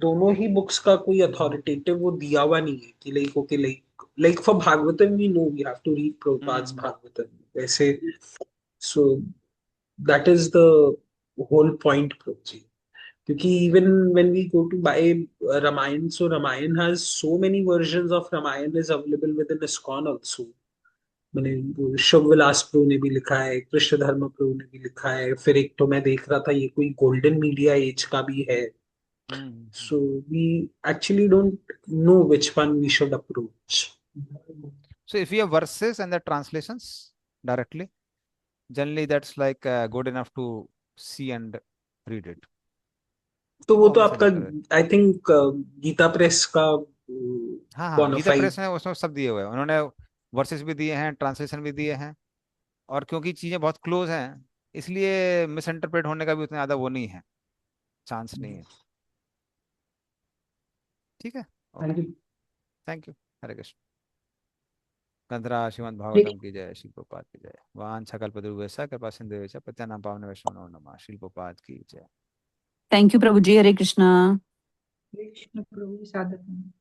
दोनों ही बुक्स का कोई अथॉरिटेटिव वो दिया हुआ नहीं है कि like okay like for Bhagavatam we know we have to read Prabhupada's hmm Bhagavatam, वैसे So that is the whole point, Prabhuji. Because even when we go to buy Ramayan, so Ramayan has so many versions of Ramayan is available within ISKCON also. मैंने वो शिव विलास pro ने भी लिखा है, कृष्ण धर्म pro ने भी लिखा है, फिर एक तो मैं देख रहा था ये कोई गोल्डन मीडिया एज का भी है. So we actually don't know which one we should approach. So if you have verses and the translations directly, generally that's like good enough to see and read it. तो वो तो वैसा आपका नहीं करें। आई थिंक गीता प्रेस का हाँ हाँ, गीता बोनाफाइड. प्रेस में उसमें सब दिए हुए हैं उन्होंने, वर्सेस भी दिए हैं, ट्रांसलेशन भी दिए हैं, और क्योंकि चीजें बहुत क्लोज हैं इसलिए मिसइंटरप्रेट होने का भी उतना ज्यादा वो नहीं है, चांस नहीं है। ठीक है, ओके, थैंक यू। हरे कृष्ण। गंधरा श्रीमद् भागवतम की जय, श्री प्रभुपाद की जय। वान सकल पदुर्वेसा कृपा सिंधु वैसा पत्यानाम पावन वैष्णव नमः, श्री प्रभुपाद की जय। थैंक यू प्रभु जी। हरे कृष्णा। कृष्ण प्रभु साधक।